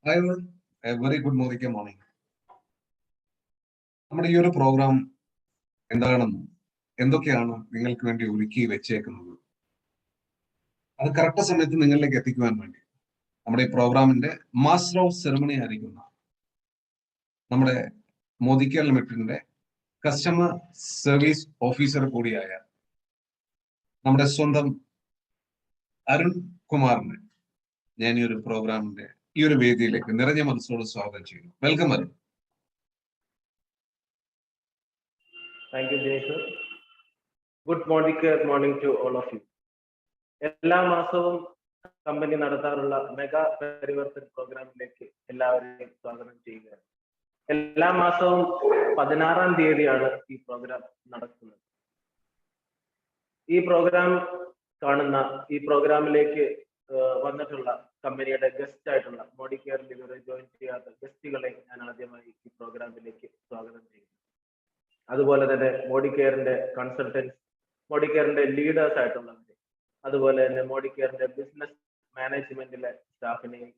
Hi all, a very good morning. നമ്മുടെ ഈ ഒരു പ്രോഗ്രാം എന്താണെന്നും എന്തൊക്കെയാണ് നിങ്ങൾക്ക് വേണ്ടി ഒരുക്കി വെച്ചേക്കുന്നത് അത് കറക്റ്റ് സമയത്ത് നിങ്ങളിലേക്ക് എത്തിക്കുവാൻ വേണ്ടി നമ്മുടെ ഈ പ്രോഗ്രാമിന്റെ മാസ്റ്റർ ഓഫ് സെറമണി ആയിരിക്കുന്ന നമ്മുടെ മോദി കെയർ ലിമിറ്റഡിന്റെ കസ്റ്റമർ സർവീസ് ഓഫീസർ കൂടിയായ നമ്മുടെ സ്വന്തം അരുൺ കുമാറിനെ ഞാൻ ഈ ഒരു പ്രോഗ്രാമിന്റെ ഈ ഒരു വേദിയിലേക്ക് നിറഞ്ഞ മനസ്സോട് സ്വാഗതം ചെയ്യുന്നു. Welcome Arun. Thank you, Jason. Good morning to all of you. എല്ലാ മാസവും കമ്പനി നടത്താറുള്ള മെഗാ പരിവർത്തൻ പ്രോഗ്രാമിലേക്ക് എല്ലാവരെയും സ്വാഗതം ചെയ്യുകയാണ്. എല്ലാ മാസവും 16-ാം തീയതിയാണ് ഈ പ്രോഗ്രാം നടക്കുന്നത്. ഈ പ്രോഗ്രാമിലേക്ക് വന്നിട്ടുള്ള കമ്പനിയുടെ ഗസ്റ്റ് ആയിട്ടുള്ള മോഡി കെയറിൽ ഇതുവരെ ജോയിൻ ചെയ്യാത്ത ഗസ്റ്റുകളെ ഞാൻ ആദ്യമായി ഈ പ്രോഗ്രാമിലേക്ക് സ്വാഗതം ചെയ്യുന്നു. അതുപോലെ തന്നെ മോഡി കെയറിന്റെ കൺസൾട്ടൻസ്, മോഡി കെയറിന്റെ ലീഡേഴ്സ് ആയിട്ടുള്ളവരെ, അതുപോലെ തന്നെ മോഡി കെയറിന്റെ ബിസിനസ് മാനേജ്മെന്റിലെ സ്റ്റാഫിനെയും,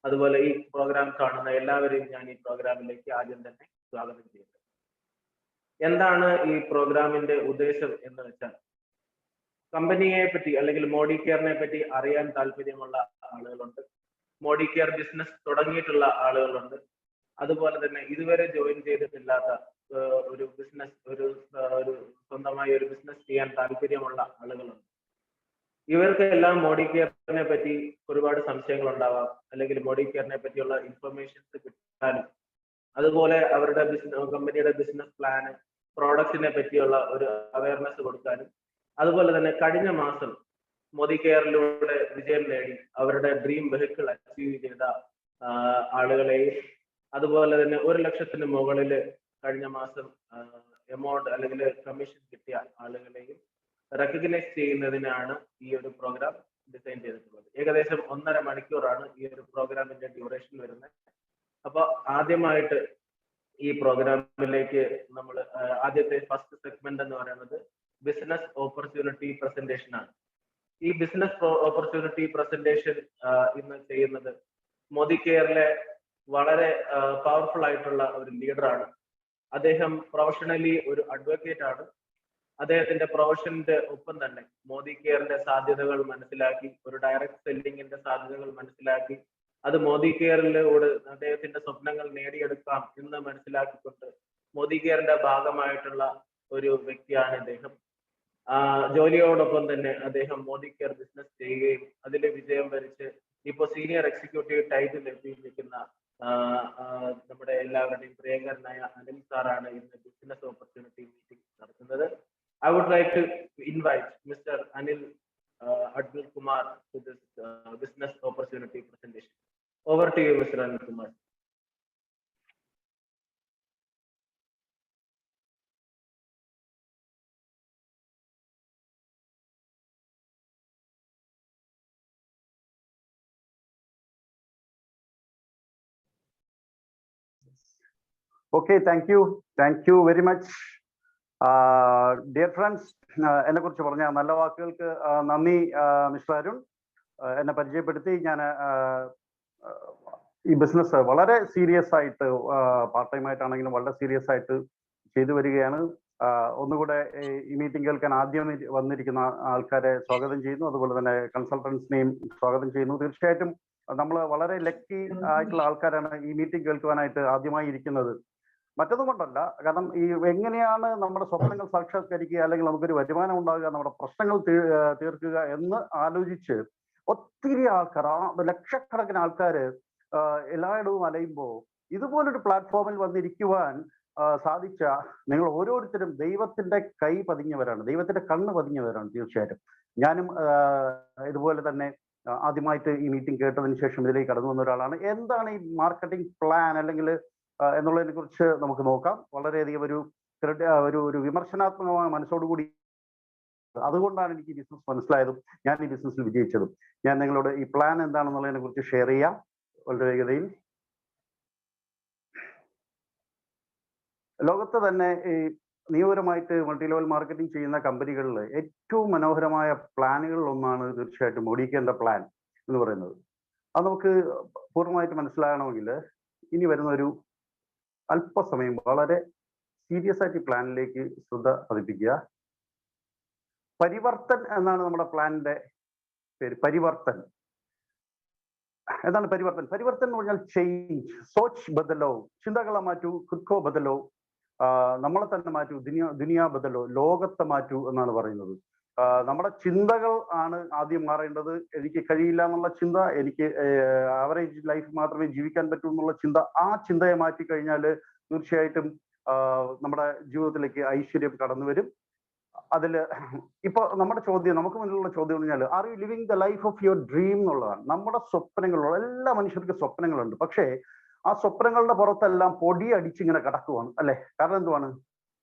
അതുപോലെ ഈ പ്രോഗ്രാം കാണുന്ന എല്ലാവരെയും ഞാൻ ഈ പ്രോഗ്രാമിലേക്ക് ആദ്യം തന്നെ സ്വാഗതം ചെയ്യുന്നു. എന്താണ് ഈ പ്രോഗ്രാമിന്റെ ഉദ്ദേശം എന്ന് വെച്ചാൽ, കമ്പനിയെ പറ്റി അല്ലെങ്കിൽ മോഡി കെയറിനെ പറ്റി അറിയാൻ താല്പര്യമുള്ള ആളുകളുണ്ട്, മോഡി കെയർ ബിസിനസ് തുടങ്ങിയിട്ടുള്ള ആളുകളുണ്ട്, അതുപോലെ തന്നെ ഇതുവരെ ജോയിൻ ചെയ്തിട്ടില്ലാത്ത ഒരു സ്വന്തമായി ഒരു ബിസിനസ് ചെയ്യാൻ താല്പര്യമുള്ള ആളുകളുണ്ട്. ഇവർക്കെല്ലാം മോഡി കെയറിനെ പറ്റി ഒരുപാട് സംശയങ്ങൾ ഉണ്ടാവാം, അല്ലെങ്കിൽ മോഡി കെയറിനെ പറ്റിയുള്ള ഇൻഫർമേഷൻസ് കിട്ടാനും, അതുപോലെ അവരുടെ കമ്പനിയുടെ ബിസിനസ് പ്ലാന്, പ്രോഡക്റ്റിനെ പറ്റിയുള്ള ഒരു അവയർനെസ് കൊടുക്കാനും, അതുപോലെ തന്നെ കഴിഞ്ഞ മാസം മോദി കെയറിലൂടെ വിജയം നേടി അവരുടെ ഡ്രീം വെഹിക്കിൾ അച്ചീവ് ചെയ്ത ആളുകളെയും, അതുപോലെ തന്നെ 1 ലക്ഷത്തിന് മുകളിൽ കഴിഞ്ഞ മാസം എമൗണ്ട് അല്ലെങ്കിൽ കമ്മീഷൻ കിട്ടിയ ആളുകളെയും റെക്കഗ്നൈസ് ചെയ്യുന്നതിനാണ് ഈ ഒരു പ്രോഗ്രാം ഡിസൈൻ ചെയ്തിട്ടുള്ളത്. ഏകദേശം 1.5 മണിക്കൂറാണ് ഈ ഒരു പ്രോഗ്രാമിന്റെ ഡ്യൂറേഷൻ വരുന്നത്. അപ്പൊ ആദ്യമായിട്ട് ഈ പ്രോഗ്രാമിലേക്ക് നമ്മൾ ആദ്യത്തെ ഫസ്റ്റ് സെഗ്മെന്റ് എന്ന് പറയുന്നത് ബിസിനസ് ഓപ്പർച്യൂണിറ്റി പ്രസന്റേഷൻ ആണ്. ഈ ബിസിനസ് ഓപ്പർച്യൂണിറ്റി പ്രസന്റേഷൻ ഇന്ന് ചെയ്യുന്നത് മോദി കെയറിലെ വളരെ പവർഫുൾ ആയിട്ടുള്ള ഒരു ലീഡറാണ്. അദ്ദേഹം പ്രൊഫഷണലി ഒരു അഡ്വക്കേറ്റ് ആണ്. അദ്ദേഹത്തിന്റെ പ്രൊഫഷന്റെ ഒപ്പം തന്നെ മോദി കെയറിന്റെ സാധ്യതകൾ മനസ്സിലാക്കി, ഒരു ഡയറക്ട് സെല്ലിങ്ങിന്റെ സാധ്യതകൾ മനസ്സിലാക്കി, അത് മോദി കെയറിലൂടെ അദ്ദേഹത്തിന്റെ സ്വപ്നങ്ങൾ നേടിയെടുക്കാം എന്ന് മനസ്സിലാക്കിക്കൊണ്ട് മോദി കെയറിന്റെ ഭാഗമായിട്ടുള്ള ഒരു വ്യക്തിയാണ് അദ്ദേഹം. ജോലിയോടൊപ്പം തന്നെ അദ്ദേഹം മോദി കെയർ ബിസിനസ് ചെയ്യുകയും അതിൽ വിജയം വരിച്ച് ഇപ്പോൾ സീനിയർ എക്സിക്യൂട്ടീവ് ടൈറ്റിൽ എത്തിയിരിക്കുന്ന നമ്മുടെ എല്ലാവരുടെയും പ്രിയങ്കരനായ അനിൽ സാറാണ് ഇന്ന് ബിസിനസ് ഓപ്പർച്യൂണിറ്റി മീറ്റിംഗ് നടത്തുന്നത്. I would like to invite Mr. Anil Advil Kumar to this business opportunity presentation. Over to you, Mr. Anil Kumar. Okay, thank you very much. Dear friends, എന്നെ കുറിച്ച് പറഞ്ഞ നല്ല വാക്കുകൾക്ക് നന്ദി മിസ്റ്റർ അരുൺ. എന്നെ പരിചയപ്പെടുത്തി. ഞാൻ ഈ ബിസിനസ് വളരെ സീരിയസ് ആയിട്ട്, പാർട്ട് ടൈം ആയിട്ടാണെങ്കിലും വളരെ സീരിയസ് ആയിട്ട് ചെയ്തു വരികയാണ്. ഒന്നുകൂടെ ഈ മീറ്റിംഗ് കേൾക്കാൻ ആദ്യം വന്നിരിക്കുന്ന ആൾക്കാരെ സ്വാഗതം ചെയ്യുന്നു, അതുപോലെ തന്നെ കൺസൾട്ടൻസിനെയും സ്വാഗതം ചെയ്യുന്നു. തീർച്ചയായിട്ടും നമ്മൾ വളരെ ലക്കി ആയിട്ടുള്ള ആൾക്കാരാണ് ഈ മീറ്റിംഗ് കേൾക്കുവാനായിട്ട് ആദ്യമായി ഇരിക്കുന്നത്. മറ്റൊന്നും കൊണ്ടല്ല, കാരണം ഈ എങ്ങനെയാണ് നമ്മുടെ സ്വപ്നങ്ങൾ സാക്ഷാത്കരിക്കുക, അല്ലെങ്കിൽ നമുക്കൊരു വരുമാനം ഉണ്ടാകുക, നമ്മുടെ പ്രശ്നങ്ങൾ തീർക്കുക എന്ന് ആലോചിച്ച് ഒത്തിരി ആൾക്കാർ, ലക്ഷക്കണക്കിന് ആൾക്കാർ എല്ലായിടവും അലയുമ്പോൾ ഇതുപോലൊരു പ്ലാറ്റ്ഫോമിൽ വന്നിരിക്കുവാൻ സാധിച്ച നിങ്ങൾ ഓരോരുത്തരും ദൈവത്തിന്റെ കൈ പതിഞ്ഞവരാണ്, ദൈവത്തിന്റെ കണ്ണ് പതിഞ്ഞവരാണ്. തീർച്ചയായിട്ടും ഞാനും ഇതുപോലെ തന്നെ ആദ്യമായിട്ട് ഈ മീറ്റിംഗ് കേട്ടതിന് ശേഷം ഇതിലേക്ക് കടന്നു വന്ന ഒരാളാണ്. എന്താണ് ഈ മാർക്കറ്റിംഗ് പ്ലാൻ അല്ലെങ്കിൽ എന്നുള്ളതിനെ കുറിച്ച് നമുക്ക് നോക്കാം. വളരെയധികം ഒരു വിമർശനാത്മകമായ മനസ്സോടുകൂടി, അതുകൊണ്ടാണ് എനിക്ക് ഈ ബിസിനസ് മനസ്സിലായതും ഞാൻ ഈ ബിസിനസ്സിൽ വിജയിച്ചതും. ഞാൻ നിങ്ങളോട് ഈ പ്ലാൻ എന്താണെന്നുള്ളതിനെ കുറിച്ച് ഷെയർ ചെയ്യാം വളരെ വേഗതയിൽ. ലോകത്ത് തന്നെ ഈ നിയമപരമായിട്ട് മൾട്ടി ലെവൽ മാർക്കറ്റിംഗ് ചെയ്യുന്ന കമ്പനികളിൽ ഏറ്റവും മനോഹരമായ പ്ലാനുകളിൽ ഒന്നാണ് തീർച്ചയായിട്ടും മോഡി കെയറിന്റെ പ്ലാൻ എന്ന് പറയുന്നത്. അത് നമുക്ക് പൂർണ്ണമായിട്ട് മനസ്സിലാകണമെങ്കിൽ ഇനി വരുന്ന ഒരു അല്പസമയം വളരെ സീരിയസ് ആയിട്ട് ഈ പ്ലാനിലേക്ക് ശ്രദ്ധ പതിപ്പിക്കുക. പരിവർത്തൻ എന്നാണ് നമ്മുടെ പ്ലാനിന്റെ പേര്. പരിവർത്തൻ എന്താണ് പരിവർത്തൻ? പരിവർത്തൻ എന്ന് പറഞ്ഞാൽ ചേഞ്ച്. സോച്ച് ബദലോ, ചിന്തകളെ മാറ്റൂ. ഖുദ്കോ ബദലോ, നമ്മളെ തന്നെ മാറ്റൂ. ദുനിയാ ബദലോ, ലോകത്തെ മാറ്റൂ എന്നാണ് പറയുന്നത്. നമ്മുടെ ചിന്തകൾ ആണ് ആദ്യം മാറേണ്ടത്. എനിക്ക് കഴിയില്ല എന്നുള്ള ചിന്ത, എനിക്ക് ആവറേജ് ലൈഫ് മാത്രമേ ജീവിക്കാൻ പറ്റൂ എന്നുള്ള ചിന്ത, ആ ചിന്തയെ മാറ്റി കഴിഞ്ഞാൽ തീർച്ചയായിട്ടും നമ്മുടെ ജീവിതത്തിലേക്ക് ഐശ്വര്യം കടന്നു വരും. അതിൽ ഇപ്പൊ നമ്മുടെ ചോദ്യം, നമുക്ക് മുന്നിലുള്ള ചോദ്യം എന്ന് പറഞ്ഞാൽ, are you living the life of your dream എന്നുള്ളതാണ്. നമ്മുടെ സ്വപ്നങ്ങളുള്ള എല്ലാ മനുഷ്യർക്കും സ്വപ്നങ്ങളുണ്ട്. പക്ഷേ ആ സ്വപ്നങ്ങളുടെ പുറത്തെല്ലാം പൊടി അടിച്ചിങ്ങനെ കിടക്കുവാണ് അല്ലെ? കാരണം എന്തുവാണ്?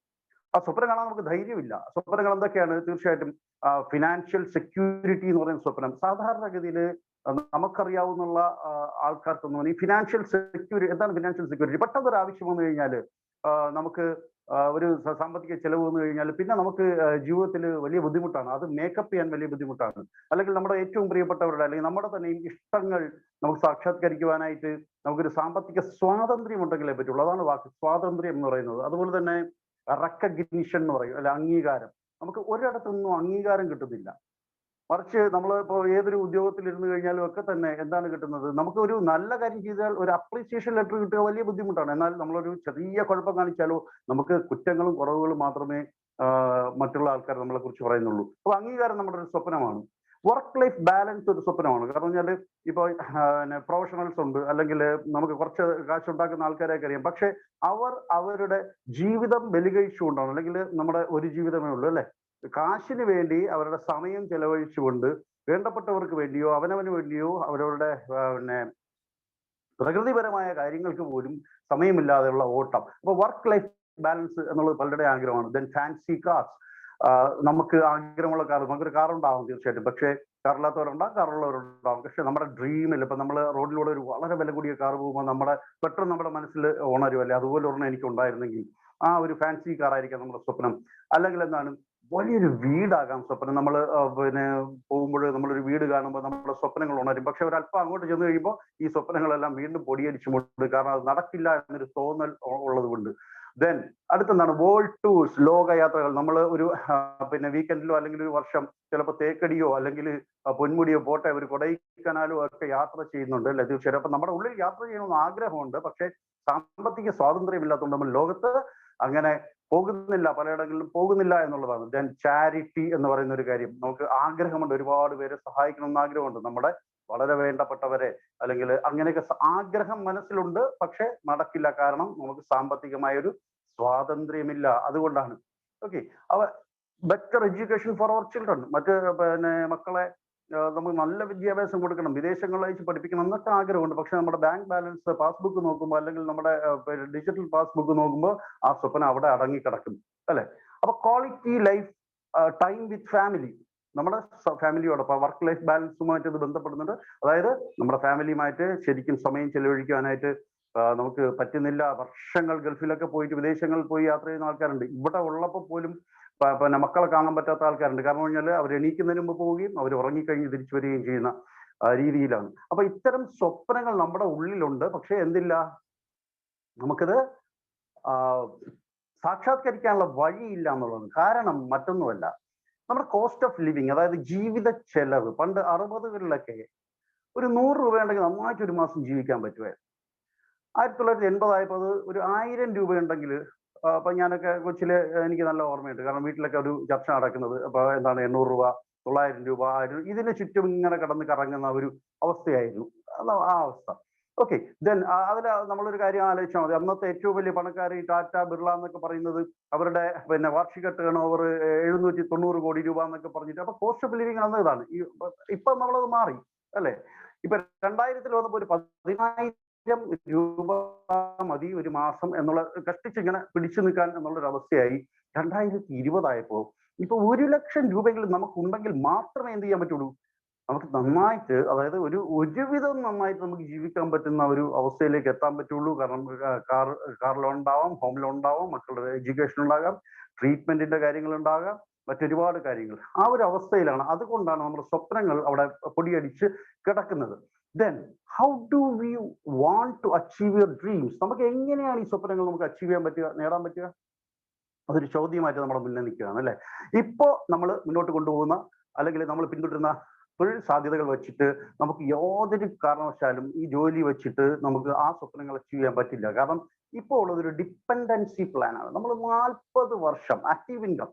ആ സ്വപ്നം കാണാൻ നമുക്ക് ധൈര്യമില്ല. സ്വപ്നങ്ങൾ എന്തൊക്കെയാണ്? തീർച്ചയായിട്ടും ഫിനാൻഷ്യൽ സെക്യൂരിറ്റി എന്ന് പറയുന്ന സ്വപ്നം. സാധാരണഗതിയിൽ നമുക്കറിയാവുന്ന ആൾക്കാർക്കൊന്നും ഈ ഫിനാൻഷ്യൽ സെക്യൂരിറ്റി എന്താണ്? ഫിനാൻഷ്യൽ സെക്യൂരിറ്റി പെട്ടെന്നൊരു ആവശ്യം വന്നു കഴിഞ്ഞാൽ നമുക്ക് ഒരു സാമ്പത്തിക ചെലവ് വന്നു കഴിഞ്ഞാൽ പിന്നെ നമുക്ക് ജീവിതത്തിൽ വലിയ ബുദ്ധിമുട്ടാണ്. അത് മേക്കപ്പ് ചെയ്യാൻ വലിയ ബുദ്ധിമുട്ടാണ്. അല്ലെങ്കിൽ നമ്മുടെ ഏറ്റവും പ്രിയപ്പെട്ടവരുടെ അല്ലെങ്കിൽ നമ്മുടെ തന്നെയും ഇഷ്ടങ്ങൾ നമുക്ക് സാക്ഷാത്കരിക്കുവാനായിട്ട് നമുക്കൊരു സാമ്പത്തിക സ്വാതന്ത്ര്യം ഉണ്ടെങ്കിലേ പറ്റുള്ളൂ. അതാണ് വാക്ക് സ്വാതന്ത്ര്യം എന്ന് പറയുന്നത്. അതുപോലെ തന്നെ റെക്കഗ്നിഷൻ എന്ന് പറയും, അല്ലെ, അംഗീകാരം. നമുക്ക് ഒരിടത്തൊന്നും അംഗീകാരം കിട്ടുന്നില്ല. മറിച്ച് നമ്മൾ ഇപ്പോൾ ഏതൊരു ഉദ്യോഗത്തിൽ ഇരുന്ന് കഴിഞ്ഞാലും ഒക്കെ തന്നെ എന്താണ് കിട്ടുന്നത്? നമുക്ക് ഒരു നല്ല കാര്യം ചെയ്താൽ ഒരു അപ്രീസിയേഷൻ ലെറ്റർ കിട്ടുക വലിയ ബുദ്ധിമുട്ടാണ്. എന്നാൽ നമ്മളൊരു ചെറിയ കുഴപ്പം കാണിച്ചാലോ നമുക്ക് കുറ്റങ്ങളും കുറവുകളും മാത്രമേ മറ്റുള്ള ആൾക്കാർ നമ്മളെ കുറിച്ച് പറയുന്നുള്ളൂ. അപ്പോൾ അംഗീകാരം നമ്മുടെ ഒരു സ്വപ്നമാണ്. വർക്ക് ലൈഫ് ബാലൻസ് ഒരു സ്വപ്നമാണ്. കാരണം പറഞ്ഞാൽ ഇപ്പോൾ പ്രൊഫഷണൽസ് ഉണ്ട്, അല്ലെങ്കിൽ നമുക്ക് കുറച്ച് കാശുണ്ടാക്കുന്ന ആൾക്കാരെയൊക്കെ അറിയാം. പക്ഷെ അവർ അവരുടെ ജീവിതം ബലികഴിച്ചുകൊണ്ടാണ്, അല്ലെങ്കിൽ നമ്മുടെ ഒരു ജീവിതമേ ഉള്ളൂ അല്ലെ, കാശിന് വേണ്ടി അവരുടെ സമയം ചെലവഴിച്ചുകൊണ്ട് വേണ്ടപ്പെട്ടവർക്ക് വേണ്ടിയോ അവനവന് വേണ്ടിയോ അവരവരുടെ പ്രകൃതിപരമായ കാര്യങ്ങൾക്ക് പോലും സമയമില്ലാതെയുള്ള ഓട്ടം. അപ്പൊ വർക്ക് ലൈഫ് ബാലൻസ് എന്നുള്ളത് പലരുടെ ആഗ്രഹമാണ്. ദെൻ ഫാൻസി കാർസ്, നമുക്ക് ആഗ്രഹമുള്ള കാർ, നമുക്കൊരു കാർ ഉണ്ടാവും തീർച്ചയായിട്ടും. പക്ഷേ കാറില്ലാത്തവരുണ്ടാവും, കാറുള്ളവരുണ്ടാവും. പക്ഷെ നമ്മുടെ ഡ്രീമിൽ ഇപ്പൊ നമ്മൾ റോഡിലൂടെ ഒരു വളരെ വില കൂടിയ കാർ പോകുമ്പോൾ പെട്ടെന്ന് നമ്മുടെ മനസ്സിൽ ഉണരുമല്ലേ, അതുപോലെ ഒരെണ്ണം എനിക്ക് ഉണ്ടായിരുന്നെങ്കിൽ. ആ ഒരു ഫാൻസി കാർ ആയിരിക്കാം നമ്മുടെ സ്വപ്നം. അല്ലെങ്കിൽ എന്താണ്, വലിയൊരു വീടാകാം സ്വപ്നം. നമ്മൾ പോകുമ്പോൾ നമ്മളൊരു വീട് കാണുമ്പോൾ നമ്മുടെ സ്വപ്നങ്ങൾ ഉണരും. പക്ഷെ ഒരല്പം അങ്ങോട്ട് ചെന്ന് കഴിയുമ്പോൾ ഈ സ്വപ്നങ്ങളെല്ലാം വീണ്ടും പൊടിയടിച്ചുകൊണ്ട്, കാരണം അത് നടക്കില്ല എന്നൊരു തോന്നൽ ഉള്ളത് കൊണ്ട്. ദെൻ അടുത്തെന്താണ്, വേൾഡ് ടൂർസ്, ലോകയാത്രകൾ. നമ്മൾ ഒരു വീക്കെൻഡിലോ അല്ലെങ്കിൽ ഒരു വർഷം ചിലപ്പോൾ തേക്കടിയോ അല്ലെങ്കിൽ പൊന്മുടിയോ പോട്ടെ ഒരു കൊടൈക്കനാലോ ഒക്കെ യാത്ര ചെയ്യുന്നുണ്ട് അല്ലെ? തീർച്ചയായും. അപ്പൊ നമ്മുടെ ഉള്ളിൽ യാത്ര ചെയ്യണമെന്ന് ആഗ്രഹമുണ്ട്. പക്ഷെ സാമ്പത്തിക സ്വാതന്ത്ര്യം ഇല്ലാത്തതുകൊണ്ട് നമ്മൾ ലോകത്ത് അങ്ങനെ പോകുന്നില്ല, പലയിടങ്ങളിലും പോകുന്നില്ല എന്നുള്ളതാണ്. ദെൻ ചാരിറ്റി എന്ന് പറയുന്ന ഒരു കാര്യം. നമുക്ക് ആഗ്രഹമുണ്ട്, ഒരുപാട് പേരെ സഹായിക്കണമെന്ന് ആഗ്രഹമുണ്ട്. നമ്മുടെ വളരെ വേണ്ടപ്പെട്ടവരെ അല്ലെങ്കിൽ അങ്ങനെയൊക്കെ ആഗ്രഹം മനസ്സിലുണ്ട്. പക്ഷെ നടക്കില്ല, കാരണം നമുക്ക് സാമ്പത്തികമായ ഒരു സ്വാതന്ത്ര്യമില്ല. അതുകൊണ്ടാണ്. Okay. Better education for our children, മറ്റ് മക്കളെ നമുക്ക് നല്ല വിദ്യാഭ്യാസം കൊടുക്കണം, വിദേശങ്ങളിൽ അയച്ച് പഠിപ്പിക്കണം എന്നൊക്കെ ആഗ്രഹമുണ്ട്. പക്ഷെ നമ്മുടെ ബാങ്ക് ബാലൻസ് പാസ്ബുക്ക് നോക്കുമ്പോൾ അല്ലെങ്കിൽ നമ്മുടെ ഡിജിറ്റൽ പാസ്ബുക്ക് നോക്കുമ്പോൾ ആ സ്വപ്നം അവിടെ അടങ്ങിക്കിടക്കും അല്ലെ? അപ്പൊ quality life time with family, നമ്മുടെ ഫാമിലിയോടൊപ്പം വർക്ക് ലൈഫ് ബാലൻസുമായിട്ട് ഇത് ബന്ധപ്പെടുന്നുണ്ട്. അതായത് നമ്മുടെ ഫാമിലിയുമായിട്ട് ശരിക്കും സമയം ചെലവഴിക്കാനായിട്ട് നമുക്ക് പറ്റുന്നില്ല. വർഷങ്ങൾ ഗൾഫിലൊക്കെ പോയിട്ട് വിദേശങ്ങളിൽ പോയി യാത്ര ചെയ്യുന്ന ആൾക്കാരുണ്ട്. ഇവിടെ ഉള്ളപ്പോൾ പോലും മക്കളെ കാണാൻ പറ്റാത്ത ആൾക്കാരുണ്ട്. കാരണം പറഞ്ഞാൽ അവർ എണീക്കുന്നതിന് മുമ്പ് പോവുകയും അവർ ഉറങ്ങിക്കഴിഞ്ഞ് തിരിച്ചു വരികയും ചെയ്യുന്ന രീതിയിലാണ്. അപ്പൊ ഇത്തരം സ്വപ്നങ്ങൾ നമ്മുടെ ഉള്ളിലുണ്ട്. പക്ഷെ എന്തില്ല, നമുക്കിത് സാക്ഷാത്കരിക്കാനുള്ള വഴിയില്ല എന്നുള്ളത്. കാരണം മറ്റൊന്നുമല്ല, നമ്മുടെ കോസ്റ്റ് ഓഫ് ലിവിങ്, അതായത് ജീവിത ചെലവ്. പണ്ട് 60കളിലൊക്കെ ഒരു 100 രൂപ ഉണ്ടെങ്കിൽ നന്നായിട്ട് ഒരു മാസം ജീവിക്കാൻ പറ്റുമായിരുന്നു. 1980 ആയപ്പോൾ ഒരു 1000 രൂപ ഉണ്ടെങ്കിൽ, അപ്പൊ ഞാനൊക്കെ കൊച്ചില് എനിക്ക് നല്ല ഓർമ്മയുണ്ട്. കാരണം വീട്ടിലൊക്കെ ഒരു ചർച്ച നടക്കുന്നത് അപ്പൊ എന്താണ് 800 രൂപ 900 രൂപ 1000 ഇതിന് ചുറ്റും ഇങ്ങനെ കടന്ന് കറങ്ങുന്ന ഒരു അവസ്ഥയായിരുന്നു ആ അവസ്ഥ. ഓക്കെ. ദെൻ അതിൽ നമ്മളൊരു കാര്യം ആലോചിച്ചാൽ മതി. അന്നത്തെ ഏറ്റവും വലിയ പണക്കാർ ഈ ടാറ്റ ബിർള എന്നൊക്കെ പറയുന്നത് അവരുടെ വാർഷിക ടേൺ ഓവർ 790 കോടി രൂപ എന്നൊക്കെ പറഞ്ഞിട്ട്. അപ്പൊ കോസ്റ്റ് ഓഫ് ലിവിങ് അന്ന് ഇതാണ്. ഇപ്പൊ നമ്മളത് മാറി അല്ലെ? ഇപ്പൊ 2000 വന്നപ്പോ ഒരു 10,000 രൂപ മതി ഒരു മാസം എന്നുള്ള, കഷ്ടിച്ചിങ്ങനെ പിടിച്ചു നിൽക്കാൻ എന്നുള്ളൊരു അവസ്ഥയായി. 2020 ആയപ്പോ ഇപ്പൊ 1 ലക്ഷം രൂപയെങ്കിലും നമുക്കുണ്ടെങ്കിൽ മാത്രമേ എന്ത് ചെയ്യാൻ പറ്റുള്ളൂ, നമുക്ക് നന്നായിട്ട്, അതായത് ഒരുവിധം നന്നായിട്ട് നമുക്ക് ജീവിക്കാൻ പറ്റുന്ന ഒരു അവസ്ഥയിലേക്ക് എത്താൻ പറ്റുള്ളൂ. കാരണം കാർ ലോൺ ഉണ്ടാവാം, ഹോം ലോൺ ഉണ്ടാവാം, മക്കളുടെ എഡ്യൂക്കേഷൻ ഉണ്ടാകാം, ട്രീറ്റ്മെന്റിന്റെ കാര്യങ്ങൾ ഉണ്ടാകാം, മറ്റൊരുപാട് കാര്യങ്ങൾ. ആ ഒരു അവസ്ഥയിലാണ്. അതുകൊണ്ടാണ് നമ്മുടെ സ്വപ്നങ്ങൾ അവിടെ പൊടിയടിച്ച് കിടക്കുന്നത്. Then how do we want to achieve your dreams? നമുക്ക് എങ്ങനെയാണ് ഈ സ്വപ്നങ്ങൾ നമുക്ക് അച്ചീവ് ചെയ്യാൻ പറ്റുക, നേടാൻ പറ്റുക? അതൊരു ചോദ്യമായിട്ട് നമ്മുടെ മുന്നിൽ നിൽക്കുകയാണ് അല്ലെ. ഇപ്പോ നമ്മൾ മുന്നോട്ട് കൊണ്ടുപോകുന്ന അല്ലെങ്കിൽ നമ്മൾ പിന്തുടരുന്ന തൊഴിൽ സാധ്യതകൾ വെച്ചിട്ട് നമുക്ക് യാതൊരു കാരണവശാലും ഈ ജോലി വെച്ചിട്ട് നമുക്ക് ആ സ്വപ്നങ്ങൾ അച്ചീവ് ചെയ്യാൻ പറ്റില്ല. കാരണം ഇപ്പോൾ ഉള്ളതൊരു ഡിപ്പെൻഡൻസി പ്ലാൻ ആണ്. നമ്മൾ 40 വർഷം ആക്റ്റീവ് ഇൻകം,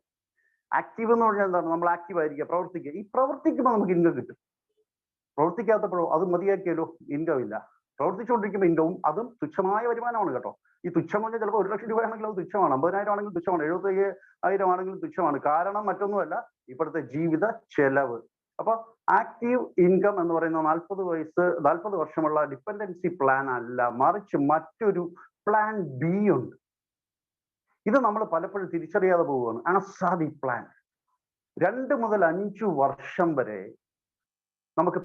ആക്റ്റീവ് എന്ന് പറഞ്ഞാൽ എന്താണ്? നമ്മൾ ആക്റ്റീവ് ആയിരിക്കുക, പ്രവർത്തിക്കുക. ഈ പ്രവർത്തിക്കുമ്പോൾ നമുക്ക് ഇൻകം കിട്ടും. പ്രവർത്തിക്കാത്തപ്പോഴോ അത് മതിയാക്കിയാലോ ഇൻകം ഇല്ല. പ്രവർത്തിച്ചുകൊണ്ടിരിക്കുമ്പോൾ ഇൻകവും അതും തുച്ഛമായ വരുമാനമാണ് കേട്ടോ. ഈ തുച്ഛം പറഞ്ഞാൽ ചിലപ്പോൾ 1 ലക്ഷം രൂപയാണെങ്കിലും അത് തുച്ഛമാണ്, 50,000 ആണെങ്കിലും തുച്ഛമാണ്, 75,000 ആണെങ്കിലും തുച്ഛമാണ്. കാരണം മറ്റൊന്നുമല്ല, ഇപ്പോഴത്തെ ജീവിത ചെലവ്. അപ്പൊ ആക്റ്റീവ് ഇൻകം എന്ന് പറയുന്ന 40 വർഷമുള്ള ഡിപ്പെൻഡൻസി പ്ലാൻ അല്ല, മറിച്ച് മറ്റൊരു പ്ലാൻ ബി ഉണ്ട്. ഇത് നമ്മൾ പലപ്പോഴും തിരിച്ചറിയാതെ പോവുകയാണ്. ആസാദി പ്ലാൻ. 2 മുതൽ 5 വർഷം വരെ നമുക്ക്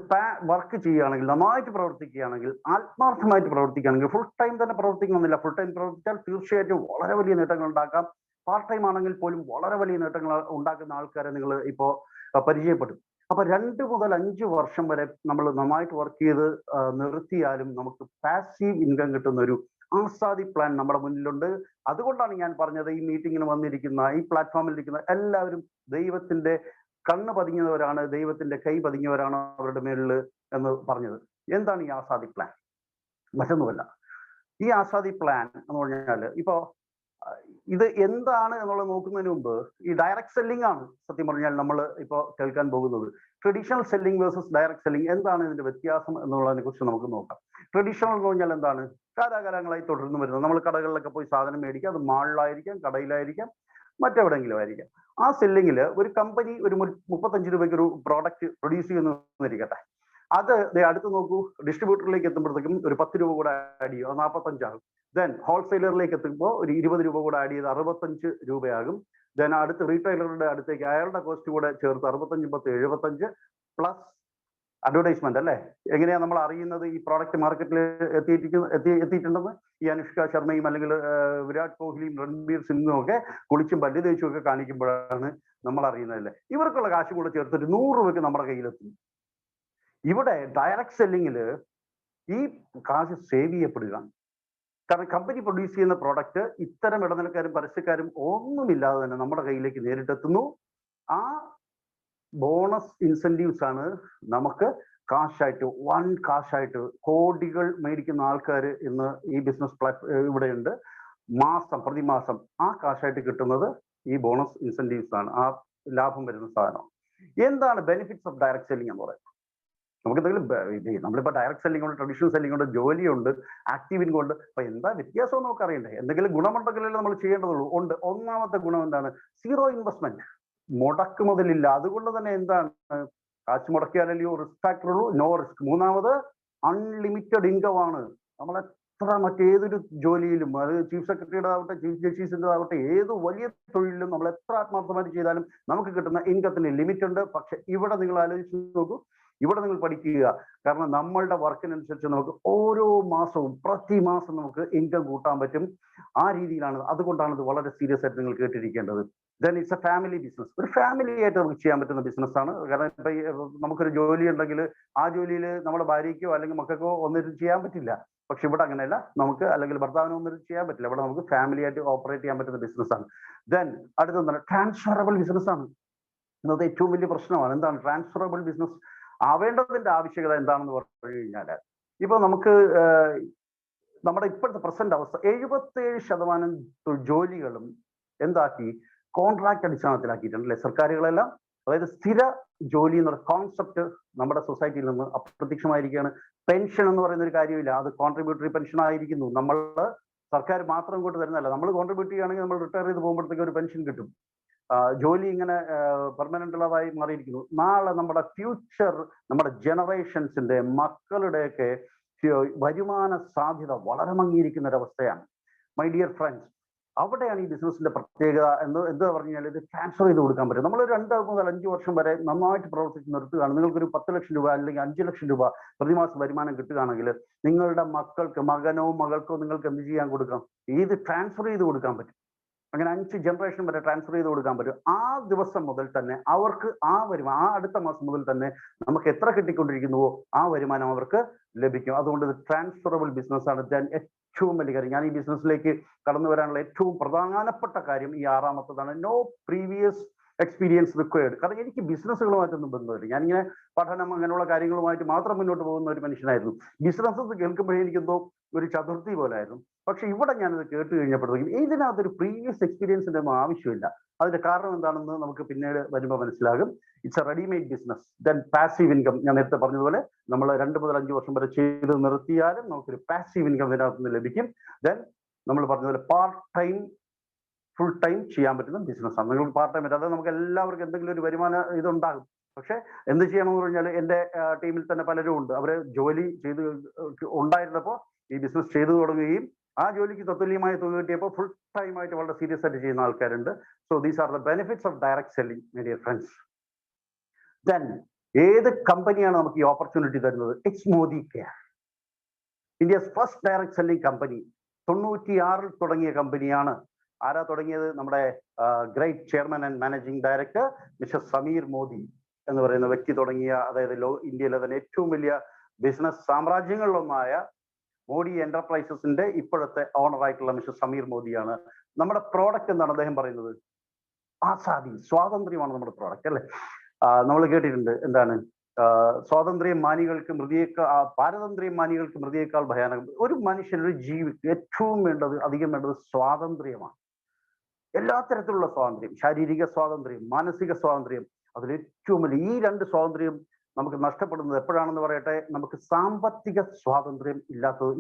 വർക്ക് ചെയ്യുകയാണെങ്കിൽ, നന്നായിട്ട് പ്രവർത്തിക്കുകയാണെങ്കിൽ, ആത്മാർത്ഥമായിട്ട് പ്രവർത്തിക്കുകയാണെങ്കിൽ, ഫുൾ ടൈം തന്നെ പ്രവർത്തിക്കണമെന്നില്ല. ഫുൾ ടൈം പ്രവർത്തിച്ചാൽ തീർച്ചയായിട്ടും വളരെ വലിയ നേട്ടങ്ങൾ ഉണ്ടാക്കാം. പാർട്ട് ടൈം ആണെങ്കിൽ പോലും വളരെ വലിയ നേട്ടങ്ങൾ ഉണ്ടാക്കുന്ന ആൾക്കാരെ നിങ്ങൾ ഇപ്പോൾ പരിചയപ്പെടും. അപ്പൊ 2 മുതൽ 5 വർഷം വരെ നമ്മൾ നന്നായിട്ട് വർക്ക് ചെയ്ത് നിർത്തിയാലും നമുക്ക് പാസീവ് ഇൻകം കിട്ടുന്ന ഒരു ആസാദി പ്ലാൻ നമ്മുടെ മുന്നിലുണ്ട്. അതുകൊണ്ടാണ് ഞാൻ പറഞ്ഞത്, ഈ മീറ്റിങ്ങിന് വന്നിരിക്കുന്ന, ഈ പ്ലാറ്റ്ഫോമിൽ ഇരിക്കുന്ന എല്ലാവരും ദൈവത്തിന്റെ കണ്ണ് പതിഞ്ഞവരാണ്, ദൈവത്തിന്റെ കൈ പതിഞ്ഞവരാണ് അവരുടെ മേളിൽ എന്ന് പറഞ്ഞത്. എന്താണ് ഈ ആസാദി പ്ലാൻ? മറ്റൊന്നുമല്ല. ഈ ആസാദി പ്ലാൻ എന്ന് പറഞ്ഞാൽ ഇപ്പോ ഇത് എന്താണ് എന്നുള്ളത് നോക്കുന്നതിന് മുമ്പ് ഈ ഡയറക്റ്റ് സെല്ലിംഗ് ആണ് സത്യം പറഞ്ഞാൽ നമ്മൾ ഇപ്പോൾ കേൾക്കാൻ പോകുന്നത്. Traditional selling versus direct selling, എന്താണ് ഇതിന്റെ വ്യത്യാസം എന്നുള്ളതിനെ കുറിച്ച് നമുക്ക് നോക്കാം. ട്രഡീഷണൽ എന്ന് പറഞ്ഞാൽ എന്താണ്? കാലാകാലങ്ങളായി തുടർന്ന് വരുന്നത്. നമ്മൾ കടകളിലൊക്കെ പോയി സാധനം മേടിക്കുക, അത് മാളിലായിരിക്കാം, കടയിലായിരിക്കാം, മറ്റെവിടെയെങ്കിലും ആയിരിക്കാം. ആ സെല്ലിങ്ങിൽ ഒരു കമ്പനി ഒരു 35 രൂപയ്ക്ക് ഒരു പ്രോഡക്റ്റ് പ്രൊഡ്യൂസ് ചെയ്യുന്നിരിക്കട്ടെ, അത് അടുത്ത് നോക്കൂ, ഡിസ്ട്രിബ്യൂട്ടറിലേക്ക് എത്തുമ്പോഴത്തേക്കും ഒരു 10 രൂപ കൂടെ ആഡ് ചെയ്യും, അത് 45 ആകും. ദെൻ ഹോൾസെയിലറിലേക്ക് എത്തുമ്പോൾ ഒരു 20 രൂപ കൂടെ ആഡ് ചെയ്ത് 65 രൂപയാകും. ദെൻ അടുത്ത് റീറ്റെയിലറുടെ അടുത്തേക്ക് അയാളുടെ കോസ്റ്റ് കൂടെ ചേർത്ത് 65 + 75 പ്ലസ് അഡ്വർടൈസ്മെന്റ് അല്ലേ. എങ്ങനെയാ നമ്മൾ അറിയുന്നത് ഈ പ്രോഡക്റ്റ് മാർക്കറ്റിൽ എത്തിയിട്ടുണ്ടെന്ന്? ഈ അനുഷ്ക ശർമ്മയും അല്ലെങ്കിൽ വിരാട് കോഹ്ലിയും രൺബീർ സിംഗും ഒക്കെ കുളിച്ചും പല്ല് തേച്ചും ഒക്കെ കാണിക്കുമ്പോഴാണ് നമ്മൾ അറിയുന്നതല്ലേ. ഇവർക്കുള്ള കാശ് കൂടെ ചേർത്തിട്ട് 100 രൂപയ്ക്ക് നമ്മുടെ കയ്യിലെത്തും. ഇവിടെ ഡയറക്റ്റ് സെല്ലിങ്ങിൽ ഈ കാശ് സേവ് ചെയ്യപ്പെടുകയാണ്. കാരണം കമ്പനി പ്രൊഡ്യൂസ് ചെയ്യുന്ന പ്രോഡക്റ്റ് ഇത്തരം ഇടനിലക്കാരും പരസ്യക്കാരും ഒന്നുമില്ലാതെ തന്നെ നമ്മുടെ കയ്യിലേക്ക് നേരിട്ടെത്തുന്നു. ആ ബോണസ് ഇൻസെന്റീവ്സ് ആണ് നമുക്ക് കാശായിട്ട്, വൻ കാശായിട്ട് കോടികൾ മേടിക്കുന്ന ആൾക്കാർ ഇന്ന് ഈ ബിസിനസ് ഇവിടെയുണ്ട്. പ്രതിമാസം ആ കാശായിട്ട് കിട്ടുന്നത് ഈ ബോണസ് ഇൻസെന്റീവ്സ് ആണ്, ആ ലാഭം വരുന്ന സാധനം. എന്താണ് ബെനിഫിറ്റ്സ് ഓഫ് ഡയറക്റ്റ് സെല്ലിംഗ് എന്ന് പറയുന്നത്? നമുക്ക് എന്തെങ്കിലും നമ്മളിപ്പോ ഡയറക്റ്റ് സെല്ലിംഗ് കൊണ്ട്, ട്രഡീഷണൽ സെല്ലിംഗ് കൊണ്ട്, ജോലിയുണ്ട്, ആക്റ്റീവ് ഇൻകം ഉണ്ട്. അപ്പൊ എന്താ വ്യത്യാസം നമുക്ക് അറിയണ്ടേ? എന്തെങ്കിലും ഗുണമുണ്ടെങ്കിലല്ലേ നമ്മൾ ചെയ്യേണ്ടതുള്ളൂ. ഉണ്ട്. ഒന്നാമത്തെ ഗുണം എന്താണ്? 0 ഇൻവെസ്റ്റ്മെന്റ്, മുടക്ക് മുതലില്ല. അതുകൊണ്ട് തന്നെ എന്താണ്, കാശ് മുടക്കിയാലല്ലയോ റിസ്ക് ഫാക്ടർ ഉള്ളൂ, നോ റിസ്ക്. മൂന്നാമത് അൺലിമിറ്റഡ് ഇൻകം ആണ്. നമ്മൾ എത്ര മറ്റേതൊരു ജോലിയിലും, അത് ചീഫ് സെക്രട്ടറിയുടെ ആവട്ടെ, ചീഫ് ജസ്റ്റിസിന്റെ ആവട്ടെ, ഏത് വലിയ തൊഴിലിലും നമ്മൾ എത്ര ആത്മാർത്ഥമായിട്ട് ചെയ്താലും നമുക്ക് കിട്ടുന്ന ഇൻകത്തിന് ലിമിറ്റ് ഉണ്ട്. പക്ഷെ ഇവിടെ നിങ്ങൾ ആലോചിച്ച് നോക്കൂ, ഇവിടെ നിങ്ങൾ പഠിക്കുക. കാരണം നമ്മളുടെ വർക്കിനനുസരിച്ച് നമുക്ക് ഓരോ മാസവും പ്രതിമാസം നമുക്ക് ഇൻകം കൂട്ടാൻ പറ്റും. ആ രീതിയിലാണ്. അതുകൊണ്ടാണ് ഇത് വളരെ സീരിയസ് ആയിട്ട് നിങ്ങൾ കേട്ടിരിക്കേണ്ടത്. Then it's a family business. ഒരു ഫാമിലി ആയിട്ട് നമുക്ക് ചെയ്യാൻ പറ്റുന്ന ബിസിനസ്സാണ്. കാരണം ഇപ്പൊ നമുക്കൊരു ജോലി ഉണ്ടെങ്കിൽ ആ ജോലിയിൽ നമ്മുടെ ഭാര്യയ്ക്കോ അല്ലെങ്കിൽ മക്കൾക്കോ ഒന്നിനും ചെയ്യാൻ പറ്റില്ല. പക്ഷെ ഇവിടെ അങ്ങനെയല്ല, നമുക്ക് അല്ലെങ്കിൽ ഭർത്താവിനോ ഒന്നും ചെയ്യാൻ പറ്റില്ല. ഇവിടെ നമുക്ക് ഫാമിലി ആയിട്ട് ഓപ്പറേറ്റ് ചെയ്യാൻ പറ്റുന്ന ബിസിനസ്സാണ്. ദെൻ അടുത്തെന്താണ്? ട്രാൻസ്ഫറബിൾ ബിസിനസ് ആണ്. ഇന്നത്തെ ഏറ്റവും വലിയ പ്രശ്നമാണ്. എന്താണ് ട്രാൻസ്ഫറബിൾ ബിസിനസ് ആവേണ്ടതിന്റെ ആവശ്യകത എന്താണെന്ന് പറഞ്ഞു കഴിഞ്ഞാൽ, ഇപ്പൊ നമുക്ക് നമ്മുടെ ഇപ്പോഴത്തെ പ്രസന്റ് അവസ്ഥ 77% ജോലികളും എന്താക്കി, കോൺട്രാക്ട് അടിസ്ഥാനത്തിലാക്കിയിട്ടുണ്ട് അല്ലെ സർക്കാരുകളെല്ലാം. അതായത് സ്ഥിര ജോലി എന്നുള്ള കോൺസെപ്റ്റ് നമ്മുടെ സൊസൈറ്റിയിൽ നിന്ന് അപ്രത്യക്ഷമായിരിക്കുകയാണ്. പെൻഷൻ എന്ന് പറയുന്ന ഒരു കാര്യമില്ല, അത് കോൺട്രിബ്യൂട്ടറി പെൻഷൻ ആയിരിക്കുന്നു. നമ്മൾ സർക്കാർ മാത്രം കൊണ്ട് തരുന്നതല്ല, നമ്മൾ കോൺട്രിബ്യൂട്ട് ചെയ്യുകയാണെങ്കിൽ നമ്മൾ റിട്ടയർ ചെയ്ത് പോകുമ്പോഴത്തേക്ക് ഒരു പെൻഷൻ കിട്ടും. ജോലി ഇങ്ങനെ പെർമനന്റ് ഉള്ളതായി മാറിയിരിക്കുന്നു. നാളെ നമ്മുടെ ഫ്യൂച്ചർ, നമ്മുടെ ജനറേഷൻസിന്റെ മക്കളുടെയൊക്കെ വരുമാന സാധ്യത വളരെ മങ്ങിയിരിക്കുന്ന ഒരവസ്ഥയാണ്. മൈ ഡിയർ ഫ്രണ്ട്സ്, അവിടെയാണ് ഈ ബിസിനസിന്റെ പ്രത്യേകത. എന്താ പറഞ്ഞു കഴിഞ്ഞാൽ ഇത് ട്രാൻസ്ഫർ ചെയ്ത് കൊടുക്കാൻ പറ്റും. നമ്മൾ 2 മുതൽ 5 വർഷം വരെ നന്നായിട്ട് പ്രവർത്തിച്ച് നിർത്തുകയാണ്. നിങ്ങൾക്കൊരു 10 ലക്ഷം രൂപ അല്ലെങ്കിൽ 5 ലക്ഷം രൂപ പ്രതിമാസം വരുമാനം കിട്ടുകയാണെങ്കിൽ നിങ്ങളുടെ മക്കൾക്ക്, മകനോ മകൾക്കോ നിങ്ങൾക്ക് എന്ത് ചെയ്യാൻ കൊടുക്കാം? ഇത് ട്രാൻസ്ഫർ ചെയ്ത് കൊടുക്കാൻ പറ്റും. അങ്ങനെ 5 ജനറേഷൻ വരെ ട്രാൻസ്ഫർ ചെയ്ത് കൊടുക്കാൻ പറ്റും. ആ ദിവസം മുതൽ തന്നെ അവർക്ക് ആ അടുത്ത മാസം മുതൽ തന്നെ നമുക്ക് എത്ര കിട്ടിക്കൊണ്ടിരിക്കുന്നുവോ ആ വരുമാനം അവർക്ക് ലഭിക്കും. അതുകൊണ്ട് ഇത് ട്രാൻസ്ഫറബിൾ ബിസിനസ് ആണ്. ഏറ്റവും വലിയ കാര്യം, ഞാൻ ഈ ബിസിനസ്സിലേക്ക് കടന്നു വരാനുള്ള ഏറ്റവും പ്രധാനപ്പെട്ട കാര്യം ഈ 6ാമത്തതാണ്. No previous experience required. കാരണം എനിക്ക് ബിസിനസ്സുകളുമായിട്ടൊന്നും ബന്ധമില്ല. ഞാനിങ്ങനെ പഠനം അങ്ങനെയുള്ള കാര്യങ്ങളുമായിട്ട് മാത്രം മുന്നോട്ട് പോകുന്ന ഒരു മനുഷ്യനായിരുന്നു. ബിസിനസ് കേൾക്കുമ്പോഴേ എനിക്കെന്തോ ഒരു ചതുർത്ഥി പോലെ ആയിരുന്നു. പക്ഷെ ഇവിടെ ഞാനിത് കേട്ട് കഴിഞ്ഞപ്പോഴത്തേക്കും ഇതിനകത്തൊരു പ്രീവിയസ് എക്സ്പീരിയൻസിന്റെ ഒന്നും ആവശ്യമില്ല. അതിന്റെ കാരണം എന്താണെന്ന് നമുക്ക് പിന്നീട് വരുമ്പോൾ മനസ്സിലാകും. It's A readymade business. Then passive income, ഞാൻ നേരത്തെ പറഞ്ഞതുപോലെ നമ്മൾ 2 മുതൽ 5 വർഷം വരെ ചെയ്ത് നിർത്തിയാലും നമുക്കൊരു പാസീവ് ഇൻകം ഇതിനകത്ത് നിന്ന് ലഭിക്കും. ദെൻ നമ്മൾ പറഞ്ഞതുപോലെ പാർട്ട് ടൈം ഫുൾ ടൈം ചെയ്യാൻ പറ്റുന്ന ബിസിനസ്സാണ്. നിങ്ങൾക്ക് പാർട്ട് ടൈം അതായത് നമുക്ക് എല്ലാവർക്കും എന്തെങ്കിലും ഒരു വരുമാന ഇതുണ്ടാകും. പക്ഷെ എന്ത് ചെയ്യണമെന്ന് പറഞ്ഞാൽ എൻ്റെ ടീമിൽ തന്നെ പലരും ഉണ്ട്. അവര് ജോലി ചെയ്ത് ഉണ്ടായിരുന്നപ്പോൾ ഈ ബിസിനസ് ചെയ്തു തുടങ്ങുകയും ആ ജോലിക്ക് തത്തുല്യമായ തുക കിട്ടിയപ്പോൾ ഫുൾ ടൈം ആയിട്ട് വളരെ സീരിയസ് ആയിട്ട് ചെയ്യുന്ന ആൾക്കാരുണ്ട്. So these are the benefits of direct selling my dear friends. Then ഏത് കമ്പനിയാണ് നമുക്ക് ഈ ഓപ്പർച്യൂണിറ്റി തരുന്നത്? It's Modi care, India's first direct selling company. 96-ൽ തുടങ്ങിയ കമ്പനിയാണ്. ആരാ തുടങ്ങിയത്? നമ്മുടെ great chairman and managing director mister Sameer Modi എന്ന് പറയുന്ന വ്യക്തി തുടങ്ങിയ, അതായത് ഇന്ത്യയിലെ തന്നെ ഏറ്റവും വലിയ ബിസിനസ് സാമ്രാജ്യങ്ങളിലൊന്നായ മോഡി എന്റർപ്രൈസസിന്റെ ഇപ്പോഴത്തെ ഓണറായിട്ടുള്ള മിസ്റ്റർ സമീർ മോദിയാണ്. നമ്മുടെ പ്രോഡക്റ്റ് എന്താണ് അദ്ദേഹം പറയുന്നത്? ആസാദി, സ്വാതന്ത്ര്യമാണ് നമ്മുടെ പ്രോഡക്റ്റ് അല്ലെ. നമ്മൾ കേട്ടിട്ടുണ്ട് എന്താണ്, സ്വാതന്ത്ര്യം മാനികൾക്ക് പാരതന്ത്ര്യം മാനികൾക്ക് മൃതിയേക്കാൾ ഭയാനകം. ഒരു മനുഷ്യൻ, ഒരു ജീവിക്ക് ഏറ്റവും അധികം വേണ്ടത് സ്വാതന്ത്ര്യമാണ്. എല്ലാ തരത്തിലുള്ള സ്വാതന്ത്ര്യം, ശാരീരിക സ്വാതന്ത്ര്യം, മാനസിക സ്വാതന്ത്ര്യം, അതിൽ ഏറ്റവും വലിയ ഈ 2 സ്വാതന്ത്ര്യം നമുക്ക് നഷ്ടപ്പെടുന്നത് എപ്പോഴാണെന്ന് പറയട്ടെ? നമുക്ക് സാമ്പത്തിക സ്വാതന്ത്ര്യം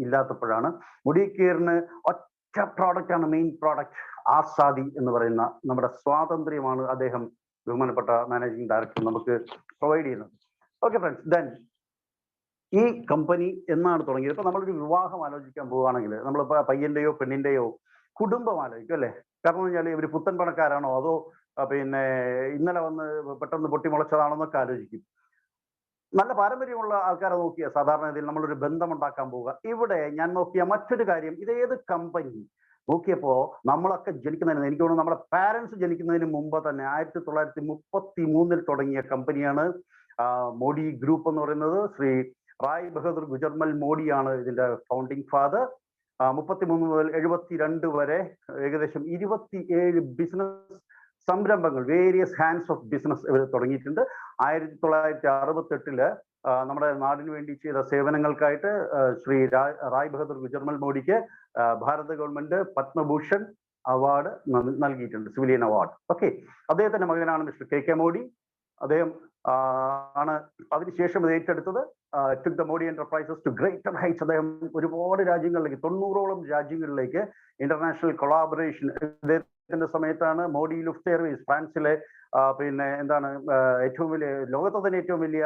ഇല്ലാത്തപ്പോഴാണ്. മോഡി കെയറിന് ഒറ്റ പ്രോഡക്റ്റ് ആണ്, മെയിൻ പ്രോഡക്റ്റ്, ആസാദി എന്ന് പറയുന്ന നമ്മുടെ സ്വാതന്ത്ര്യമാണ് അദ്ദേഹം, ബഹുമാനപ്പെട്ട മാനേജിംഗ് ഡയറക്ടർ, നമുക്ക് പ്രൊവൈഡ് ചെയ്യുന്നത്. ഓക്കെ ഫ്രണ്ട്സ്, ദെൻ ഈ കമ്പനി എന്നാണ് തുടങ്ങിയത്? ഇപ്പൊ നമ്മളൊരു വിവാഹം ആലോചിക്കാൻ പോവുകയാണെങ്കിൽ നമ്മൾ പയ്യന്റെയോ പെണ്ണിന്റെയോ കുടുംബം ആലോചിക്കും അല്ലെ. കാരണം എന്ന് വെച്ചാൽ ഇവർ പുത്തൻ പണക്കാരാണോ അതോ പിന്നെ ഇന്നലെ വന്ന് പെട്ടെന്ന് പൊട്ടിമുളച്ചതാണെന്നൊക്കെ ആലോചിക്കും. നല്ല പാരമ്പര്യമുള്ള ആൾക്കാരെ നോക്കിയാൽ സാധാരണ രീതിയിൽ നമ്മളൊരു ബന്ധം ഉണ്ടാക്കാൻ പോവുക. ഇവിടെ ഞാൻ നോക്കിയ മറ്റൊരു കാര്യം, ഇതേത് കമ്പനി നോക്കിയപ്പോ നമ്മളൊക്കെ ജനിക്കുന്നതിന്, എനിക്ക് തോന്നുന്നു നമ്മുടെ പാരന്റ്സ് ജനിക്കുന്നതിന് മുമ്പ് തന്നെ 1933-ൽ തുടങ്ങിയ കമ്പനിയാണ് മോഡി ഗ്രൂപ്പ് എന്ന് പറയുന്നത്. ശ്രീ റായ് ബഹദൂർ ഗുജർമൽ മോഡിയാണ് ഇതിന്റെ ഫൗണ്ടിങ് ഫാദർ. 33 മുതൽ 72 വരെ ഏകദേശം 27 ബിസിനസ് സംരംഭങ്ങൾ, വേരിയസ് ഹാൻഡ്സ് ഓഫ് ബിസിനസ് ഇവർ തുടങ്ങിയിട്ടുണ്ട്. 1968-ല് നമ്മുടെ നാടിന് വേണ്ടി ചെയ്ത സേവനങ്ങൾക്കായിട്ട് ശ്രീ റായ് ബഹദൂർ ഗുജർമൽ മോഡിക്ക് ഭാരത ഗവൺമെന്റ് പത്മഭൂഷൺ അവാർഡ് നൽകിയിട്ടുണ്ട്, സിവിലിയൻ അവാർഡ്. ഓക്കെ, അദ്ദേഹത്തിന്റെ മകനാണ് മിസ്റ്റർ കെ മോഡി. അദ്ദേഹം ആണ് അതിനുശേഷം ഇത് ഏറ്റെടുത്തത്. took the Modi enterprises to greater heights. അദ്ദേഹം ഒരുപാട് രാജ്യങ്ങളിലേക്ക്, 90ഓളം രാജ്യങ്ങളിലേക്ക് ഇന്റർനാഷണൽ കൊളാബറേഷൻ. ഇദ്ദേഹത്തിന്റെ സമയത്താണ് മോഡി ലുഫ്റ്റ് എയർവേസ്, ഫ്രാൻസിലെ പിന്നെ എന്താണ് ഏറ്റവും വലിയ, ലോകത്തെ തന്നെ ഏറ്റവും വലിയ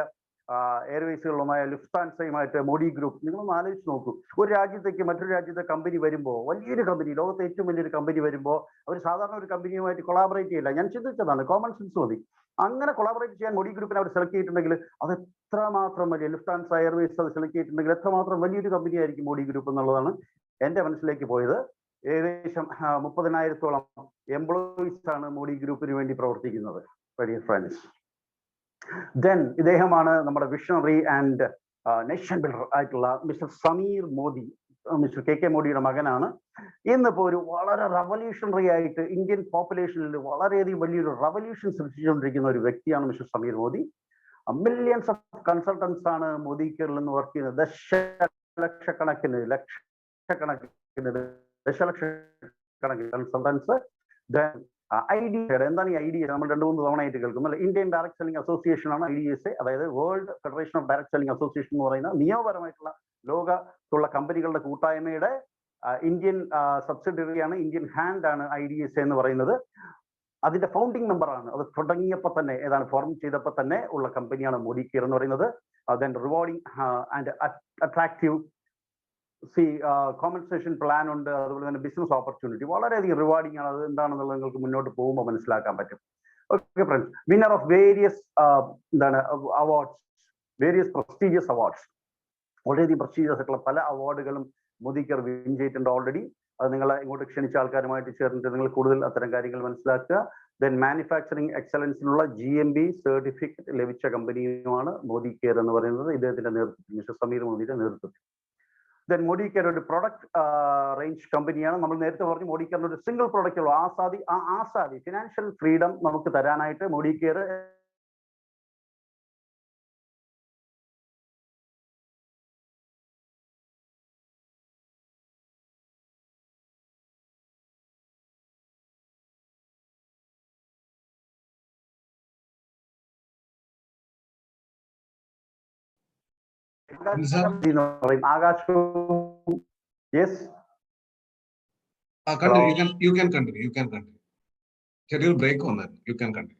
എയർവേസുകളിലൊന്നായ ലുഫ്താൻസയുമായിട്ട് മോഡി ഗ്രൂപ്പ്, നിങ്ങളൊന്ന് ആലോചിച്ച് നോക്കൂ. ഒരു രാജ്യത്തേക്ക് മറ്റൊരു രാജ്യത്തെ കമ്പനി വരുമ്പോൾ, വലിയൊരു കമ്പനി, ലോകത്തെ ഏറ്റവും വലിയൊരു കമ്പനി വരുമ്പോൾ അവർ സാധാരണ ഒരു കമ്പനിയുമായിട്ട് കൊളാബറേറ്റ് ചെയ്യില്ല. ഞാൻ ചിന്തിച്ചതാണ്, കോമൺ സെൻസ് മതി. അങ്ങനെ കൊളാബറേറ്റ് ചെയ്യാൻ മോഡി ഗ്രൂപ്പിനെ അവർ സെലക്ട് ചെയ്തിട്ടുണ്ടെങ്കിൽ അത് എത്രമാത്രം വലിയ, ലുഫ്താൻസ എയർവേസ് അത് സെലക്ട് ചെയ്തിട്ടുണ്ടെങ്കിൽ എത്രമാത്രം വലിയൊരു കമ്പനി ആയിരിക്കും മോഡി ഗ്രൂപ്പ് എന്നുള്ളതാണ് എൻ്റെ മനസ്സിലേക്ക് പോയത്. ഏകദേശം 30,000-ഓളം എംപ്ലോയീസ് ആണ് മോഡി ഗ്രൂപ്പിന് വേണ്ടി പ്രവർത്തിക്കുന്നത്. ഡിയർ ഫ്രണ്ട്സ്, ദെൻ ഇദ്ദേഹമാണ് നമ്മുടെ വിഷണറി ആൻഡ് നേഷൻ ബിൽഡർ ആയിട്ടുള്ള mister Sameer Modi, mister K മോഡിയുടെ മകനാണ്. ഇന്നിപ്പോ ഒരു വളരെ റവല്യൂഷണറി ആയിട്ട് ഇന്ത്യൻ പോപ്പുലേഷനിൽ വളരെയധികം വലിയൊരു റവല്യൂഷൻ സൃഷ്ടിച്ചുകൊണ്ടിരിക്കുന്ന ഒരു വ്യക്തിയാണ് mister Sameer Modi. Millions of consultants ആണ് മോദി കെയറിൽ നിന്ന് വർക്ക് ചെയ്യുന്നത്. ദശലക്ഷക്കണക്കിന് കൺസൾട്ടൻസ്. IDA, എന്താണ് ഈ IDA? നമ്മൾ 2-3 തവണയായിട്ട് കേൾക്കും അല്ലെ. ഇന്ത്യൻ ഡയറക്ട് സെല്ലിംഗ് അസോസിയേഷൻ ആണ് IDSA, അതായത് world federation of direct selling association എന്ന് പറയുന്ന നിയമപരമായിട്ടുള്ള ലോകത്തുള്ള കമ്പനികളുടെ കൂട്ടായ്മയുടെ ഇന്ത്യൻ സബ്സിഡറിയാണ്, ഇന്ത്യൻ ഹാൻഡ് ആണ് IDSA എന്ന് പറയുന്നത്. അതിന്റെ ഫൗണ്ടിങ് മെമ്പറാണ്. അത് തുടങ്ങിയപ്പോൾ തന്നെ, ഏതാണ് ഫോം ചെയ്തപ്പോൾ തന്നെ ഉള്ള കമ്പനിയാണ് മോഡി കെയർ എന്ന് പറയുന്നത്. Then rewarding and attractive compensation plan ഉണ്ട്. അതുപോലെ തന്നെ ബിസിനസ് ഓപ്പർച്യൂണിറ്റി വളരെയധികം റിവാർഡിംഗ് ആണ്. അത് എന്താണെന്നുള്ളത് നിങ്ങൾക്ക് മുന്നോട്ട് പോകുമ്പോൾ മനസ്സിലാക്കാൻ പറ്റും. Okay friends, winner of various awards, various prestigious awards, വളരെയധികം പ്രസ്റ്റീജിയസ് ആയിട്ടുള്ള പല അവാർഡുകളും മോദി കെയർ വിൻ ചെയ്തിട്ടുണ്ട് ഓൾറെഡി. അത് നിങ്ങളെ ഇങ്ങോട്ട് ക്ഷണിച്ച ആൾക്കാരുമായിട്ട് ചേർന്നിട്ട് നിങ്ങൾ കൂടുതൽ അത്തരം കാര്യങ്ങൾ മനസ്സിലാക്കുക. ദെൻ മാനുഫാക്ചറിങ് എക്സലൻസിനുള്ള GMB സർട്ടിഫിക്കറ്റ് ലഭിച്ച കമ്പനിയുമാണ് മോദി കെയർ എന്ന് പറയുന്നത്, ഇദ്ദേഹത്തിന്റെ നേതൃത്വത്തിൽ, മിസ്റ്റർ സമീർ മോദിയുടെ നേതൃത്വത്തിൽ. ദെൻ മോഡി കെയർ ഒരു പ്രൊഡക്റ്റ് റേഞ്ച് കമ്പനിയാണ്. നമ്മൾ നേരത്തെ പറഞ്ഞു മോഡി കെയറിന് ഒരു സിംഗിൾ പ്രൊഡക്റ്റ് ഉള്ളൂ, ആസാദി ഫിനാൻഷ്യൽ ഫ്രീഡം നമുക്ക് തരാനായിട്ട് മോഡി കെയർ ആകാശവും. Yes, you can continue. ചെറിയൊരു ബ്രേക്ക് വന്നായിരുന്നു. You can continue.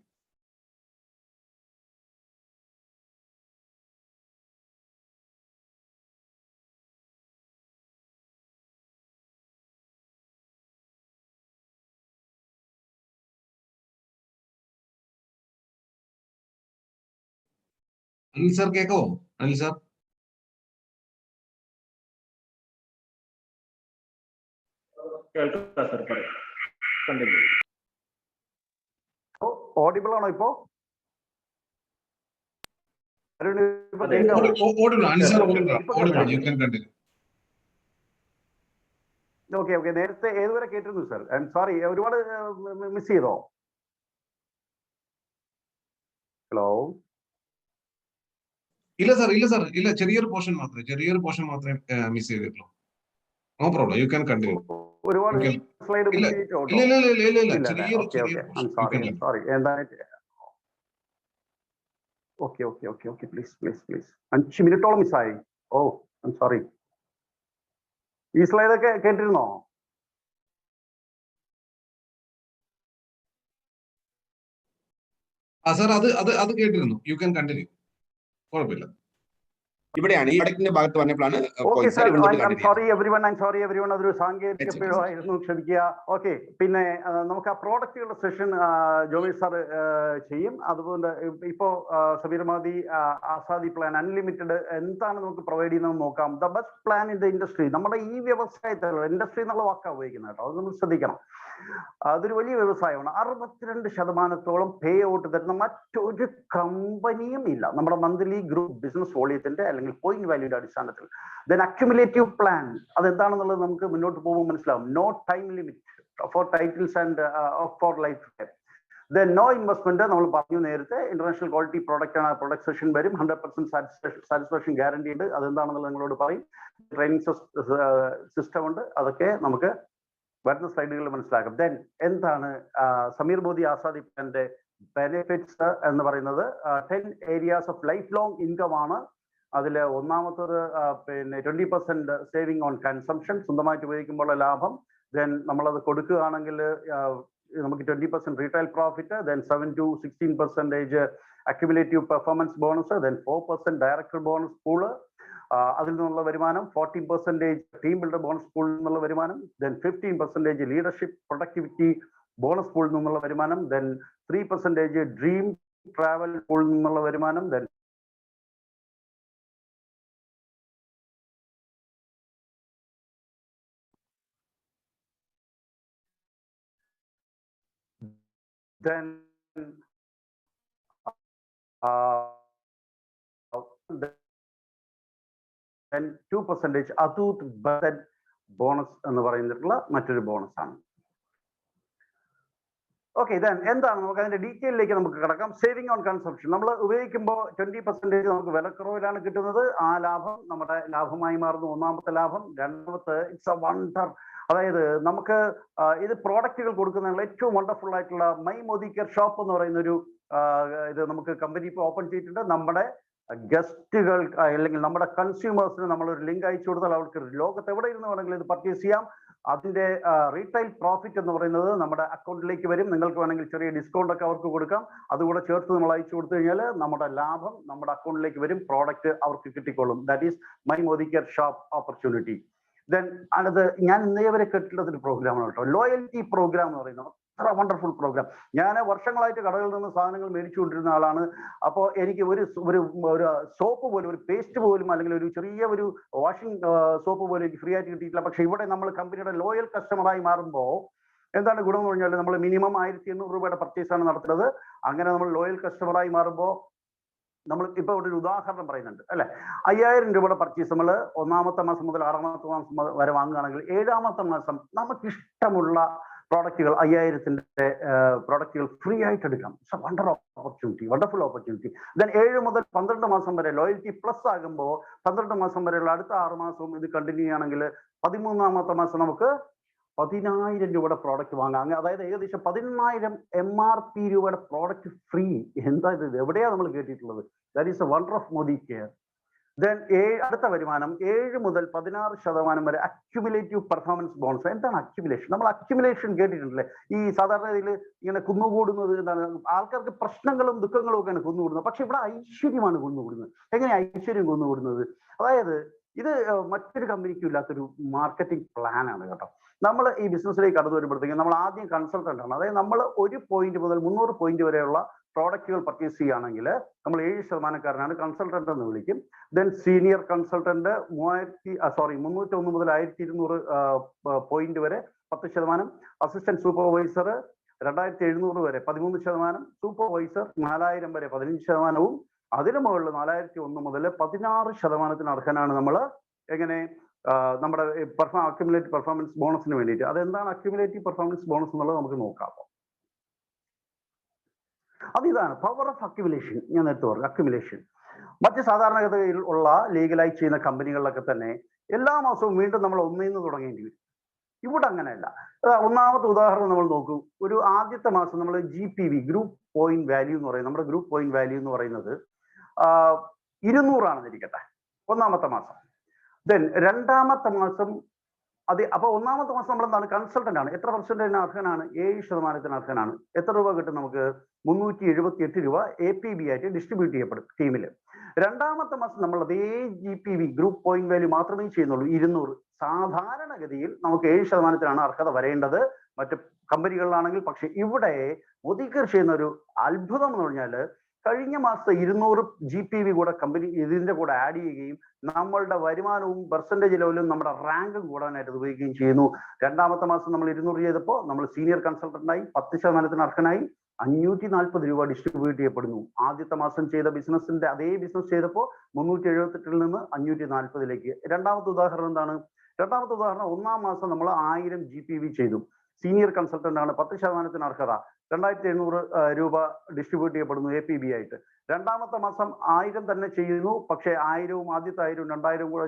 Anil sir കേൾക്കാവോ? അനിൽ സാർ ഓഡിബിൾ ആണോ ഇപ്പോ? ഓക്കെ, നേരത്തെ ഏതുവരെ കേട്ടിരുന്നു സർ? ഐ എം സോറി, ഒരുപാട് മിസ് ചെയ്തോ? ഹലോ? ഇല്ല സാർ, ചെറിയൊരു പോർഷൻ മാത്രമേ മിസ് ചെയ്തിട്ടുള്ളൂ. No problem, you can continue. ഒരുപാട് സ്ലൈഡ് ഇല്ല, ഓക്കെ, പ്ലീസ് 5 മിനിറ്റോളം മിസ്സായി. Oh, I'm sorry. ഈ സ്ലൈഡൊക്കെ കേട്ടിരുന്നോ? സാർ അത് കേട്ടിരുന്നു. യു ക്യാൻ കണ്ടിന്യൂ, കുഴപ്പമില്ല. ഇവിടെയാണ് ഈ പ്രൊഡക്റ്റിന്റെ ഭാഗത്ത് പറഞ്ഞപ്പോഴാണ് സോറി എവരിവൺ, അതൊരു സാങ്കേതിക പിഴവായിരുന്നു, ക്ഷമിക്കുക. ഓക്കെ, പിന്നെ നമുക്ക് ആ പ്രോഡക്റ്റുകളുടെ സെഷൻ ജോമി സാർ ചെയ്യും. അതുപോലെ ഇപ്പോ സമീർ മോദി ആസാദി പ്ലാൻ അൺലിമിറ്റഡ് എന്താണ് നമുക്ക് പ്രൊവൈഡ് ചെയ്യുന്നത് നോക്കാം. The best plan in the industry. നമ്മുടെ ഈ വ്യവസായത്തിലുള്ള ഇൻഡസ്ട്രി എന്നുള്ള വാക്കാണ് ഉപയോഗിക്കുന്നത് കേട്ടോ, അത് നമ്മൾ ശ്രദ്ധിക്കണം. അതൊരു വലിയ വ്യവസായമാണ്. 62% പേ ഔട്ട് തരുന്ന മറ്റൊരു കമ്പനിയും ഇല്ല നമ്മുടെ മന്ത്ലി ഗ്രൂപ്പ് ബിസിനസ് വോളിയത്തിന്റെ അല്ലെങ്കിൽ പോയിന്റ് വാല്യൂയുടെ അടിസ്ഥാനത്തിൽ. ദെൻ അക്യുമുലേറ്റീവ് പ്ലാൻ, അതെന്താണെന്നുള്ളത് നമുക്ക് മുന്നോട്ട് പോകുമ്പോൾ മനസ്സിലാവും. No time limit for titles and for life time. Then no investment, നമ്മൾ പറഞ്ഞു നേരത്തെ. ഇന്റർനാഷണൽ ക്വാളിറ്റി പ്രോഡക്റ്റ് ആണ്, പ്രൊഡക്റ്റ് സെഷൻ വരും. 100% സാറ്റിസ്ഫാക്ഷൻ ഗ്യാരണ്ടി ഉണ്ട്, അതെന്താണെന്നുള്ളത് നിങ്ങളോട് പറയും. ട്രെയിനിങ് സിസ്റ്റം ഉണ്ട്, അതൊക്കെ നമുക്ക് വരുന്ന സ്ലൈഡുകളിൽ മനസ്സിലാക്കും. ദെൻ എന്താണ് സമീർ മോദി ആസാദി പ്ലാന്റെ ബെനിഫിറ്റ്സ് എന്ന് പറയുന്നത്? 10 areas of life long income ആണ്. അതിൽ ഒന്നാമത്തത് പിന്നെ 20% സേവിങ് ഓൺ കൺസംഷൻ, സ്വന്തമായിട്ട് ഉപയോഗിക്കുമ്പോഴുള്ള ലാഭം. ദെൻ നമ്മളത് കൊടുക്കുകയാണെങ്കിൽ നമുക്ക് 20% retail profit. Then 7 to 16% accumulative performance bonus. Then 4% director bonus pool, അതിൽ നിന്നുള്ള വരുമാനം. 14% ടീം ബിൽഡർ ബോണസ് പൂളിൽ നിന്നുള്ള വരുമാനം. ദെൻ 15% ലീഡർഷിപ്പ് പ്രൊഡക്ടിവിറ്റി ബോണസ് പൂളിൽ നിന്നുള്ള വരുമാനം. ദെൻ 3% ഡ്രീം ട്രാവൽ പൂളിൽ നിന്നുള്ള വരുമാനം. ദെൻ then 2% അതൂത് ബജറ്റ് ബോണസ് എന്ന് പറയുന്നിട്ടുള്ള മറ്റൊരു ബോണസ് ആണ്. ഓക്കെ, ദെൻ എന്താണ് നമുക്ക് അതിന്റെ ഡീറ്റെയിലേക്ക് നമുക്ക് കിടക്കാം. സേവിങ് ഓൺ കൺസംഷൻ, നമ്മൾ ഉപയോഗിക്കുമ്പോൾ 20% നമുക്ക് വിലക്കുറവിലാണ് കിട്ടുന്നത്. ആ ലാഭം നമ്മുടെ ലാഭമായി മാറുന്നു. ഒന്നാമത്തെ ലാഭം. രണ്ടാമത്തെ ഇറ്റ്സ് എ വണ്ടർ, അതായത് നമുക്ക് ഇത് പ്രോഡക്റ്റുകൾ കൊടുക്കുന്നതിനുള്ള ഏറ്റവും വണ്ടർഫുൾ ആയിട്ടുള്ള മൈ മോദി കെയർ ഷോപ്പ് എന്ന് പറയുന്ന ഒരു ഇത് നമുക്ക് കമ്പനി ഇപ്പോൾ ഓപ്പൺ ചെയ്തിട്ടുണ്ട്. നമ്മുടെ ഗസ്റ്റുകൾ അല്ലെങ്കിൽ നമ്മുടെ കൺസ്യൂമേഴ്സിന് നമ്മളൊരു ലിങ്ക് അയച്ചു കൊടുത്താൽ അവർക്ക് ലോകത്ത് എവിടെ ഇരുന്ന് വേണമെങ്കിലും ഇത് പർച്ചേസ് ചെയ്യാം. അതിന്റെ റീറ്റെയിൽ പ്രോഫിറ്റ് എന്ന് പറയുന്നത് നമ്മുടെ അക്കൗണ്ടിലേക്ക് വരും. നിങ്ങൾക്ക് വേണമെങ്കിൽ ചെറിയ ഡിസ്കൗണ്ട് ഒക്കെ അവർക്ക് കൊടുക്കാം. അതുകൂടെ ചേർത്ത് നമ്മൾ അയച്ചു കൊടുത്തു കഴിഞ്ഞാൽ നമ്മുടെ ലാഭം നമ്മുടെ അക്കൗണ്ടിലേക്ക് വരും, പ്രോഡക്റ്റ് അവർക്ക് കിട്ടിക്കൊള്ളും. That is my Modi care shop opportunity. Then അത് ഞാൻ ഇന്നേ വരെ കേട്ടിട്ടുള്ള ഒരു പ്രോഗ്രാമാണ് കേട്ടോ, ലോയൽറ്റി പ്രോഗ്രാം എന്ന് പറയുന്നത്. അത്ര വണ്ടർഫുൾ പ്രോഗ്രാം. ഞാൻ വർഷങ്ങളായിട്ട് കടകളിൽ നിന്ന് സാധനങ്ങൾ മേടിച്ചുകൊണ്ടിരുന്ന ആളാണ്. അപ്പോൾ എനിക്ക് ഒരു സോപ്പ് പോലും, ഒരു പേസ്റ്റ് പോലും, അല്ലെങ്കിൽ ഒരു ചെറിയ ഒരു വാഷിംഗ് സോപ്പ് പോലും എനിക്ക് ഫ്രീ ആയിട്ട് കിട്ടിയിട്ടില്ല. പക്ഷെ ഇവിടെ നമ്മൾ കമ്പനിയുടെ ലോയൽ കസ്റ്റമറായി മാറുമ്പോൾ എന്താണ് ഗുണം എന്ന് പറഞ്ഞാൽ, നമ്മൾ മിനിമം 1800 രൂപയുടെ പർച്ചേസ് ആണ് നടത്തുന്നത്. അങ്ങനെ നമ്മൾ ലോയൽ കസ്റ്റമറായി മാറുമ്പോൾ നമ്മൾ ഇപ്പൊ ഇവിടെ ഒരു ഉദാഹരണം പറയുന്നുണ്ട് അല്ലെ, 5000 രൂപയുടെ പർച്ചേസ് നമ്മൾ 1ാമത്തെ മാസം മുതൽ 6ാമത്തെ മാസം വരെ വാങ്ങുകയാണെങ്കിൽ 7ാമത്തെ മാസം നമുക്ക് ഇഷ്ടമുള്ള പ്രോഡക്റ്റുകൾ 5000ത്തിന്റെ പ്രോഡക്റ്റുകൾ ഫ്രീ ആയിട്ട് എടുക്കാം. It's A wonderful opportunity. Then 7 മുതൽ 12 മാസം വരെ ലോയൽറ്റി പ്ലസ് ആകുമ്പോൾ 12 മാസം വരെയുള്ള അടുത്ത 6 മാസവും ഇത് കണ്ടിന്യൂ ചെയ്യുകയാണെങ്കിൽ 13ാമത്തെ മാസം നമുക്ക് 10,000 രൂപയുടെ പ്രോഡക്റ്റ് വാങ്ങാം. അതായത് ഏകദേശം 10,000 MRP രൂപയുടെ പ്രോഡക്റ്റ് ഫ്രീ. എന്താ ഇത്? എവിടെയാണ് നമ്മൾ കേട്ടിട്ടുള്ളത്? That is A wonder of Modi care. Then അടുത്ത വരുമാനം 7 മുതൽ 16% വരെ അക്യുമുലേറ്റീവ് പെർഫോമൻസ് ബോണസ്. എന്താണ് അക്യുമുലേഷൻ? നമ്മൾ അക്യുമുലേഷൻ കേട്ടിട്ടുണ്ടല്ലേ? ഈ സാധാരണ ഇതിൽ ഇങ്ങനെ കുന്നുകൂടുന്നത് എന്താണ്? ആൾക്കാർക്ക് പ്രശ്നങ്ങളും ദുഃഖങ്ങളും ഒക്കെയാണ് കുന്നുകൂടുന്നത്. പക്ഷെ ഇവിടെ ഐശ്വര്യമാണ് കുന്നുകൂടുന്നത്. എങ്ങനെ ഐശ്വര്യം കുന്നുകൂടുന്നത്? അതായത് ഇത് മറ്റൊരു കമ്പനിക്കും ഇല്ലാത്തൊരു മാർക്കറ്റിംഗ് പ്ലാൻ ആണ് കേട്ടോ. നമ്മൾ ഈ ബിസിനസ്സിലേക്ക് കടന്നു വരുമ്പോഴത്തേക്കും നമ്മൾ ആദ്യം കൺസൾട്ടന്റ് ആണ്. അതായത് നമ്മൾ 1 പോയിന്റ് മുതൽ 300 പോയിന്റ് വരെയുള്ള പ്രോഡക്റ്റുകൾ പർച്ചേസ് ചെയ്യുകയാണെങ്കിൽ നമ്മൾ 7% കൺസൾട്ടന്റ് എന്ന് വിളിക്കും. ദെൻ സീനിയർ കൺസൾട്ടന്റ് 301 മുതൽ 1200 പോയിന്റ് വരെ 10%. അസിസ്റ്റന്റ് സൂപ്പർവൈസർ 2700 വരെ 13%. സൂപ്പർവൈസർ 4000 വരെ 15%. അതിനു മുകളിൽ 4001 മുതൽ 16% അർഹനാണ് നമ്മൾ. എങ്ങനെ? നമ്മുടെ അക്യുമുലേറ്റീവ് പെർഫോമൻസ് ബോണസിന് വേണ്ടിയിട്ട്. അതെന്താണ് അക്യുമുലേറ്റീവ് പെർഫോമൻസ് ബോണസ് എന്നുള്ളത് നമുക്ക് നോക്കാം. അതിതാണ് പവർ ഓഫ് അക്യുമുലേഷൻ. ഞാൻ നേരത്തെ പറഞ്ഞു അക്യുമുലേഷൻ. മറ്റ് സാധാരണഗതിയിൽ ഉള്ള ലീഗലായി ചെയ്യുന്ന കമ്പനികളിലൊക്കെ തന്നെ എല്ലാ മാസവും വീണ്ടും നമ്മൾ ഒന്നിൽ നിന്ന് തുടങ്ങേണ്ടി വരും. ഇവിടെ അങ്ങനെയല്ല. 1ാമത്തെ ഉദാഹരണം നമ്മൾ നോക്കൂ. ഒരു ആദ്യത്തെ മാസം നമ്മൾ GPV ഗ്രൂപ്പ് പോയിന്റ് വാല്യൂ എന്ന് പറയുന്നത്, നമ്മുടെ ഗ്രൂപ്പ് പോയിന്റ് വാല്യൂ എന്ന് പറയുന്നത് 200 ആണെന്നിരിക്കട്ടെ 1ാമത്തെ മാസം. ദെൻ 2ാമത്തെ മാസം അപ്പൊ 1ാമത്തെ മാസം നമ്മൾ എന്താണ്? കൺസൾട്ടന്റ് ആണ്. എത്ര പെർസെന്റേജിന് അർഹനാണ്? 7% അർഹനാണ്. എത്ര രൂപ കിട്ടും നമുക്ക്? 378 രൂപ APB ആയിട്ട് ഡിസ്ട്രിബ്യൂട്ട് ചെയ്യപ്പെടും ടീമിൽ. 2ാമത്തെ മാസം നമ്മൾ അതേ GPV ഗ്രൂപ്പ് പോയിന്റ് വാല്യൂ മാത്രമേ ചെയ്യുന്നുള്ളൂ, 200. സാധാരണഗതിയിൽ നമുക്ക് 7% അർഹത വരേണ്ടത് മറ്റ് കമ്പനികളിലാണെങ്കിൽ. പക്ഷെ ഇവിടെ മോദിക്കർ ചെയ്യുന്ന ഒരു അത്ഭുതം എന്ന് പറഞ്ഞാൽ കഴിഞ്ഞ മാസത്തെ 200 GPV കൂടെ കമ്പനി ഇതിന്റെ കൂടെ ആഡ് ചെയ്യുകയും നമ്മളുടെ വരുമാനവും പെർസെന്റേജ് ലെവലും നമ്മുടെ റാങ്കും കൂടാനായിട്ട് ഉപയോഗിക്കുകയും ചെയ്യുന്നു. 2ാമത്തെ മാസം നമ്മൾ 200 ചെയ്തപ്പോൾ നമ്മൾ സീനിയർ കൺസൾട്ടന്റായി 10% അർഹനായി 540 രൂപ ഡിസ്ട്രിബ്യൂട്ട് ചെയ്യപ്പെടുന്നു. ആദ്യത്തെ മാസം ചെയ്ത ബിസിനസിന്റെ അതേ ബിസിനസ് ചെയ്തപ്പോൾ 378 നിന്ന് 540ലേക്ക്. 2ാമത്തെ ഉദാഹരണം എന്താണ്? 2ാമത്തെ ഉദാഹരണം 1ാം മാസം നമ്മൾ 1000 GPV ചെയ്തു. സീനിയർ കൺസൾട്ടന്റ് ആണ്, 10% അർഹത, 2700 രൂപ ഡിസ്ട്രിബ്യൂട്ട് ചെയ്യപ്പെടുന്നു APB ആയിട്ട്. 2ാമത്തെ മാസം 1000 തന്നെ ചെയ്യുന്നു. പക്ഷേ 1000ഉം ആദ്യത്തെ 1000ഉം 2000 കൂടെ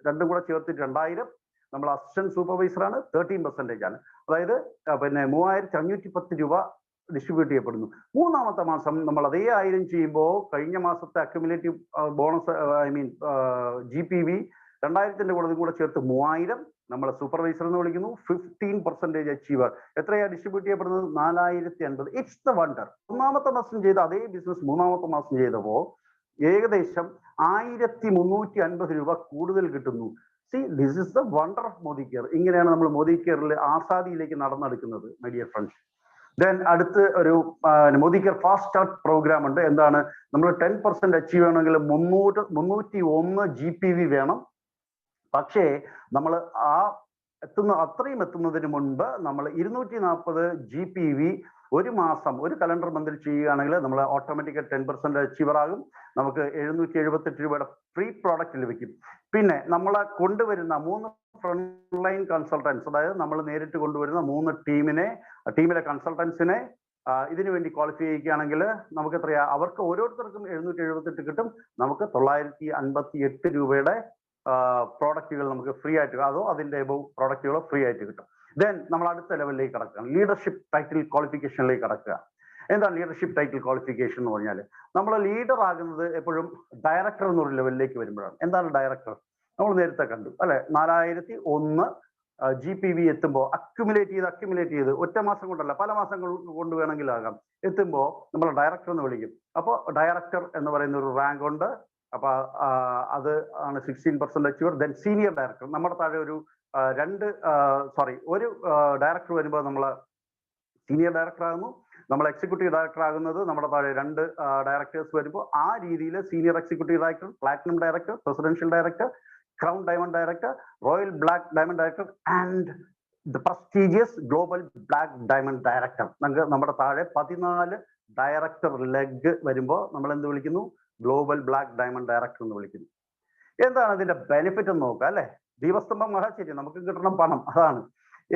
രണ്ടും കൂടെ ചേർത്തിട്ട് 2000. നമ്മൾ അസിസ്റ്റന്റ് സൂപ്പർവൈസർ ആണ്, 13% ആണ്. അതായത് 3510 രൂപ ഡിസ്ട്രിബ്യൂട്ട് ചെയ്യപ്പെടുന്നു. 3ാമത്തെ മാസം നമ്മൾ അതേ 1000 ചെയ്യുമ്പോൾ കഴിഞ്ഞ മാസത്തെ അക്യുമുലേറ്റീവ് ബോണസ് GPV 2000ന്റെ കൂടെ ചേർത്ത് 3000. നമ്മളെ സൂപ്പർവൈസർ എന്ന് വിളിക്കുന്നു. 15% അച്ചീവർ. എത്രയാ ഡിസ്ട്രിബ്യൂട്ട് ചെയ്യപ്പെടുന്നത്? 4050. It's the wonder. 1ാമത്തെ മാസം ചെയ്ത അതേ ബിസിനസ് 3ാമത്തെ മാസം ചെയ്തപ്പോൾ ഏകദേശം 1350 രൂപ കൂടുതൽ കിട്ടുന്നു. See, this is the wonder of Modi care. ഇങ്ങനെയാണ് നമ്മൾ മോദി കെയറിൽ ആസാദിയിലേക്ക് നടന്നെടുക്കുന്നത് മൈ ഡിയർ ഫ്രണ്ട്സ്. ദെൻ അടുത്ത് ഒരു Modi care fast start programme ഉണ്ട്. എന്താണ്? നമ്മൾ 10% അച്ചീവ് ചെയ്യണമെങ്കിൽ 301 GPV വേണം. പക്ഷേ നമ്മൾ അത്രയും എത്തുന്നതിന് മുൻപ് നമ്മൾ 240 GPV ഒരു മാസം, ഒരു കലണ്ടർ മന്തിൽ ചെയ്യുകയാണെങ്കിൽ നമ്മൾ ഓട്ടോമാറ്റിക്കായി 10% അച്ചീവർ ആകും. നമുക്ക് 778 രൂപയുടെ ഫ്രീ പ്രോഡക്റ്റ് ലഭിക്കും. പിന്നെ നമ്മളെ കൊണ്ടുവരുന്ന 3 ഫ്രണ്ട് ലൈൻ കൺസൾട്ടൻസ്, അതായത് നമ്മൾ നേരിട്ട് കൊണ്ടുവരുന്ന 3 ടീമിലെ കൺസൾട്ടൻസിനെ ഇതിനു വേണ്ടി ക്വാളിഫൈ ചെയ്യുകയാണെങ്കിൽ നമുക്ക് എത്രയാ? അവർക്ക് ഓരോരുത്തർക്കും 778 കിട്ടും. നമുക്ക് 958 രൂപയുടെ പ്രോഡക്റ്റുകൾ നമുക്ക് ഫ്രീ ആയിട്ട്, അതോ അതിന്റെ എബവ് പ്രോഡക്റ്റുകളോ ഫ്രീ ആയിട്ട് കിട്ടും. ദെൻ നമ്മൾ അടുത്ത ലെവലിലേക്ക് കടക്കുക, ലീഡർഷിപ്പ് ടൈറ്റിൽ ക്വാളിഫിക്കേഷനിലേക്ക് കടക്കുക. എന്താണ് ലീഡർഷിപ്പ് ടൈറ്റിൽ ക്വാളിഫിക്കേഷൻ എന്ന് പറഞ്ഞാൽ? നമ്മൾ ലീഡർ ആകുന്നത് എപ്പോഴും ഡയറക്ടർ എന്നൊരു ലെവലിലേക്ക് വരുമ്പോഴാണ്. എന്താണ് ഡയറക്ടർ? നമ്മൾ നേരത്തെ കണ്ടു അല്ലെ, 4001 GPV എത്തുമ്പോൾ അക്യുമുലേറ്റ് ചെയ്ത് ഒറ്റ മാസം കൊണ്ടല്ല, പല മാസങ്ങൾ കൊണ്ട് വേണമെങ്കിലാകാം, എത്തുമ്പോൾ നമ്മൾ ഡയറക്ടർ എന്ന് വിളിക്കും. അപ്പോൾ ഡയറക്ടർ എന്ന് പറയുന്ന ഒരു റാങ്ക് ഉണ്ട്. അപ്പൊ അത് ആണ് 16% അച്ചീവർ. Then senior director. നമ്മുടെ താഴെ ഒരു ഒരു ഡയറക്ടർ വരുമ്പോൾ നമ്മൾ സീനിയർ ഡയറക്ടർ ആകുന്നു, നമ്മൾ എക്സിക്യൂട്ടീവ് ഡയറക്ടർ ആകുന്നത് നമ്മുടെ താഴെ 2 ഡയറക്ടേഴ്സ് വരുമ്പോൾ ആ രീതിയിൽ senior executive director, platinum director, presidential director, crown diamond director, royal black diamond director and the prestigious global black diamond director. നമ്മുടെ താഴെ 14 ഡയറക്ടർ ലെഗ് വരുമ്പോൾ നമ്മൾ എന്ത് വിളിക്കുന്നു? ഗ്ലോബൽ ബ്ലാക്ക് ഡയമണ്ട് ഡയറക്ടർ എന്ന് വിളിക്കുന്നു. എന്താണ് ഇതിന്റെ ബെനിഫിറ്റ് എന്ന് നോക്കാം അല്ലെ? ദീപസ്തംഭം മഹാശരി, നമുക്ക് കിട്ടണം പണം, അതാണ്.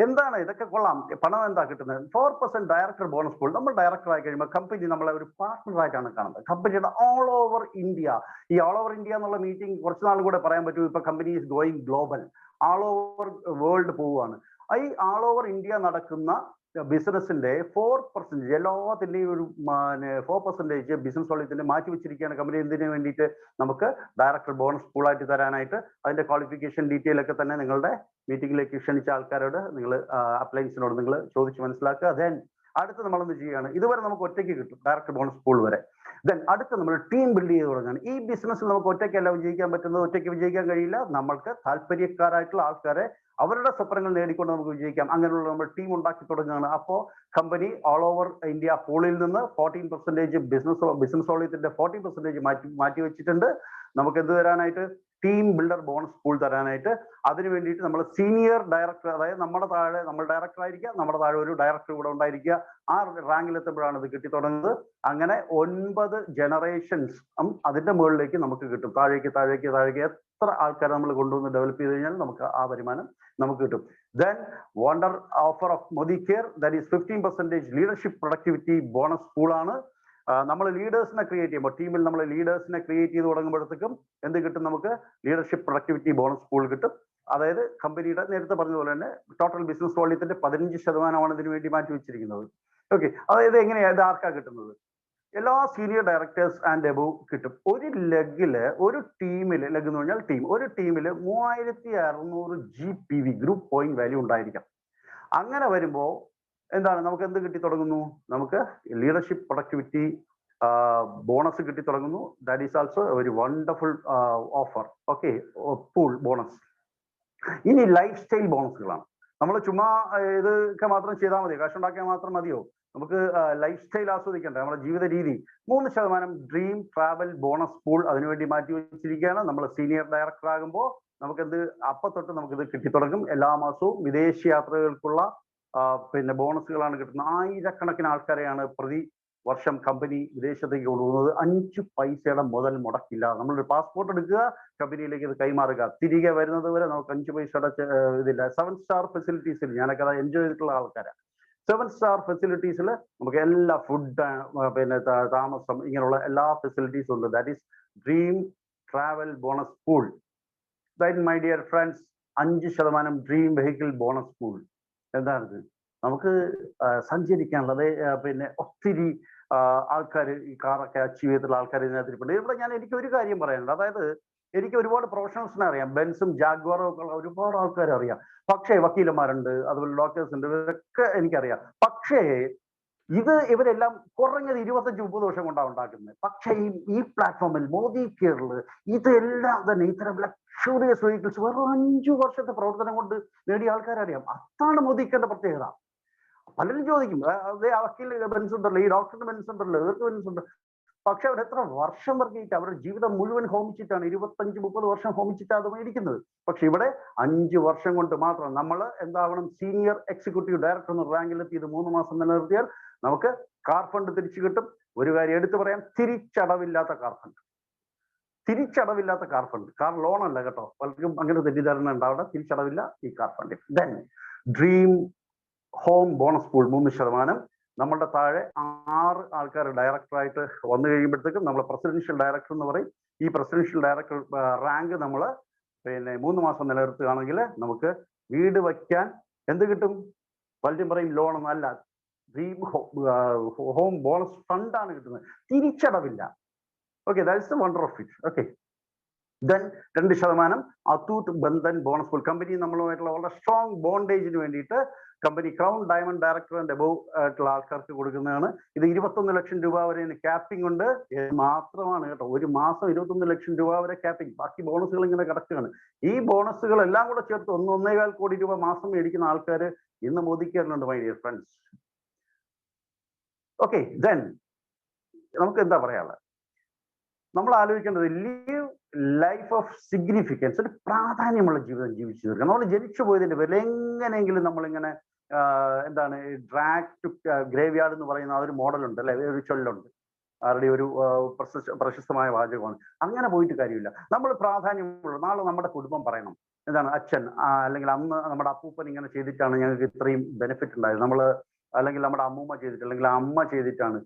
എന്താണ് ഇതൊക്കെ? കൊള്ളാം. പണം എന്താ കിട്ടുന്നത്? 4% ഡയറക്ടർ ബോണസ് പൂൾ. നമ്മൾ ഡയറക്ടർ ആയി കഴിയുമ്പോൾ കമ്പനി നമ്മളെ ഒരു പാർട്ട്ണറായിട്ടാണ് കാണുന്നത്. കമ്പനിയുടെ ഓൾ ഓവർ ഇന്ത്യ, ഈ ഓൾ ഓവർ ഇന്ത്യ എന്നുള്ള മീറ്റിംഗ് കുറച്ച് നാൾ കൂടെ പറയാൻ പറ്റൂ. ഇപ്പൊ company is going global, all over world പോവുകയാണ്. ഈ ഓൾ ഓവർ ഇന്ത്യ നടക്കുന്ന ബിസിനസിന്റെ 4%, എല്ലാത്തിന്റെയും ഒരു 4% ബിസിനസ് വോളിയത്തിന്റെ മാറ്റി വെച്ചിരിക്കുകയാണ് കമ്പനി. എന്തിനു വേണ്ടിയിട്ട്? നമുക്ക് ഡയറക്ടർ ബോണസ് പൂളായിട്ട് തരാനായിട്ട്. അതിന്റെ ക്വാളിഫിക്കേഷൻ ഡീറ്റെയിൽ ഒക്കെ തന്നെ നിങ്ങളുടെ മീറ്റിംഗിലേക്ക് ക്ഷണിച്ച ആൾക്കാരോട് നിങ്ങൾ അപ്ലയൻസിനോട് നിങ്ങൾ ചോദിച്ച് മനസ്സിലാക്കുക. ദെൻ അടുത്ത് നമ്മളെന്ത് ചെയ്യുകയാണ്? ഇതുവരെ നമുക്ക് ഒറ്റയ്ക്ക് കിട്ടും ഡയറക്ടർ ബോണസ് പൂൾ വരെ. ദെൻ അടുത്ത് നമ്മൾ ടീം ബിൽഡ് ചെയ്ത് തുടങ്ങുകയാണ്. ഈ ബിസിനസ്സിൽ നമുക്ക് ഒറ്റയ്ക്കല്ല വിജയിക്കാൻ പറ്റുന്നത്, ഒറ്റയ്ക്ക് വിജയിക്കാൻ കഴിയില്ല. നമ്മൾക്ക് താല്പര്യക്കാരായിട്ടുള്ള ആൾക്കാരെ അവരുടെ സ്വപ്നങ്ങൾ നേടിക്കൊണ്ട് നമുക്ക് വിജയിക്കാം. അങ്ങനെയുള്ള നമ്മൾ ടീം ഉണ്ടാക്കി തുടങ്ങുകയാണ്. അപ്പോൾ കമ്പനി ഓൾ ഓവർ ഇന്ത്യ പൂളിൽ നിന്ന് 14% ബിസിനസ് വോളിയത്തിന്റെ 40% മാറ്റി വെച്ചിട്ടുണ്ട്. നമുക്ക് എന്ത് തരാനായിട്ട്? ടീം ബിൽഡർ ബോണസ് പൂൾ തരാനായിട്ട്. അതിന് വേണ്ടിയിട്ട് നമ്മൾ സീനിയർ ഡയറക്ടർ, അതായത് നമ്മുടെ താഴെ നമ്മൾ ഡയറക്ടർ ആയിരിക്കുക, നമ്മുടെ താഴെ ഒരു ഡയറക്ടർ കൂടെ ഉണ്ടായിരിക്കുക. ആ റാങ്കിൽ എത്തുമ്പോഴാണ് ഇത് കിട്ടി തുടങ്ങുന്നത്. അങ്ങനെ 9 ജനറേഷൻസ് അതിന്റെ മുകളിലേക്ക് നമുക്ക് കിട്ടും. താഴേക്ക് എത്ര ആൾക്കാരെ നമ്മൾ കൊണ്ടുവന്ന് ഡെവലപ്പ് ചെയ്ത് കഴിഞ്ഞാൽ നമുക്ക് ആ വരുമാനം നമുക്ക് കിട്ടും. Then wonder offer of Modi care, that is 15% leadership productivity bonus pool ആണ്. നമ്മൾ ലീഡേഴ്സിനെ ക്രിയേറ്റ് ചെയ്യുമ്പോൾ, ടീമിൽ നമ്മൾ ലീഡേഴ്സിനെ ക്രിയേറ്റ് ചെയ്ത് തുടങ്ങുമ്പോഴത്തേക്കും എന്ത് കിട്ടും? നമുക്ക് ലീഡർഷിപ്പ് പ്രൊഡക്ടിവിറ്റി ബോണസ് പൂൾ കിട്ടും. അതായത് കമ്പനിയുടെ നേരത്തെ പറഞ്ഞതുപോലെ തന്നെ ടോട്ടൽ ബിസിനസ് വോളിയത്തിന്റെ 15% ഇതിനു വേണ്ടി മാറ്റി വെച്ചിരിക്കുന്നത്. ഓക്കെ, അതായത് എങ്ങനെയാണ് ഇത് ആർക്കാ കിട്ടുന്നത്? എല്ലാ സീനിയർ ഡയറക്ടേഴ്സ് ആൻഡ് എബവ് കിട്ടും. ഒരു ലെഗില്, ഒരു ടീമില്, ലെഗ് എന്ന് പറഞ്ഞാൽ ടീം, ഒരു ടീമില് 3600 GPV ഗ്രൂപ്പ് പോയിന്റ് വാല്യൂ ഉണ്ടായിരിക്കാം. അങ്ങനെ വരുമ്പോൾ എന്താണ്? നമുക്ക് എന്ത് കിട്ടി തുടങ്ങുന്നു? നമുക്ക് ലീഡർഷിപ്പ് പ്രൊഡക്ടിവിറ്റി ബോണസ് കിട്ടി തുടങ്ങുന്നു. ദാറ്റ് ഈസ് ആൾസോ ഒരു wonderful offer. Okay, pool bonus. ഇനി ലൈഫ് സ്റ്റൈൽ ബോണസുകളാണ്. നമ്മൾ ചുമ്മാ ഇതൊക്കെ മാത്രം ചെയ്താൽ മതിയോ? കാശ് ഉണ്ടാക്കിയാൽ മാത്രം മതിയോ? നമുക്ക് ലൈഫ് സ്റ്റൈൽ ആസ്വദിക്കണ്ടേ? നമ്മുടെ ജീവിത രീതി. 3% ഡ്രീം ട്രാവൽ ബോണസ് പൂൾ അതിനുവേണ്ടി മാറ്റി വെച്ചിരിക്കുകയാണ്. നമ്മൾ സീനിയർ ഡയറക്ടർ ആകുമ്പോൾ നമുക്കെന്ത് അപ്പത്തൊട്ട് നമുക്കിത് കിട്ടി തുടങ്ങും. എല്ലാ മാസവും വിദേശ യാത്രകൾക്കുള്ള പിന്നെ ബോണസുകളാണ് കിട്ടുന്നത്. 1000കണക്കിന് ആൾക്കാരെയാണ് പ്രതി വർഷം കമ്പനി വിദേശത്തേക്ക് കൊണ്ടുപോകുന്നത്. 5 പൈസയുടെ മുതൽ മുടക്കില്ല. നമ്മളൊരു പാസ്പോർട്ട് എടുക്കുക, കമ്പനിയിലേക്ക് ഇത് കൈമാറുക, തിരികെ വരുന്നത് വരെ നമുക്ക് 5 പൈസയുടെ ഇതില്ല. 7 സ്റ്റാർ ഫെസിലിറ്റീസിൽ ഞാനൊക്കെ അത് എൻജോയ് ചെയ്തിട്ടുള്ള ആൾക്കാരാണ്. 7 സ്റ്റാർ ഫെസിലിറ്റീസിൽ നമുക്ക് എല്ലാ ഫുഡ്, പിന്നെ താമസം, ഇങ്ങനെയുള്ള എല്ലാ ഫെസിലിറ്റീസും ഉണ്ട്. That is dream travel bonus pool. Then my dear friends, 5% dream vehicle bonus pool. എന്താണിത്? നമുക്ക് സഞ്ചരിക്കാനുള്ളത്. പിന്നെ ഒത്തിരി ആൾക്കാർ ഈ കാറൊക്കെ അച്ചീവ് ചെയ്തിട്ടുള്ള ആൾക്കാർ ഇതിനകത്തിരിപ്പുണ്ട്. ഇവിടെ എനിക്ക് ഒരു കാര്യം പറയാനുണ്ട്. അതായത് എനിക്ക് ഒരുപാട് പ്രൊഫഷണൽസിനെ അറിയാം. ബെൻസും ജാഗ്വാറും ഒക്കെ ഉള്ള ഒരുപാട് ആൾക്കാരെ അറിയാം. പക്ഷേ വക്കീലന്മാരുണ്ട്, അതുപോലെ ഡോക്ടേഴ്സ് ഉണ്ട്, ഇവരൊക്കെ എനിക്കറിയാം. പക്ഷേ ഇവരെല്ലാം കുറഞ്ഞത് 25-30 വർഷം കൊണ്ടാണ് ഉണ്ടാക്കുന്നത്. പക്ഷേ ഈ പ്ലാറ്റ്ഫോമിൽ മോദി കെയറിൽ ഇതെല്ലാം തന്നെ ഇത്തരം ലക്ഷറിയസ് വെഹിക്കിൾസ് വെറും 5 വർഷത്തെ പ്രവർത്തനം കൊണ്ട് നേടിയ ആൾക്കാരറിയാം. അതാണ് മോദി കെയറിന്റെ പ്രത്യേകത. പലരും ചോദിക്കും, വക്കീൽ ബെൻസ് ഉണ്ടല്ലോ, ഈ ഡോക്ടറിന്റെ ബെൻസ് ഉണ്ടല്ലോ, ഇവർക്ക് ബെൻസ് ഉണ്ട്. പക്ഷെ അവർ എത്ര വർഷം വർക്കിയിട്ട് അവരുടെ ജീവിതം മുഴുവൻ ഹോമിച്ചിട്ടാണ്, 25-30 വർഷം ഹോമിച്ചിട്ടാണ് അത് മേടിക്കുന്നത്. പക്ഷെ ഇവിടെ 5 വർഷം കൊണ്ട് മാത്രം നമ്മൾ എന്താവണം? സീനിയർ എക്സിക്യൂട്ടീവ് ഡയറക്ടർ എന്ന റാങ്കിലെത്തി ഇത് 3 മാസം നിലനിർത്തിയാൽ നമുക്ക് കാർ ഫണ്ട് തിരിച്ചു കിട്ടും. ഒരു കാര്യം എടുത്തു പറയാം, തിരിച്ചടവില്ലാത്ത കാർ ഫണ്ട്. തിരിച്ചടവില്ലാത്ത കാർ ഫണ്ട്, കാർ ലോൺ അല്ല കേട്ടോ. പലർക്കും അങ്ങനെ തെറ്റിദ്ധാരണ ഉണ്ടാവട്ടെ. തിരിച്ചടവില്ല ഈ car fund. Then dream home bonus pool 3%. നമ്മളുടെ താഴെ 6 ആൾക്കാർ ഡയറക്ടറായിട്ട് വന്നു കഴിയുമ്പോഴത്തേക്കും നമ്മൾ പ്രസിഡൻഷ്യൽ ഡയറക്ടർ എന്ന് പറയും. ഈ പ്രസിഡൻഷ്യൽ ഡയറക്ടർ റാങ്ക് നമ്മൾ പിന്നെ 3 മാസം നിലനിർത്തുകയാണെങ്കിൽ നമുക്ക് വീട് വയ്ക്കാൻ എന്ത് കിട്ടും? പലരും പറയും ലോൺ ഒന്നല്ല, ഡ്രീം ഹോം ബോണസ് ഫണ്ടാണ് കിട്ടുന്നത്. തിരിച്ചടവില്ല. Okay, that is the wonder of it. Okay, then 2% അത്തൂട്ട് ബന്ധൻ ബോണസ് പൂൾ. കമ്പനി നമ്മളുമായിട്ടുള്ള വളരെ സ്ട്രോങ് ബോണ്ടേജിന് വേണ്ടിയിട്ട് company crown diamond director and above ആയിട്ടുള്ള ആൾക്കാർക്ക് കൊടുക്കുന്നതാണ്. ഇത് 21 ലക്ഷം രൂപ വരെ ക്യാപ്പിംഗ് ഉണ്ട്. മാത്രമാണ് കേട്ടോ, ഒരു മാസം 21 ലക്ഷം രൂപ വരെ ക്യാപ്പിംഗ്. ബാക്കി ബോണസുകൾ ഇങ്ങനെ കിടക്കുകയാണ്. ഈ ബോണസുകൾ എല്ലാം കൂടെ ചേർത്ത് 1.25 കോടി രൂപ മാസം മേടിക്കുന്ന ആൾക്കാർ ഇന്ന് മോദി കെയറിലുണ്ട് my dear friends. Okay, then നമുക്ക് എന്താ പറയാനുള്ളത്? നമ്മൾ ആലോചിക്കേണ്ടത് ലീവ് ലൈഫ് ഓഫ് സിഗ്നിഫിക്കൻസ്, ഒരു പ്രാധാന്യമുള്ള ജീവിതം ജീവിച്ചു തീർക്കണം. നമ്മൾ ജനിച്ചു പോയതിന്റെ പേരിൽ എങ്ങനെയെങ്കിലും നമ്മളിങ്ങനെ എന്താണ് ഡ്രാഗ് ടു ഗ്രേവ് യാർഡ് എന്ന് പറയുന്ന ആ ഒരു മോഡലുണ്ട് അല്ലെ, ഒരു ചൊല്ലുണ്ട്, ആരുടെ ഒരു പ്രശസ്തമായ വാചകമാണ്. അങ്ങനെ പോയിട്ട് കാര്യമില്ല. നമ്മൾ പ്രാധാന്യമുള്ള നാളെ നമ്മുടെ കുടുംബം പറയണം എന്താണ് അച്ഛൻ അല്ലെങ്കിൽ അന്ന് നമ്മുടെ അപ്പൂപ്പൻ ഇങ്ങനെ ചെയ്തിട്ടാണ് ഞങ്ങൾക്ക് ഇത്രയും ബെനിഫിറ്റ് ഉണ്ടായത്, നമ്മൾ അല്ലെങ്കിൽ നമ്മുടെ അമ്മൂമ്മ ചെയ്തിട്ട് അല്ലെങ്കിൽ അമ്മ ചെയ്തിട്ടാണ്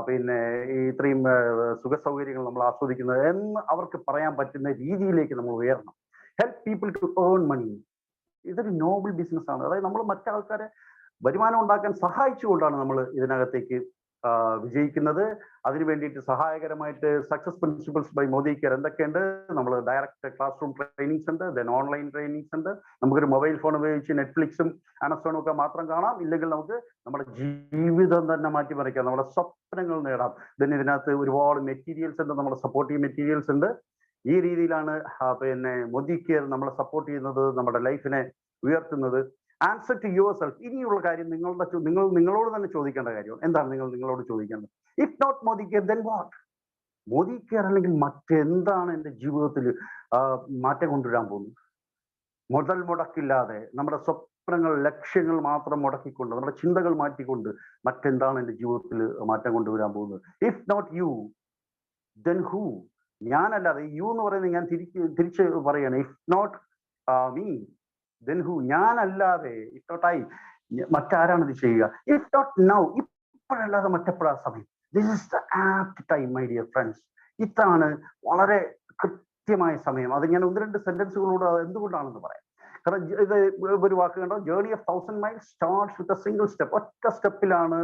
പിന്നെ ഈ ഇത്രയും സുഖ സൗകര്യങ്ങൾ നമ്മൾ ആസ്വദിക്കുന്നത് എന്ന് അവർക്ക് പറയാൻ പറ്റുന്ന രീതിയിലേക്ക് നമ്മൾ ഉയരണം. Help people to earn money, ഇതൊരു നോബിൾ ബിസിനസ് ആണ്. അതായത് നമ്മൾ മറ്റാൾക്കാരെ വരുമാനം ഉണ്ടാക്കാൻ സഹായിച്ചുകൊണ്ടാണ് നമ്മൾ ഇതിനകത്തേക്ക് വിജയിക്കുന്നത്. അതിനു വേണ്ടിയിട്ട് സഹായകരമായിട്ട് success principles by Modi care എന്തൊക്കെയുണ്ട്? നമ്മൾ ഡയറക്റ്റ് ക്ലാസ് റൂം ട്രെയിനിങ്സ് ഉണ്ട്, ദെൻ ഓൺലൈൻ ട്രെയിനിങ്സ് ഉണ്ട്. നമുക്കൊരു മൊബൈൽ ഫോൺ ഉപയോഗിച്ച് നെറ്റ്ഫ്ലിക്സും ആമസോണും ഒക്കെ മാത്രം കാണാം, ഇല്ലെങ്കിൽ നമുക്ക് നമ്മുടെ ജീവിതം തന്നെ മാറ്റിമറിക്കാം, നമ്മുടെ സ്വപ്നങ്ങൾ നേടാം. ദെൻ ഇതിനകത്ത് ഒരുപാട് മെറ്റീരിയൽസ് ഉണ്ട്, നമ്മുടെ സപ്പോർട്ടീവ് മെറ്റീരിയൽസ് ഉണ്ട്. ഈ രീതിയിലാണ് പിന്നെ മോദി കെയർ നമ്മളെ സപ്പോർട്ട് ചെയ്യുന്നത്, നമ്മുടെ ലൈഫിനെ ഉയർത്തുന്നത്. ആൻസർ ടു യുവർ സെൽഫ്, ഇനിയുള്ള കാര്യം നിങ്ങളോട് തന്നെ ചോദിക്കേണ്ട കാര്യം എന്താണ്? നിങ്ങളോട് ചോദിക്കേണ്ടത്, if not Modi care then what? Modi care അല്ലെങ്കിൽ മറ്റെന്താണ് എൻ്റെ ജീവിതത്തിൽ മാറ്റം കൊണ്ടുവരാൻ പോകുന്നത്? മുതൽ മുടക്കില്ലാതെ നമ്മുടെ സ്വപ്നങ്ങൾ ലക്ഷ്യങ്ങൾ മാത്രം മുടക്കിക്കൊണ്ട് നമ്മുടെ ചിന്തകൾ മാറ്റിക്കൊണ്ട് മറ്റെന്താണ് എൻ്റെ ജീവിതത്തിൽ മാറ്റം കൊണ്ടുവരാൻ പോകുന്നത്? If not you then who? ഞാനല്ലാതെ, യു എന്ന് പറയുന്നത് ഞാൻ തിരിച്ച് പറയാണ്, if not me then who? ഞാനല്ലാതെ, ഇഫ് നോട്ട് ഐ, മറ്റാരാണ് ഇത് ചെയ്യുക? ഇഫ് നോട്ട് നൗ, ഇപ്പോഴല്ലാതെ മറ്റെപ്പോഴാ സമയം? This is the apt time my dear friends. ഇതാണ് വളരെ കൃത്യമായ സമയം. അത് ഞാൻ 1-2 സെന്റൻസുകളോട് എന്തുകൊണ്ടാണെന്ന് പറയാം. കാരണം ഇത് ഒരു വാക്ക് കണ്ടോ, journey of 1000 miles starts with a single step. ഒറ്റ സ്റ്റെപ്പിലാണ്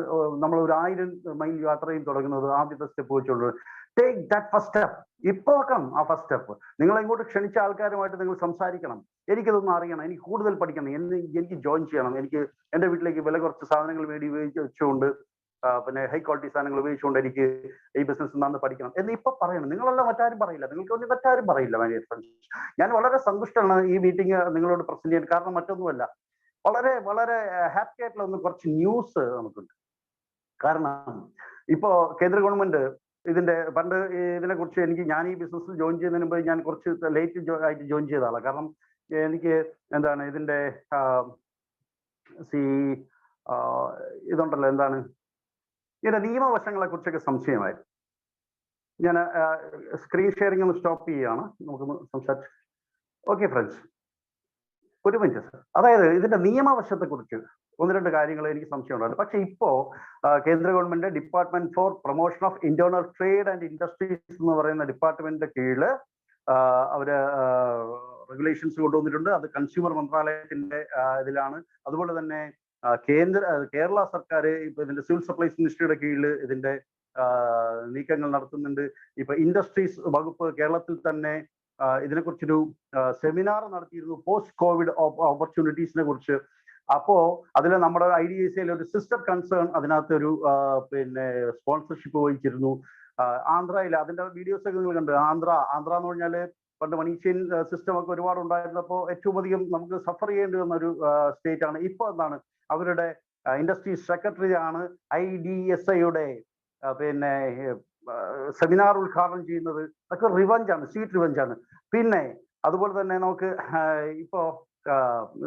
നമ്മൾ ഒരു 1000 മൈൽ യാത്രയും തുടങ്ങുന്നത്. ആദ്യത്തെ സ്റ്റെപ്പ് വെച്ചുള്ളത് ടേക്ക് ദാറ്റ് ഫസ്റ്റ് സ്റ്റെപ്പ്. ഇപ്പൊ വെക്കാം ആ ഫസ്റ്റ് സ്റ്റെപ്പ്. നിങ്ങൾ ഇങ്ങോട്ട് ക്ഷണിച്ച ആൾക്കാരുമായിട്ട് നിങ്ങൾ സംസാരിക്കണം. എനിക്കിതൊന്നും അറിയണം, എനിക്ക് കൂടുതൽ പഠിക്കണം, എനിക്ക് ജോയിൻ ചെയ്യണം, എനിക്ക് എൻ്റെ വീട്ടിലേക്ക് വില കുറച്ച് സാധനങ്ങൾ വെച്ചുകൊണ്ട് പിന്നെ ഹൈ ക്വാളിറ്റി സാധനങ്ങൾ ഉപയോഗിച്ചുകൊണ്ട് എനിക്ക് ഈ ബിസിനസ് എന്താണെന്ന് പഠിക്കണം എന്ന് ഇപ്പൊ പറയണം. നിങ്ങളെല്ലാം മറ്റാരും പറയില്ല, നിങ്ങൾക്ക് വേണ്ടി മറ്റാരും പറയില്ല. മൈ ഡിയർ ഫ്രണ്ട്സ്, ഞാൻ വളരെ സന്തുഷ്ടമാണ് ഈ മീറ്റിംഗ് നിങ്ങളോട് പ്രസന്റ് ചെയ്യാൻ. കാരണം മറ്റൊന്നുമല്ല, വളരെ വളരെ ഹാപ്പി ആയിട്ടുള്ള കുറച്ച് ന്യൂസ് നമുക്കുണ്ട്. കാരണം ഇപ്പോ കേന്ദ്ര ഗവൺമെന്റ് ഇതിന്റെ പണ്ട് ഇതിനെ കുറിച്ച് ഞാൻ ഈ ബിസിനസ്സിൽ ജോയിൻ ചെയ്യുന്നതിന് മുമ്പ് ഞാൻ കുറച്ച് ലേറ്റ് ആയിട്ട് ജോയിൻ ചെയ്ത ആളാണ്. കാരണം എനിക്ക് എന്താണ് ഇതിന്റെ ഇതുണ്ടല്ലോ, എന്താണ് ഇതിന്റെ നിയമവശങ്ങളെ കുറിച്ചൊക്കെ സംശയമായിരുന്നു. ഞാൻ സ്ക്രീൻ ഷെയറിംഗ് ഒന്ന് സ്റ്റോപ്പ് ചെയ്യുകയാണ്, നമുക്കൊന്ന് സംസാരിച്ചു. ഓക്കെ ഫ്രണ്ട്സ്, ഒരു മിനിറ്റ്. അതായത് ഇതിന്റെ നിയമവശത്തെ കുറിച്ച് 1-2 കാര്യങ്ങൾ എനിക്ക് സംശയമുണ്ടായിരുന്നു. പക്ഷെ ഇപ്പോ കേന്ദ്ര government department four promotion of internal trade and industries എന്ന് പറയുന്ന ഡിപ്പാർട്ട്മെന്റിന്റെ കീഴില് അവര് റെഗുലേഷൻസ് കൊണ്ടുവന്നിട്ടുണ്ട്. അത് കൺസ്യൂമർ മന്ത്രാലയത്തിന്റെ ഇതിലാണ്. അതുപോലെ തന്നെ കേരള സർക്കാർ ഇപ്പൊ ഇതിന്റെ സിവിൽ സപ്ലൈസ് മിനിസ്ട്രിയുടെ കീഴിൽ ഇതിന്റെ നീക്കങ്ങൾ നടത്തുന്നുണ്ട്. ഇപ്പൊ ഇൻഡസ്ട്രീസ് വകുപ്പ് കേരളത്തിൽ തന്നെ ഇതിനെക്കുറിച്ചൊരു സെമിനാർ നടത്തിയിരുന്നു, പോസ്റ്റ് കോവിഡ് ഓപ്പർച്യൂണിറ്റീസിനെ കുറിച്ച്. അപ്പോ അതിൽ നമ്മുടെ IDSA ഒരു സിസ്റ്റർ കൺസേൺ അതിനകത്ത് ഒരു പിന്നെ സ്പോൺസർഷിപ്പ് വഹിച്ചിരുന്നു. ആന്ധ്രയിൽ അതിന്റെ വീഡിയോസ് ഒക്കെ നിങ്ങൾ കണ്ടു. ആന്ധ്ര എന്ന് പറഞ്ഞാല് പണ്ട് മണി ചെയിൻ സിസ്റ്റം ഒക്കെ ഒരുപാട് ഉണ്ടായിരുന്നപ്പോൾ ഏറ്റവും അധികം നമുക്ക് സഫർ ചെയ്യേണ്ടി വന്ന ഒരു സ്റ്റേറ്റ് ആണ്. ഇപ്പൊ എന്താണ് അവരുടെ ഇൻഡസ്ട്രീസ് സെക്രട്ടറി ആണ് IDSAയുടെ പിന്നെ സെമിനാർ ഉദ്ഘാടനം ചെയ്യുന്നത്. അതൊക്കെ റിവഞ്ചാണ്, സ്വീറ്റ് റിവഞ്ചാണ്. പിന്നെ അതുപോലെ തന്നെ നമുക്ക് ഇപ്പോ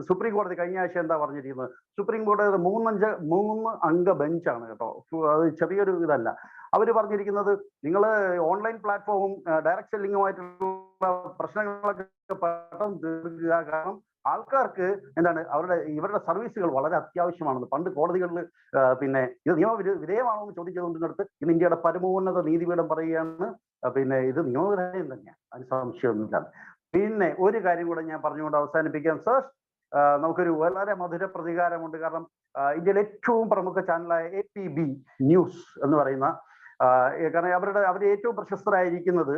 സുപ്രീം കോടതി കഴിഞ്ഞ ആഴ്ച എന്താ പറഞ്ഞിരിക്കുന്നത്? സുപ്രീം കോടതി 3 അംഗ ബെഞ്ചാണ് കേട്ടോ, അത് ചെറിയൊരു ഇതല്ല. അവർ പറഞ്ഞിരിക്കുന്നത് നിങ്ങൾ ഓൺലൈൻ പ്ലാറ്റ്ഫോമും ഡയറക്ട് സെല്ലിങ്ങുമായിട്ടുള്ള പ്രശ്നങ്ങളൊക്കെ പെട്ടെന്ന് തീർക്കുക. കാരണം ആൾക്കാർക്ക് എന്താണ് ഇവരുടെ സർവീസുകൾ വളരെ അത്യാവശ്യമാണെന്ന്. പണ്ട് കോടതികളിൽ പിന്നെ ഇത് നിയമവിധേയമാണോ എന്ന് ചോദിച്ചതുകൊണ്ടിനടുത്ത് ഇന്ന് ഇന്ത്യയുടെ പരമോന്നത നീതിപീഠം പറയുകയാണ് പിന്നെ ഇത് നിയമവിധേയം തന്നെയാണ്, അതിന് സംശയമൊന്നുമില്ല. പിന്നെ ഒരു കാര്യം കൂടെ ഞാൻ പറഞ്ഞുകൊണ്ട് അവസാനിപ്പിക്കാം. സർ, നമുക്കൊരു വളരെ മധുര പ്രതികാരമുണ്ട്. കാരണം ഇന്ത്യയിലെ ഏറ്റവും പ്രമുഖ ചാനലായ APB ന്യൂസ് എന്ന് പറയുന്ന കാരണം അവർ ഏറ്റവും പ്രശസ്തരായിരിക്കുന്നത്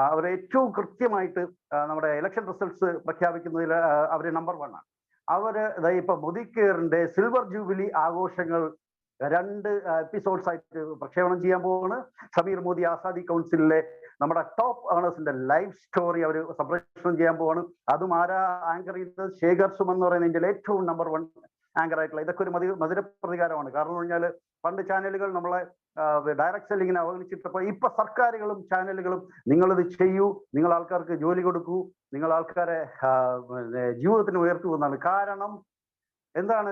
അവർ ഏറ്റവും കൃത്യമായിട്ട് നമ്മുടെ ഇലക്ഷൻ റിസൾട്ട്സ് പ്രഖ്യാപിക്കുന്നതിൽ അവർ നമ്പർ 1 ആണ്. അവര് ഇപ്പൊ മോദി കെയറിന്റെ സിൽവർ ജൂബിലി ആഘോഷങ്ങൾ 2 എപ്പിസോഡ്സ് ആയിട്ട് പ്രക്ഷേപണം ചെയ്യാൻ പോവാണ്. സമീർ മോദി ആസാദി കൗൺസിലിലെ നമ്മുടെ ടോപ്പ് ഏണേഴ്സിന്റെ ലൈവ് സ്റ്റോറി അവർ സംപ്രേഷണം ചെയ്യാൻ പോവാണ്. അതും ആരാ ആങ്കർ ചെയ്തത്? ശേഖർ സുമൻ എന്ന് പറയുന്ന ഇന്ത്യയിലെ ഏറ്റവും നമ്പർ 1 ആങ്കർ ആയിട്ടുള്ള ഇതൊക്കെ ഒരു മധുര പ്രതികാരമാണ്. കാരണം എന്ന് പറഞ്ഞാൽ പണ്ട് ചാനലുകൾ നമ്മളെ ഡയറക്ട് സെല്ലിങ്ങിനെ അവഗണിച്ചിട്ടപ്പോൾ ഇപ്പൊ സർക്കാരുകളും ചാനലുകളും നിങ്ങളിത് ചെയ്യൂ, നിങ്ങൾ ആൾക്കാർക്ക് ജോലി കൊടുക്കൂ, നിങ്ങൾ ആൾക്കാരെ ജീവിതത്തിന് ഉയർത്തുക എന്നാണ്. കാരണം എന്താണ്?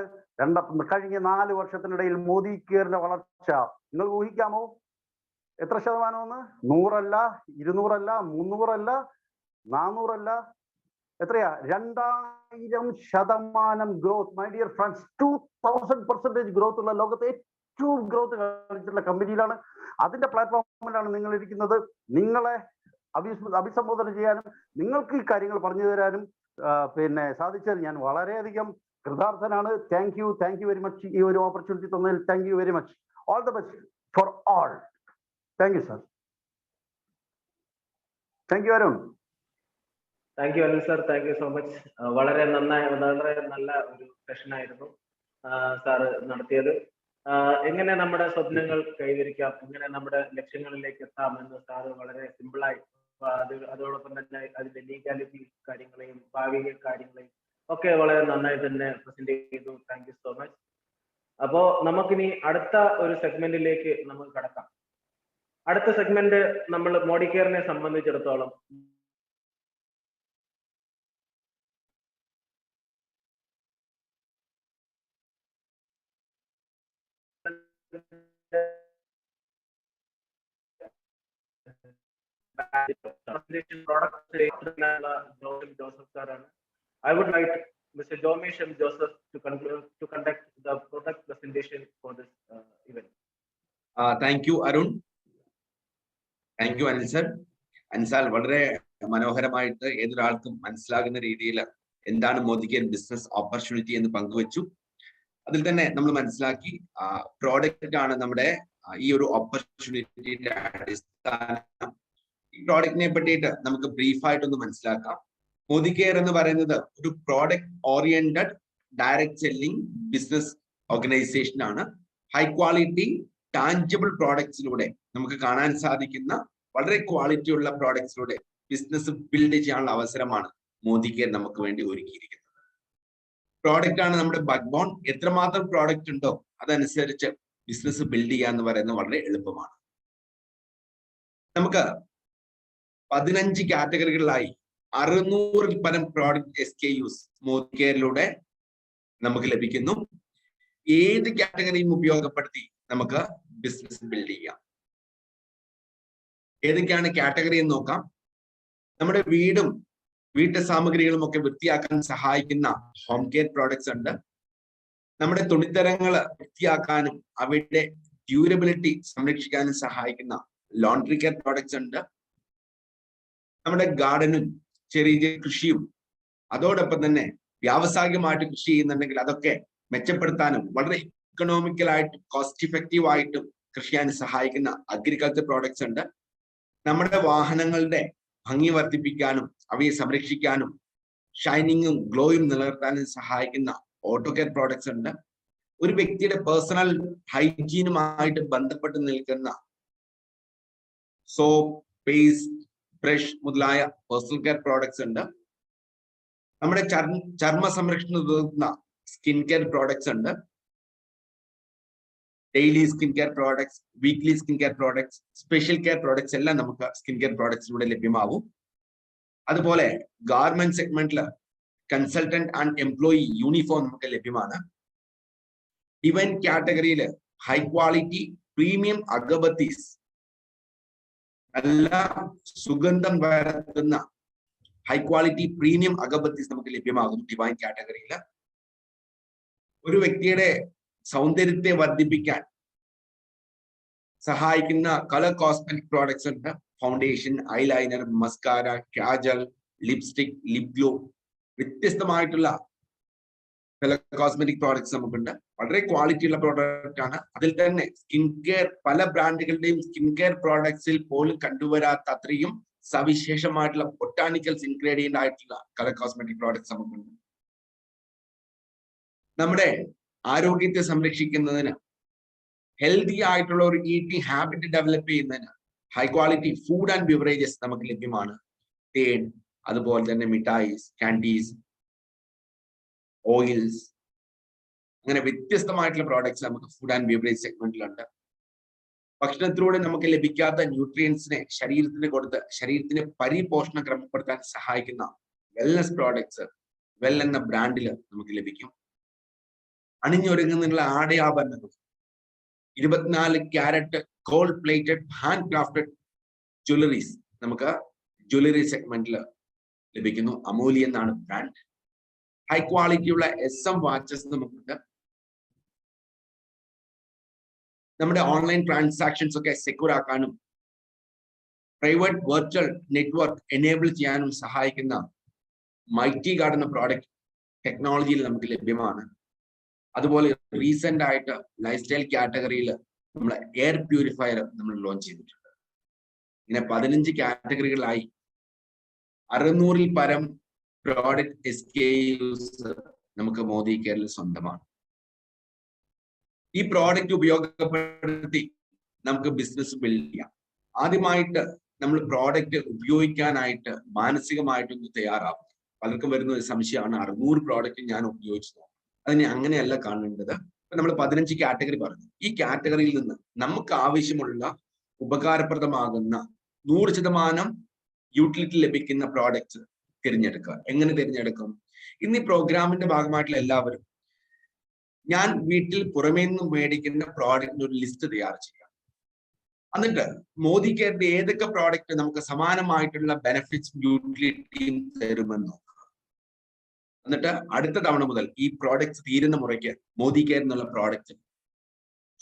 കഴിഞ്ഞ 4 വർഷത്തിനിടയിൽ മോദി കെയറിന്റെ വളർച്ച നിങ്ങൾ ഊഹിക്കാമോ? എത്ര ശതമാനമെന്ന്? 100 അല്ല, 200 അല്ല, 300 അല്ല, 400 അല്ല, എത്രയാ? 2000% growth. My dear friends, 2000% growth ഉള്ള ലോകത്തെ ഏറ്റവും ഗ്രോത്ത് കാണിച്ചിട്ടുള്ള കമ്പനിയിലാണ്, അതിന്റെ പ്ലാറ്റ്ഫോമിലാണ് നിങ്ങൾ ഇരിക്കുന്നത്. നിങ്ങളെ അഭിസംബോധന ചെയ്യാനും നിങ്ങൾക്ക് ഈ കാര്യങ്ങൾ പറഞ്ഞു തരാനും പിന്നെ സാധിച്ചത് ഞാൻ വളരെയധികം കൃതാർത്ഥനാണ്. Thank you very much. ഈ ഒരു ഓപ്പർച്യൂണിറ്റി തന്നതിൽ thank you very much. All the best for all. Thank you sir. Thank you Arun. Thank you Anil sir, thank you so much. വളരെ നല്ല ഒരു സെഷൻ ആയിരുന്നു സാറ് നടത്തിയത്. എങ്ങനെ നമ്മുടെ സ്വപ്നങ്ങൾ കൈവരിക്കാം, എങ്ങനെ നമ്മുടെ ലക്ഷ്യങ്ങളിലേക്ക് എത്താം എന്ന് സാറ് വളരെ സിമ്പിളായി അതോടൊപ്പം തന്നെ അതിന്റെ ലീഗാലിറ്റി കാര്യങ്ങളെയും ഭാവി കാര്യങ്ങളെയും ഒക്കെ വളരെ നന്നായി തന്നെ പ്രസന്റ് ചെയ്തു. Thank you so much. അപ്പോ നമുക്കിനി അടുത്ത ഒരു സെഗ്മെന്റിലേക്ക് നമുക്ക് കടക്കാം. അടുത്ത സെഗ്മെന്റ് നമ്മൾ മോഡി കെയറിനെ സംബന്ധിച്ചിടത്തോളം Joseph സാറാണ്. I would like Mr. Jomesh M. Joseph to conduct the product presentation for this event. Thank you, Arun. Thank you, Anil sir. അൻസാൽ വളരെ മനോഹരമായിട്ട് ഏതൊരാൾക്കും മനസ്സിലാകുന്ന രീതിയിൽ എന്താണ് മോദി കെയർ ബിസിനസ് ഓപ്പർച്യൂണിറ്റി എന്ന് പങ്കുവച്ചു. അതിൽ തന്നെ നമ്മൾ മനസ്സിലാക്കി പ്രോഡക്റ്റ് ആണ് നമ്മുടെ ഈ ഒരു ഓപ്പർച്യൂണിറ്റിയുടെ അടിസ്ഥാനം. ഈ പ്രോഡക്റ്റിനെ പറ്റിയിട്ട് നമുക്ക് ബ്രീഫായിട്ടൊന്ന് മനസ്സിലാക്കാം. മോദി കെയർ എന്ന് പറയുന്നത് ഒരു product oriented direct selling business organisation ആണ്. ഹൈ ക്വാളിറ്റി ടാഞ്ചിബിൾ പ്രോഡക്ട്സിലൂടെ നമുക്ക് കാണാൻ സാധിക്കുന്ന വളരെ ക്വാളിറ്റി ഉള്ള പ്രോഡക്ട്സിലൂടെ ബിസിനസ് ബിൽഡ് ചെയ്യാനുള്ള അവസരമാണ് മോദി കെയർ നമുക്ക് വേണ്ടി ഒരുക്കിയിരിക്കുന്നത്. പ്രോഡക്റ്റ് ആണ് നമ്മുടെ ബാക്ക്ബോൺ. എത്രമാത്രം പ്രോഡക്റ്റ് ഉണ്ടോ അതനുസരിച്ച് ബിസിനസ് ബിൽഡ് ചെയ്യുക എന്ന് പറയുന്നത് വളരെ എളുപ്പമാണ്. നമുക്ക് 15 കാറ്റഗറികളിലായി 600-ൽ പരം പ്രോഡക്റ്റ് SKUs മോദി കെയറിലൂടെ നമുക്ക് ലഭിക്കുന്നു. ഏത് കാറ്റഗറിയും ഉപയോഗപ്പെടുത്തി നമുക്ക് ബിസിനസ് ബിൽഡ് ചെയ്യാം. ഏതൊക്കെയാണ് കാറ്റഗറി എന്ന് നോക്കാം. നമ്മുടെ വീട്ടു സാമഗ്രികളും ഒക്കെ വൃത്തിയാക്കാൻ സഹായിക്കുന്ന ഹോം കെയർ പ്രോഡക്ട്സ് ഉണ്ട്. നമ്മുടെ തുണിത്തരങ്ങൾ വൃത്തിയാക്കാനും അവയുടെ ഡ്യൂറബിലിറ്റി സംരക്ഷിക്കാനും സഹായിക്കുന്ന ലോണ്ടറി കെയർ പ്രോഡക്ട്സ് ഉണ്ട്. നമ്മുടെ ഗാർഡനും ചെറിയ കൃഷിയും അതോടൊപ്പം തന്നെ വ്യാവസായികമായിട്ട് കൃഷി ചെയ്യുന്നുണ്ടെങ്കിൽ അതൊക്കെ മെച്ചപ്പെടുത്താനും വളരെ ഇക്കണോമിക്കലായിട്ട് കോസ്റ്റ് ഇഫക്റ്റീവ് ആയിട്ടും കൃഷി ചെയ്യാൻ സഹായിക്കുന്ന അഗ്രികൾച്ചർ പ്രോഡക്ട്സ് ഉണ്ട്. നമ്മുടെ വാഹനങ്ങളുടെ ഭംഗി വർദ്ധിപ്പിക്കാനും അവയെ സംരക്ഷിക്കാനും ഷൈനിങ്ങും ഗ്ലോയും നിലനിർത്താനും സഹായിക്കുന്ന ഓട്ടോ കെയർ പ്രോഡക്ട്സ് ഉണ്ട്. ഒരു വ്യക്തിയുടെ പേഴ്സണൽ ഹൈജീനുമായിട്ട് ബന്ധപ്പെട്ട് നിൽക്കുന്ന സോപ്പ്, പേസ്റ്റ്, ബ്രഷ് മുതലായ പേഴ്സണൽ കെയർ പ്രോഡക്ട്സ് ഉണ്ട്. നമ്മുടെ ചർമ്മ സംരക്ഷണം ഉതകുന്ന സ്കിൻ കെയർ പ്രോഡക്ട്സ് ഉണ്ട്. Daily skin care products, weekly skin care products, special care products എല്ലാം നമുക്ക് സ്കിൻ കെയർ പ്രോഡക്ട്സിലൂടെ ലഭ്യമാവും. അതുപോലെ ഗാർമെന്റ് സെഗ്മെന്റിൽ കൺസൾട്ടന്റ് ആൻഡ് എംപ്ലോയി യൂണിഫോം നമുക്ക് ലഭ്യമാണ്. ഡിവൈൻ കാറ്റഗറിയിൽ ഹൈ ക്വാളിറ്റി പ്രീമിയം അഗബത്തീസ്, നല്ല സുഗന്ധം പരത്തുന്ന ഹൈ ക്വാളിറ്റി പ്രീമിയം അഗബത്തീസ് നമുക്ക് ലഭ്യമാകും ഡിവൈൻ കാറ്റഗറിയിൽ. ഒരു വ്യക്തിയുടെ സൗന്ദര്യത്തെ വർദ്ധിപ്പിക്കാൻ സഹായിക്കുന്ന കളർ കോസ്മെറ്റിക് പ്രോഡക്ട്സ് ഉണ്ട്. Foundation, eyeliner, mascara, kajal, lipstick, lip glow, വ്യത്യസ്തമായിട്ടുള്ള കളർ കോസ്മെറ്റിക് പ്രോഡക്ട്സ് നമുക്കുണ്ട്. വളരെ ക്വാളിറ്റി ഉള്ള പ്രോഡക്റ്റ് ആണ്. അതിൽ തന്നെ സ്കിൻ കെയർ, പല ബ്രാൻഡുകളുടെയും സ്കിൻ കെയർ പ്രോഡക്ട്സിൽ പോലും കണ്ടുവരാത്ത അത്രയും സവിശേഷമായിട്ടുള്ള ബൊട്ടാനിക്കൽസ് ഇൻഗ്രീഡിയന്റ് ആയിട്ടുള്ള കളർ കോസ്മെറ്റിക് പ്രോഡക്ട്സ് നമുക്കുണ്ട്. നമ്മുടെ ആരോഗ്യത്തെ സംരക്ഷിക്കുന്നതിന്, ഹെൽത്തി ആയിട്ടുള്ള ഒരു ഈറ്റിംഗ് ഹാബിറ്റ് ഡെവലപ്പ് ചെയ്യുന്നതിന് high quality food and beverages നമുക്ക് ലഭ്യമാണ്. തേൻ, അതുപോലെ തന്നെ മിഠായിസ്, കാൻഡീസ്, ഓയിൽസ്, അങ്ങനെ വ്യത്യസ്തമായിട്ടുള്ള പ്രോഡക്ട്സ് നമുക്ക് ഫുഡ് ആൻഡ് ബീവറേജ് സെഗ്മെന്റിലുണ്ട്. ഭക്ഷണത്തിലൂടെ നമുക്ക് ലഭിക്കാത്ത ന്യൂട്രിയൻസിനെ ശരീരത്തിന് കൊടുത്ത് ശരീരത്തിന് പരിപോഷണം ക്രമപ്പെടുത്താൻ സഹായിക്കുന്ന വെൽനസ് പ്രോഡക്ട്സ് വെൽ എന്ന ബ്രാൻഡിൽ നമുക്ക് ലഭിക്കും. അണിഞ്ഞൊരുങ്ങുന്നുള്ള ആടയാഭരണങ്ങൾ, 24 carrot gold plated hand crafted jewelleries നമുക്ക് ജ്വല്ലറി സെഗ്മെന്റിൽ ലഭിക്കുന്നു. അമൂലി എന്നാണ് ബ്രാൻഡ്. ഹൈ ക്വാളിറ്റിയുള്ള SM വാച്ചസ് നമുക്കുണ്ട്. നമ്മുടെ ഓൺലൈൻ ട്രാൻസാക്ഷൻസ് ഒക്കെ സെക്യൂർ ആക്കാനും പ്രൈവറ്റ് വെർച്വൽ നെറ്റ്വർക്ക് എനേബിൾ ചെയ്യാനും സഹായിക്കുന്ന മൈറ്റി ഗാർഡ് എന്ന പ്രോഡക്റ്റ് ടെക്നോളജിയിൽ നമുക്ക് ലഭ്യമാണ്. അതുപോലെ റീസെന്റ് ആയിട്ട് ലൈഫ് സ്റ്റൈൽ കാറ്റഗറിയിൽ നമ്മൾ എയർ പ്യൂരിഫയർ നമ്മൾ ലോഞ്ച് ചെയ്തിട്ടുണ്ട്. ഇങ്ങനെ 15 കാറ്റഗറികളായി 600-ൽ പരം പ്രോഡക്റ്റ് SKUs നമുക്ക് മോദി കെയറിൽ സ്വന്തമാണ്. ഈ പ്രോഡക്റ്റ് ഉപയോഗപ്പെടുത്തി നമുക്ക് ബിസിനസ് ബിൽഡ് ചെയ്യാം. ആദ്യമായിട്ട് നമ്മൾ പ്രോഡക്റ്റ് ഉപയോഗിക്കാനായിട്ട് മാനസികമായിട്ടൊന്ന് തയ്യാറാവും. പലർക്കും വരുന്ന ഒരു സംശയമാണ് 600 പ്രോഡക്റ്റ് ഞാൻ ഉപയോഗിച്ചു. അതിനെ അങ്ങനെയല്ല കാണേണ്ടത്. നമ്മൾ 15 കാറ്റഗറി പറഞ്ഞു. ഈ കാറ്റഗറിയിൽ നിന്ന് നമുക്ക് ആവശ്യമുള്ള ഉപകാരപ്രദമാകുന്ന 100% യൂട്ടിലിറ്റി ലഭിക്കുന്ന പ്രോഡക്റ്റ്സ് തിരഞ്ഞെടുക്കുക. എങ്ങനെ തിരഞ്ഞെടുക്കും? ഇന്ന് ഈ പ്രോഗ്രാമിന്റെ ഭാഗമായിട്ടുള്ള എല്ലാവരും ഞാൻ വീട്ടിൽ പുറമേ നിന്ന് മേടിക്കുന്ന പ്രോഡക്റ്റിന് ഒരു ലിസ്റ്റ് തയ്യാർ ചെയ്യാം. എന്നിട്ട് മോദി കെയറിന്റെ ഏതൊക്കെ പ്രോഡക്റ്റ് നമുക്ക് സമാനമായിട്ടുള്ള ബെനിഫിറ്റ്സ് യൂട്ടിലിറ്റിയും തരുമെന്ന് നോക്കുക. എന്നിട്ട് അടുത്ത തവണ മുതൽ ഈ പ്രോഡക്റ്റ്സ് തീരുന്ന മുറയ്ക്ക് മോദി കെയർ എന്നുള്ള പ്രോഡക്റ്റ്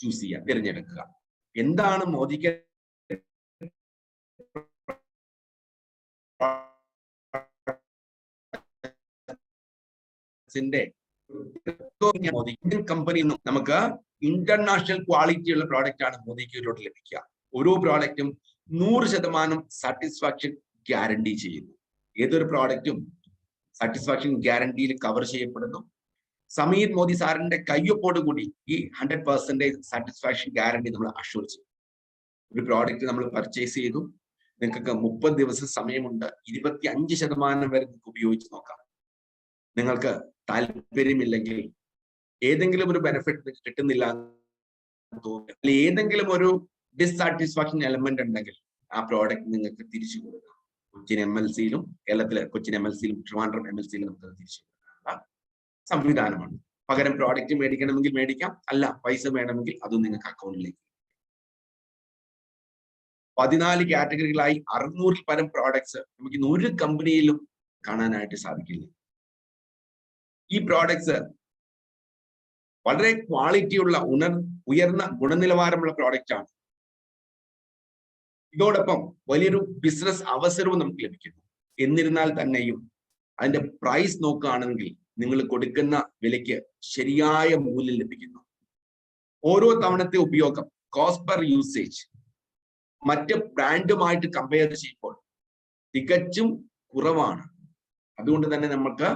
ചൂസ് ചെയ്യുക, തിരഞ്ഞെടുക്കുക. എന്താണ് മോദി കെയർ ഇന്ത്യൻ കമ്പനിയിൽ നിന്നും നമുക്ക് ഇന്റർനാഷണൽ ക്വാളിറ്റി ഉള്ള പ്രോഡക്റ്റ് ആണ് മോദി കെയറിലോട്ട് ലഭിക്കുക. ഓരോ പ്രോഡക്റ്റും 100% സാറ്റിസ്ഫാക്ഷൻ ഗ്യാരണ്ടി ചെയ്യുന്നു. ഏതൊരു പ്രോഡക്റ്റും സാറ്റിസ്ഫാക്ഷൻ ഗ്യാരണ്ടിയിൽ കവർ ചെയ്യപ്പെടുന്നു. സമീർ മോദി സാറിന്റെ കയ്യൊപ്പോട് കൂടി ഈ 100% സാറ്റിസ്ഫാക്ഷൻ ഗ്യാരണ്ടി നമ്മൾ അഷ്യൂർ ചെയ്യും. ഒരു പ്രോഡക്റ്റ് നമ്മൾ പർച്ചേസ് ചെയ്തു, നിങ്ങൾക്ക് 30 ദിവസം സമയമുണ്ട്. 25% വരെ നിങ്ങൾക്ക് ഉപയോഗിച്ച് നോക്കാം. നിങ്ങൾക്ക് താല്പര്യമില്ലെങ്കിൽ, ഏതെങ്കിലും ഒരു ബെനിഫിറ്റ് കിട്ടുന്നില്ല തോന്നുന്നു, ഏതെങ്കിലും ഒരു ഡിസാറ്റിസ്ഫാക്ഷൻ എലമെന്റ് ഉണ്ടെങ്കിൽ ആ പ്രോഡക്റ്റ് നിങ്ങൾക്ക് തിരിച്ചു കൊടുക്കാം. കൊച്ചിൻ MLC-യിലും, കേരളത്തിലെ കൊച്ചിൻ MLC-യിലും ട്രിവാൻഡ്രം MLC-യിലും നമുക്ക് തിരിച്ചു കൊടുക്കാനുള്ള സംവിധാനമാണ്. പകരം പ്രോഡക്റ്റ് മേടിക്കണമെങ്കിൽ മേടിക്കാം, അല്ല പൈസ വേണമെങ്കിൽ അതും നിങ്ങൾക്ക് അക്കൗണ്ടിലേക്ക്. 14 കാറ്റഗറികളായി 600-ൽ പരം പ്രോഡക്ട്സ് നമുക്ക് ഇന്ന് ഒരു കമ്പനിയിലും കാണാനായിട്ട് സാധിക്കില്ല. ഈ പ്രോഡക്ട്സ് വളരെ ക്വാളിറ്റിയുള്ള ഉയർന്ന ഗുണനിലവാരമുള്ള പ്രോഡക്റ്റ് ആണ്. ഇതോടൊപ്പം വലിയൊരു ബിസിനസ് അവസരവും നമുക്ക് ലഭിക്കുന്നു. എന്നിരുന്നാൽ തന്നെയും അതിന്റെ പ്രൈസ് നോക്കുകയാണെങ്കിൽ നിങ്ങൾ കൊടുക്കുന്ന വിലയ്ക്ക് ശരിയായ മൂല്യം ലഭിക്കുന്നു. ഓരോ തവണത്തെ ഉപയോഗം, കോസ്റ്റ് പെർ യൂസേജ് മറ്റ് ബ്രാൻഡുമായിട്ട് കമ്പയർ ചെയ്യുമ്പോൾ തികച്ചും കുറവാണ്. അതുകൊണ്ട് തന്നെ നമുക്ക്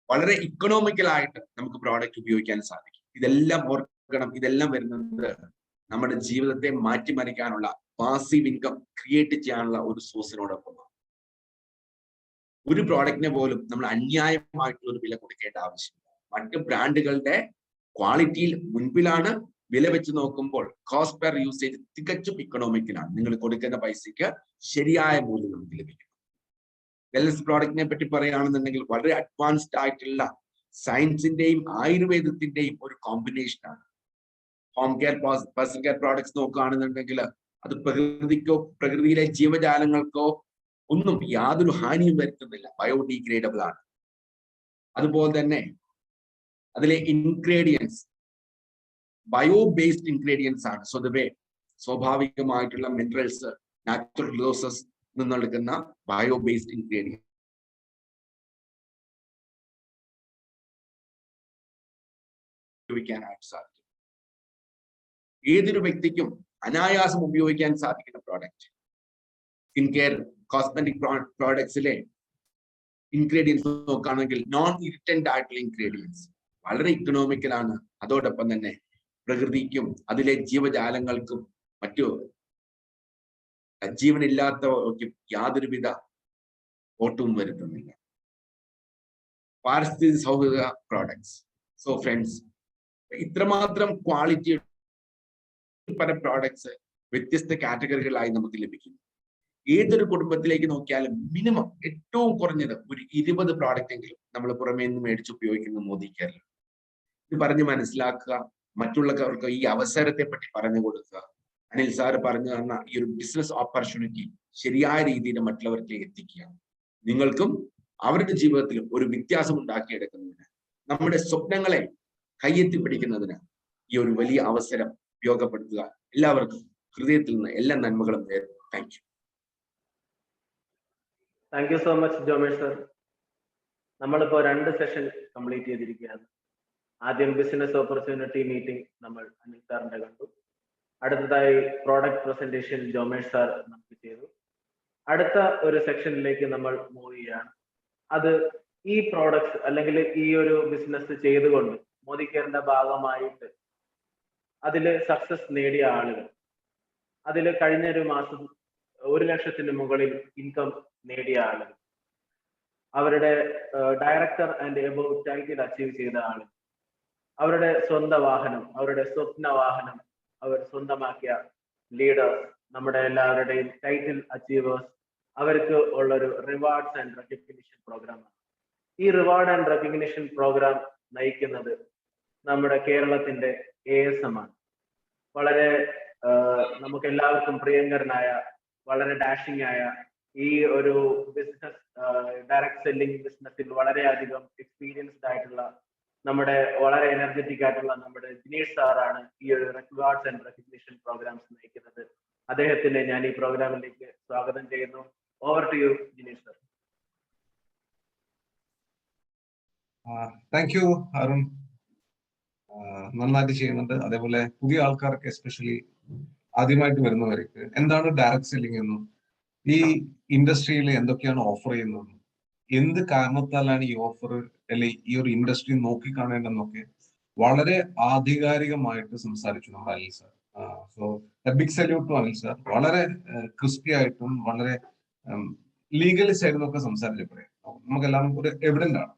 വളരെ ഇക്കണോമിക്കലായിട്ട് നമുക്ക് പ്രോഡക്റ്റ് ഉപയോഗിക്കാൻ സാധിക്കും. ഇതെല്ലാം ഓർക്കണം, ഇതെല്ലാം വരുന്നത് നമ്മുടെ ജീവിതത്തെ മാറ്റിമറിക്കാനുള്ള പാസീവ് ഇൻകം ക്രിയേറ്റ് ചെയ്യാനുള്ള ഒരു സോഴ്സിനോടൊപ്പമാണ്. ഒരു പ്രോഡക്റ്റിനെ പോലും നമ്മൾ അന്യായമായിട്ടുള്ള ഒരു വില കൊടുക്കേണ്ട ആവശ്യമില്ല. മറ്റ് ബ്രാൻഡുകളുടെ ക്വാളിറ്റിയിൽ മുൻപിലാണ്. വില വെച്ച് നോക്കുമ്പോൾ കോസ്റ്റ് പെർ യൂസേജ് തികച്ചും ഇക്കണോമിക്കലാണ്. നിങ്ങൾ കൊടുക്കുന്ന പൈസയ്ക്ക് ശരിയായ മൂല്യം നമുക്ക് ലഭിക്കും. വെൽനസ് പ്രോഡക്റ്റിനെ പറ്റി പറയുകയാണെന്നുണ്ടെങ്കിൽ വളരെ അഡ്വാൻസ്ഡ് ആയിട്ടുള്ള സയൻസിന്റെയും ആയുർവേദത്തിന്റെയും ഒരു കോമ്പിനേഷനാണ്. Home care, personal care products നോക്കുകയാണെന്നുണ്ടെങ്കിൽ അത് പ്രകൃതിക്കോ പ്രകൃതിയിലെ ജീവജാലങ്ങൾക്കോ ഒന്നും യാതൊരു ഹാനിയും വരുത്തുന്നില്ല. ബയോഡിഗ്രേഡബിൾ ആണ്. അതുപോലെ തന്നെ അതിലെ ഇൻഗ്രീഡിയൻസ് ബയോ ബേസ്ഡ് ഇൻഗ്രീഡിയൻസ് ആണ്. സ്വതവേ സ്വാഭാവികമായിട്ടുള്ള മിനറൽസ്, നാച്ചുറൽ റിസോഴ്സസ് നിന്നെടുക്കുന്ന ബയോ ബേസ്ഡ് ഇൻഗ്രീഡിയൻസ് ഉപയോഗിക്കാനായിട്ട് സാധിക്കും. ഏതൊരു വ്യക്തിക്കും അനായാസം ഉപയോഗിക്കാൻ സാധിക്കുന്ന പ്രോഡക്റ്റ്. സ്കിൻ കെയർ, കോസ്മെറ്റിക് പ്രോഡക്ട്സിലെ ഇൻഗ്രീഡിയൻസ് നോക്കുകയാണെങ്കിൽ നോൺ ഇറിറ്റന്റ് ആയിട്ടുള്ള ഇൻഗ്രീഡിയൻസ് വളരെ ഇക്കണോമിക്കലാണ്. അതോടൊപ്പം തന്നെ പ്രകൃതിക്കും അതിലെ ജീവജാലങ്ങൾക്കും മറ്റു ജീവനില്ലാത്തവർക്കും യാതൊരുവിധ കോട്ടവും വരുത്തുന്നില്ല. പാരിസ്ഥിതിക സൗഹൃദ പ്രോഡക്ട്സ്, സോ ഫ്രണ്ട്സ്, ഇത്രമാത്രം ക്വാളിറ്റി പല പ്രോഡക്ട്സ് വ്യത്യസ്ത കാറ്റഗറികളായി നമുക്ക് ലഭിക്കും. ഏതൊരു കുടുംബത്തിലേക്ക് നോക്കിയാലും മിനിമം ഏറ്റവും കുറഞ്ഞത് ഒരു 20 പ്രോഡക്റ്റ് എങ്കിലും നമ്മൾ പുറമേ നിന്ന് മേടിച്ച് ഉപയോഗിക്കുന്ന മോദി കെയറിൽ. ഇത് പറഞ്ഞ് മനസ്സിലാക്കുക, മറ്റുള്ളവർക്ക് ഈ അവസരത്തെ പറ്റി പറഞ്ഞു കൊടുക്കുക. അനിൽ സാർ പറഞ്ഞു തന്ന ഈ ഒരു ബിസിനസ് ഓപ്പർച്യൂണിറ്റി ശരിയായ രീതിയിൽ മറ്റുള്ളവരിലേക്ക് എത്തിക്കുക. നിങ്ങൾക്കും അവരുടെ ജീവിതത്തിൽ ഒരു വ്യത്യാസം ഉണ്ടാക്കിയെടുക്കുന്നതിന്, നമ്മുടെ സ്വപ്നങ്ങളെ കയ്യെത്തി പിടിക്കുന്നതിന് ഈ ഒരു വലിയ അവസരം ഉപയോഗപ്പെടുത്തുക. എല്ലാവർക്കും ഹൃദയത്തിൽ നിന്ന് എല്ലാ നന്മകളും നേരുന്നു. Thank you. Thank you so much Jomesh sir. നമ്മളിപ്പോ 2 സെഷൻ കംപ്ലീറ്റ് ചെയ്തിരിക്കുകയാണ്. ആദ്യം ബിസിനസ് ഓപ്പർച്യൂണിറ്റി മീറ്റിംഗ് നമ്മൾ അനിൽ സാറിന്റെ കണ്ടു. അടുത്തതായി പ്രോഡക്റ്റ് പ്രസന്റേഷൻ ജോമേഷ് സാർ നമുക്ക് ചെയ്തു. അടുത്ത ഒരു സെക്ഷനിലേക്ക് നമ്മൾ മൂവ് ചെയ്യാണ്. അത് ഈ പ്രോഡക്ട്സ് അല്ലെങ്കിൽ ഈ ഒരു ബിസിനസ് ചെയ്തുകൊണ്ട് മോദി കെയറിന്റെ ഭാഗമായിട്ട് അതിൽ സക്സസ് നേടിയ ആളുകൾ, അതിൽ കഴിഞ്ഞൊരു മാസം 1 ലക്ഷത്തിന് മുകളിൽ ഇൻകം നേടിയ ആളുകൾ, അവരുടെ director and above title achieve ചെയ്ത ആളുകൾ, അവരുടെ സ്വന്തം വാഹനം, അവരുടെ സ്വപ്ന വാഹനം അവർ സ്വന്തമാക്കിയ ലീഡേഴ്സ്, നമ്മുടെ എല്ലാവരുടെയും ടൈറ്റിൽ അച്ചീവേഴ്സ്, അവർക്ക് ഉള്ളൊരു റിവാർഡ്സ് ആൻഡ് റെക്കഗ്നിഷൻ പ്രോഗ്രാമാണ്. ഈ റിവാർഡ് ആൻഡ് റെക്കഗ്നിഷൻ പ്രോഗ്രാം നയിക്കുന്നത് നമ്മുടെ കേരളത്തിന്റെ ASM ആണ്. വളരെ നമുക്ക് എല്ലാവർക്കും പ്രിയങ്കരനായ, വളരെ ഡാഷിംഗ് ആയ ഈ ഒരു ബിസിനസ് ഡയറക്ട് സെല്ലിംഗ് ബിസിനസ്സിൽ വളരെയധികം എക്സ്പീരിയൻസ്ഡ് ആയിട്ടുള്ള, നമ്മുടെ വളരെ എനർജറ്റിക് ആയിട്ടുള്ള നമ്മുടെ ജിനേഷ് സാറാണ് ഈ ഒരു റിവാർഡ്സ് ആൻഡ് റെക്കഗ്നിഷൻ പ്രോഗ്രാംസ് നയിക്കുന്നത്. അദ്ദേഹത്തിനെ ഞാൻ ഈ പ്രോഗ്രാമിലേക്ക് സ്വാഗതം ചെയ്യുന്നു. Over to you Jinesh sir. Thank you Arun. നന്നായിട്ട് ചെയ്യുന്നുണ്ട്. അതേപോലെ പുതിയ ആൾക്കാർക്ക്, എസ്പെഷ്യലി ആദ്യമായിട്ട് വരുന്നവർക്ക് എന്താണ് ഡയറക്ട് സെല്ലിംഗ് എന്നും ഈ ഇൻഡസ്ട്രിയിൽ എന്തൊക്കെയാണ് ഓഫർ ചെയ്യുന്നതെന്നും എന്ത് കാരണത്താലാണ് ഈ ഓഫർ അല്ലെ ഈ ഒരു ഇൻഡസ്ട്രി നോക്കിക്കാണേണ്ടെന്നൊക്കെ വളരെ ആധികാരികമായിട്ട് സംസാരിച്ചു നമ്മുടെ Anil sir. So big salute to Anil sir. വളരെ ക്രിസ്പി ആയിട്ടും വളരെ ലീഗലിസ്റ്റ് ആയിട്ടും ഒക്കെ സംസാരിച്ചപ്പോഴേ നമുക്ക് എല്ലാവർക്കും ഒരു എവിഡന്റ് ആണ്.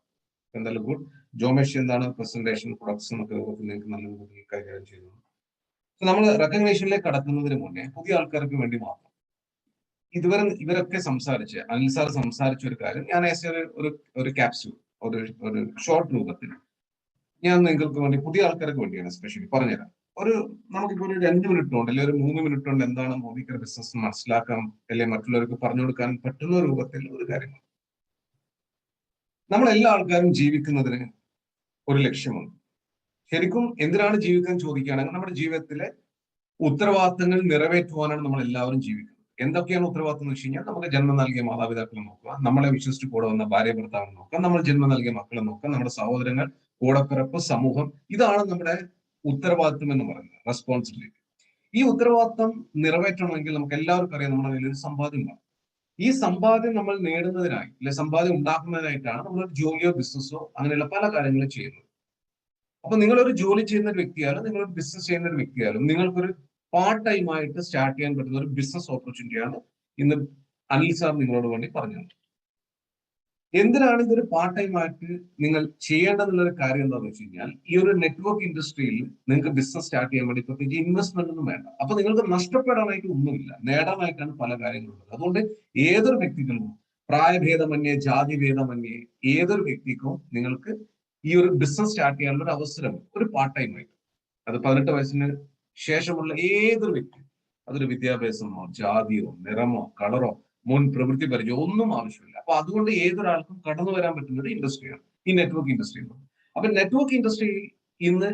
എന്തായാലും ഗുഡ്. ജോമേഷ് എന്താണ് പ്രസന്റേഷൻ പ്രൊഡക്ട്സ് എന്നൊക്കെ നിങ്ങൾക്ക് നല്ല രീതിയിൽ കൈകാര്യം ചെയ്യുന്നു. നമ്മൾ റെക്കഗ്നേഷനിലേക്ക് കടക്കുന്നതിന് മുന്നേ പുതിയ ആൾക്കാർക്ക് വേണ്ടി മാത്രം ഇവരൊക്കെ സംസാരിച്ച് അനിൽ സാർ സംസാരിച്ച ഒരു കാര്യം ഞാൻ ഒരു ക്യാപ്സ്യൂൾ, ഒരു ഷോർട്ട് രൂപത്തിൽ ഞാൻ നിങ്ങൾക്ക് വേണ്ടി, പുതിയ ആൾക്കാർക്ക് വേണ്ടിയാണ് എസ്പെഷ്യലി പറഞ്ഞുതരാം. നമുക്കിപ്പോ ഒരു 2 മിനിറ്റ് കൊണ്ട് അല്ലെങ്കിൽ ഒരു 3 മിനിറ്റ് കൊണ്ട് എന്താണ് മോദി കെയർ ബിസിനസ് മനസ്സിലാക്കാൻ അല്ലെങ്കിൽ മറ്റുള്ളവർക്ക് പറഞ്ഞു കൊടുക്കാൻ പറ്റുന്ന രൂപത്തിൽ ഒരു കാര്യമാണ്. നമ്മളെല്ലാ ആൾക്കാരും ജീവിക്കുന്നതിന് ഒരു ലക്ഷ്യമുണ്ട്. ശരിക്കും എന്തിനാണ് ജീവിക്കാൻ ചോദിക്കുകയാണെങ്കിൽ നമ്മുടെ ജീവിതത്തിലെ ഉത്തരവാദിത്തങ്ങൾ നിറവേറ്റുവാനാണ് നമ്മൾ എല്ലാവരും ജീവിക്കുന്നത്. എന്തൊക്കെയാണ് ഉത്തരവാദിത്തം എന്ന് വെച്ച് കഴിഞ്ഞാൽ നമുക്ക് ജന്മം നൽകിയ മാതാപിതാക്കളെ നോക്കുക, നമ്മളെ വിശ്വസിച്ച് കൂടെ വന്ന ഭാര്യ ഭർത്താവിനെ നോക്കുക, നമ്മൾ ജന്മം നൽകിയ മക്കളെ നോക്കുക, നമ്മുടെ സഹോദരങ്ങൾ, കൂടപ്പിറപ്പ്, സമൂഹം. ഇതാണ് നമ്മുടെ ഉത്തരവാദിത്തം എന്ന് പറയുന്നത്, റെസ്പോൺസിബിലിറ്റി. ഈ ഉത്തരവാദിത്തം നിറവേറ്റണമെങ്കിൽ നമുക്ക് എല്ലാവർക്കും അറിയാം നമ്മുടെ കയ്യിൽ ഒരു സമ്പാദ്യം വേണം. ഈ സമ്പാദ്യം നമ്മൾ നേടുന്നതിനായി അല്ലെ സമ്പാദ്യം ഉണ്ടാക്കുന്നതിനായിട്ടാണ് നമ്മൾ ജോലിയോ ബിസിനസ്സോ അങ്ങനെയുള്ള പല കാര്യങ്ങളും ചെയ്യുന്നത്. അപ്പൊ നിങ്ങളൊരു ജോലി ചെയ്യുന്ന ഒരു വ്യക്തിയാലും നിങ്ങളൊരു ബിസിനസ് ചെയ്യുന്ന ഒരു വ്യക്തിയാലും നിങ്ങൾക്കൊരു പാർട്ട് ടൈം ആയിട്ട് സ്റ്റാർട്ട് ചെയ്യാൻ പറ്റുന്ന ഒരു ബിസിനസ് ഓപ്പർച്യൂണിറ്റിയാണ് ഇന്ന് അനിൽ സാർ നിങ്ങളോട് വേണ്ടി പറഞ്ഞത്. എന്തിനാണ് ഇതൊരു പാർട്ട് ടൈം ആയിട്ട് നിങ്ങൾ ചെയ്യേണ്ടതെന്നുള്ള ഒരു കാര്യം എന്താണെന്ന് വെച്ച് കഴിഞ്ഞാൽ, ഈ ഒരു നെറ്റ്വർക്ക് ഇൻഡസ്ട്രിയിൽ നിങ്ങൾക്ക് ബിസിനസ് സ്റ്റാർട്ട് ചെയ്യാൻ വേണ്ടി പ്രത്യേകിച്ച് ഇൻവെസ്റ്റ്മെന്റ് ഒന്നും വേണ്ട. അപ്പൊ നിങ്ങൾക്ക് നഷ്ടപ്പെടാനായിട്ട് ഒന്നുമില്ല, നേടാനായിട്ടാണ് പല കാര്യങ്ങളുള്ളത്. അതുകൊണ്ട് ഏതൊരു വ്യക്തിക്കും, പ്രായഭേദമന്യേ, ജാതിഭേദമന്യേ, ഏതൊരു വ്യക്തിക്കും നിങ്ങൾക്ക് ഈ ഒരു ബിസിനസ് സ്റ്റാർട്ട് ചെയ്യാനുള്ള ഒരു അവസരം ഒരു പാർട്ട് ടൈം ആയിട്ട്, അത് 18 വയസ്സിന് ശേഷമുള്ള ഏതൊരു വ്യക്തി, അതൊരു വിദ്യാഭ്യാസമോ ജാതിയോ നിറമോ കളറോ മുൻ പ്രവൃത്തി പരിചയം ഒന്നും ആവശ്യമില്ല. അപ്പൊ അതുകൊണ്ട് ഏതൊരാൾക്കും കടന്നു വരാൻ പറ്റുന്ന ഒരു ഇൻഡസ്ട്രിയാണ് ഈ നെറ്റ്വർക്ക് ഇൻഡസ്ട്രി. അപ്പൊ നെറ്റ്വർക്ക് ഇൻഡസ്ട്രി ഇന്ന്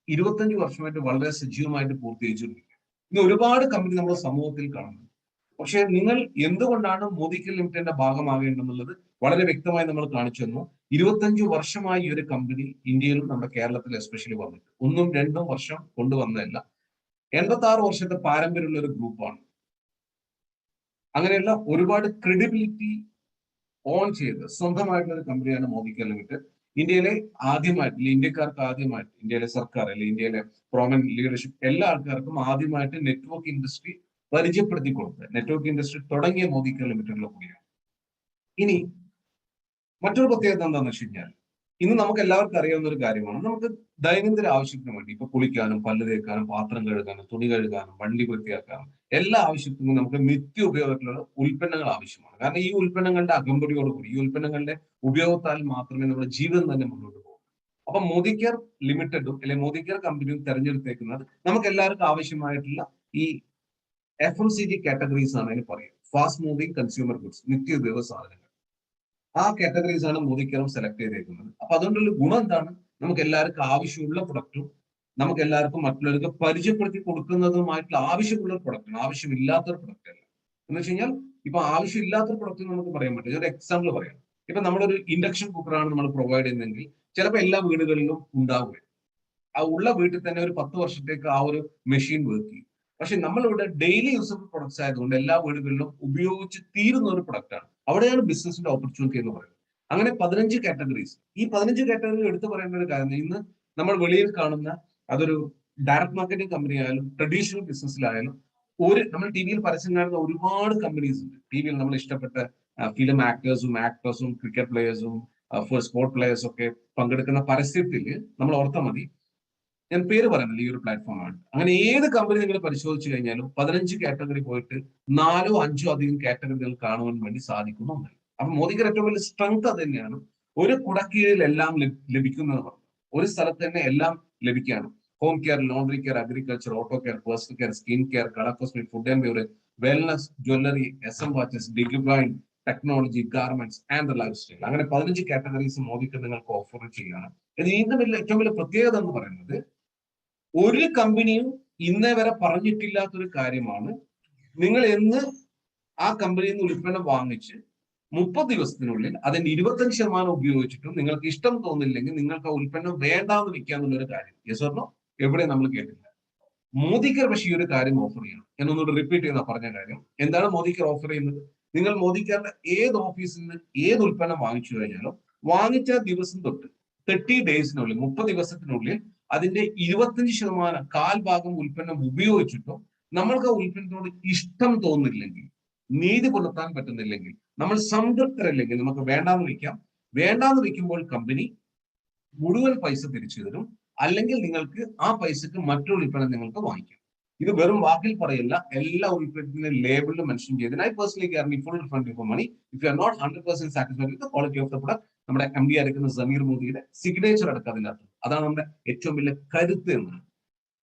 25 വർഷമായിട്ട് വളരെ സജീവമായിട്ട് പൂർത്തീകരിച്ചിരിക്കുക. ഇന്ന് ഒരുപാട് കമ്പനി നമ്മുടെ സമൂഹത്തിൽ കാണുന്നു. പക്ഷെ നിങ്ങൾ എന്തുകൊണ്ടാണ് മോദി കെയർ ലിമിറ്റഡിന്റെ ഭാഗമാകേണ്ടെന്നുള്ളത് വളരെ വ്യക്തമായി നമ്മൾ കാണിച്ചു തന്നു. 25 വർഷമായി ഈ ഒരു കമ്പനി ഇന്ത്യയിലും നമ്മുടെ കേരളത്തിൽ എസ്പെഷ്യലി വന്നിട്ട് 1ഉം 2ഉം വർഷം കൊണ്ടുവന്നതല്ല, 86 വർഷത്തെ പാരമ്പര്യമുള്ള ഒരു ഗ്രൂപ്പാണ്. അങ്ങനെയുള്ള ഒരുപാട് ക്രെഡിബിലിറ്റി ഓൺ ചെയ്ത് സ്വന്തമായിട്ടുള്ള ഒരു കമ്പനിയാണ് മോദി കെയർ ലിമിറ്റഡ്. ഇന്ത്യയിലെ ആദ്യമായിട്ട്, ഇന്ത്യക്കാർക്ക് ആദ്യമായിട്ട്, ഇന്ത്യയിലെ സർക്കാർ അല്ലെങ്കിൽ ഇന്ത്യയിലെ പ്രോമിനന്റ് ലീഡർഷിപ്പ് എല്ലാ ആൾക്കാർക്കും ആദ്യമായിട്ട് നെറ്റ്വർക്ക് ഇൻഡസ്ട്രി പരിചയപ്പെടുത്തി കൊടുത്ത് നെറ്റ്വർക്ക് ഇൻഡസ്ട്രി തുടങ്ങിയ മോദി കെയർ ലിമിറ്റഡിലെ കൂടിയാണ്. ഇനി മറ്റൊരു പ്രത്യേകത എന്താണെന്ന് വെച്ച് കഴിഞ്ഞാൽ, ഇന്ന് നമുക്ക് എല്ലാവർക്കും അറിയാവുന്ന ഒരു കാര്യമാണ്. നമുക്ക് ദൈനംദിന ആവശ്യത്തിന് വേണ്ടി ഇപ്പൊ കുളിക്കാനും, പല്ല് തേക്കാനും, പാത്രം കഴുകാനും, തുണി കഴുകാനും, വണ്ടി വൃത്തിയാക്കാനും എല്ലാ ആവശ്യത്തിനും നമുക്ക് നിത്യ ഉപയോഗത്തിലുള്ള ഉൽപ്പന്നങ്ങൾ ആവശ്യമാണ്. കാരണം ഈ ഉൽപ്പന്നങ്ങളുടെ അകമ്പടിയോടുകൂടി, ഈ ഉൽപ്പന്നങ്ങളുടെ ഉപയോഗത്താൽ മാത്രമേ നമ്മുടെ ജീവിതം തന്നെ മുന്നോട്ട് പോകും. അപ്പൊ മോദി കെയർ ലിമിറ്റഡും അല്ലെങ്കിൽ മോദി കെയർ കമ്പനിയും തെരഞ്ഞെടുത്തേക്കുന്നത് നമുക്ക് എല്ലാവർക്കും ആവശ്യമായിട്ടുള്ള ഈ FMCG കാറ്റഗറീസ് ആണ് അതിന് പറയുക. ഫാസ്റ്റ് മൂവിംഗ് കൺസ്യൂമർ ഗുഡ്സ്, നിത്യ ഉപയോഗ സാധനങ്ങൾ. ആ കാറ്റഗറീസ് ആണ് മോദി കെയറും സെലക്ട് ചെയ്തേക്കുന്നത്. അപ്പൊ അതുകൊണ്ടുള്ള ഗുണം എന്താണ്? നമുക്ക് എല്ലാവർക്കും ആവശ്യമുള്ള പ്രൊഡക്റ്റും നമുക്ക് എല്ലാവർക്കും മറ്റുള്ളവർക്ക് പരിചയപ്പെടുത്തി കൊടുക്കുന്നതുമായിട്ടുള്ള ആവശ്യമുള്ള പ്രൊഡക്റ്റാണ്, ആവശ്യമില്ലാത്തൊരു പ്രൊഡക്റ്റ് അല്ല. എന്ന് വെച്ച് കഴിഞ്ഞാൽ ഇപ്പൊ ആവശ്യമില്ലാത്തൊരു പ്രൊഡക്റ്റ് നമുക്ക് പറയാൻ പറ്റില്ല. ഒരു എക്സാമ്പിൾ പറയാം. ഇപ്പൊ നമ്മളൊരു ഇൻഡക്ഷൻ കുക്കറാണ് നമ്മൾ പ്രൊവൈഡ് ചെയ്യുന്നതെങ്കിൽ ചിലപ്പോൾ എല്ലാ വീടുകളിലും ഉണ്ടാവുക. ആ ഉള്ള വീട്ടിൽ തന്നെ ഒരു 10 വർഷത്തേക്ക് ആ ഒരു മെഷീൻ വർക്ക് ചെയ്യും. പക്ഷെ നമ്മളിവിടെ ഡെയിലി യൂസബിൾ പ്രൊഡക്ട്സ് ആയതുകൊണ്ട് എല്ലാ വീടുകളിലും ഉപയോഗിച്ച് തീരുന്ന ഒരു പ്രൊഡക്റ്റാണ്. അവിടെയാണ് ബിസിനസിന്റെ ഓപ്പർച്യൂണിറ്റി എന്ന് പറയുന്നത്. അങ്ങനെ 15 കാറ്റഗറീസ്. ഈ 15 കാറ്റഗറി എടുത്തു പറയേണ്ട ഒരു കാര്യം, ഇന്ന് നമ്മൾ വെളിയിൽ കാണുന്ന അതൊരു ഡയറക്ട് മാർക്കറ്റിംഗ് കമ്പനി ആയാലും ട്രഡീഷണൽ ബിസിനസ്സിലായാലും നമ്മൾ ടി വിയിൽ പരസ്യം കാണുന്ന ഒരുപാട് കമ്പനീസ് ഉണ്ട്. ടി വിയിൽ നമ്മൾ ഇഷ്ടപ്പെട്ട ഫിലിം ആക്ടേഴ്സും ക്രിക്കറ്റ് പ്ലേയേഴ്സും സ്പോർട്ട് പ്ലേയേഴ്സും ഒക്കെ പങ്കെടുക്കുന്ന പരസ്യത്തിൽ നമ്മൾ ഓർത്താൽ മതി, ഞാൻ പേര് പറയുന്നില്ല ഈ ഒരു പ്ലാറ്റ്ഫോമാണ്. അങ്ങനെ ഏത് കമ്പനി നിങ്ങൾ പരിശോധിച്ചു കഴിഞ്ഞാലും 15 കാറ്റഗറി പോയിട്ട് 4 or 5 അധികം കാറ്റഗറികൾ കാണുവാൻ വേണ്ടി സാധിക്കുന്നുണ്ട്. അപ്പൊ മോദിക്ക് ഏറ്റവും വലിയ സ്ട്രെങ്ത് അത് തന്നെയാണ്. ഒരു കുടക്കീഴിൽ എല്ലാം ലഭിക്കുന്നത് പറഞ്ഞു. ഒരു സ്ഥലത്ത് തന്നെ എല്ലാം ലഭിക്കുകയാണ്. Home care, laundry care, agriculture, auto care, personal care, skin care, colour cosmetic, food and beverage, wellness, jewellery, SM watches, ഡിഗ്ബൈൻ, technology, garments and lifestyle. അങ്ങനെ 15 കാറ്റഗറീസ് മോദിക്ക് നിങ്ങൾക്ക് ഓഫർ ചെയ്യുകയാണ്. ഇതിന്റെ ഏറ്റവും വലിയ പ്രത്യേകത എന്ന് പറയുന്നത്, ഒരു കമ്പനിയും ഇന്നേ വരെ പറഞ്ഞിട്ടില്ലാത്തൊരു കാര്യമാണ്. നിങ്ങൾ എന്ന് ആ കമ്പനിയിൽ നിന്ന് ഉൽപ്പന്നം വാങ്ങിച്ച് 30 ദിവസത്തിനുള്ളിൽ അതിന്റെ 25% ഉപയോഗിച്ചിട്ടും നിങ്ങൾക്ക് ഇഷ്ടം തോന്നില്ലെങ്കിൽ നിങ്ങൾക്ക് ആ ഉൽപ്പന്നം വേണ്ടാന്ന് വെക്കാന്നുള്ളൊരു കാര്യം. Yes or no? എവിടെ നമ്മൾ കേട്ടില്ല. മോദി കെയർ പക്ഷേ ഈ ഒരു കാര്യം ഓഫർ ചെയ്യണം. ഞാൻ ഒന്നുകൂടെ റിപ്പീറ്റ് ചെയ്യുന്ന പറഞ്ഞ കാര്യം. എന്താണ് മോദി കെയർ ഓഫർ ചെയ്യുന്നത്? നിങ്ങൾ മോദി കെയറിന്റെ ഏത് ഓഫീസിൽ നിന്ന് ഏത് ഉൽപ്പന്നം വാങ്ങിച്ചു കഴിഞ്ഞാലും വാങ്ങിച്ച ദിവസം തൊട്ട് 30 ഡേയ്സിനുള്ളിൽ, 30 ദിവസത്തിനുള്ളിൽ അതിന്റെ 25%, കാൽഭാഗം ഉൽപ്പന്നം ഉപയോഗിച്ചിട്ടും നമ്മൾക്ക് ആ ഉൽപ്പന്നത്തോട് ഇഷ്ടം തോന്നുന്നില്ലെങ്കിൽ, നീതി പുലർത്താൻ പറ്റുന്നില്ലെങ്കിൽ, നമ്മൾ സംതൃപ്തരല്ലെങ്കിൽ നമുക്ക് വേണ്ടാന്ന് വെക്കാം. വേണ്ടാന്ന് വെക്കുമ്പോൾ കമ്പനി മുഴുവൻ പൈസ തിരിച്ചു തരും. അല്ലെങ്കിൽ നിങ്ങൾക്ക് ആ പൈസക്ക് മറ്റൊരു ഉൽപ്പന്നം നിങ്ങൾക്ക് വാങ്ങിക്കാം. ഇത് വെറും വാക്കിൽ പറയില്ല, എല്ലാ ഉൽപ്പന്നത്തിന്റെ ലേബിളിൽ മെൻഷൻ ചെയ്ത് I personally guarantee full refund for money if you are not 100% satisfied with the quality of the product. നമ്മുടെ MD ആയിരിക്കുന്ന സമീർ മോദിയുടെ സിഗ്നേച്ചർ അടക്കം അതിനകത്ത്. അതാണ് നമ്മുടെ ഏറ്റവും വലിയ കരുത്ത് എന്നാണ്.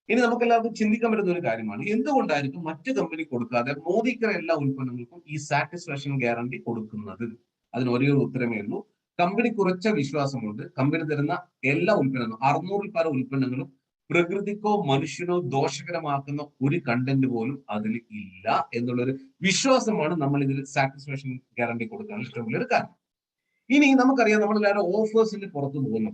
ഇനി നമുക്ക് എല്ലാവർക്കും ചിന്തിക്കാൻ പറ്റുന്ന ഒരു കാര്യമാണ്, എന്തുകൊണ്ടായിരിക്കും മറ്റു കമ്പനി കൊടുക്കാതെ മോദി കെയർ എല്ലാ ഉൽപ്പന്നങ്ങൾക്കും ഈ സാറ്റിസ്ഫാക്ഷൻ ഗ്യാരണ്ടി കൊടുക്കുന്നത്? അതിന് ഒരേ ഒരു ഉത്തരമേ ഉള്ളൂ. കമ്പനി കുറച്ച വിശ്വാസമുണ്ട്. കമ്പനി തരുന്ന എല്ലാ ഉൽപ്പന്നങ്ങളും 600-ൽ പരം ഉൽപ്പന്നങ്ങളും പ്രകൃതിക്കോ മനുഷ്യനോ ദോഷകരമാക്കുന്ന ഒരു കണ്ടന്റ് പോലും അതിൽ ഇല്ല എന്നുള്ളൊരു വിശ്വാസമാണ് നമ്മൾ ഇതിൽ സാറ്റിസ്ഫാക്ഷൻ ഗ്യാരണ്ടി കൊടുക്കാൻ ഇഷ്ടമുള്ള ഒരു കാരണം. ഇനി നമുക്കറിയാം, നമ്മളെല്ലാവരും ഓഫേഴ്സിന്റെ പുറത്ത് പോകുന്നു.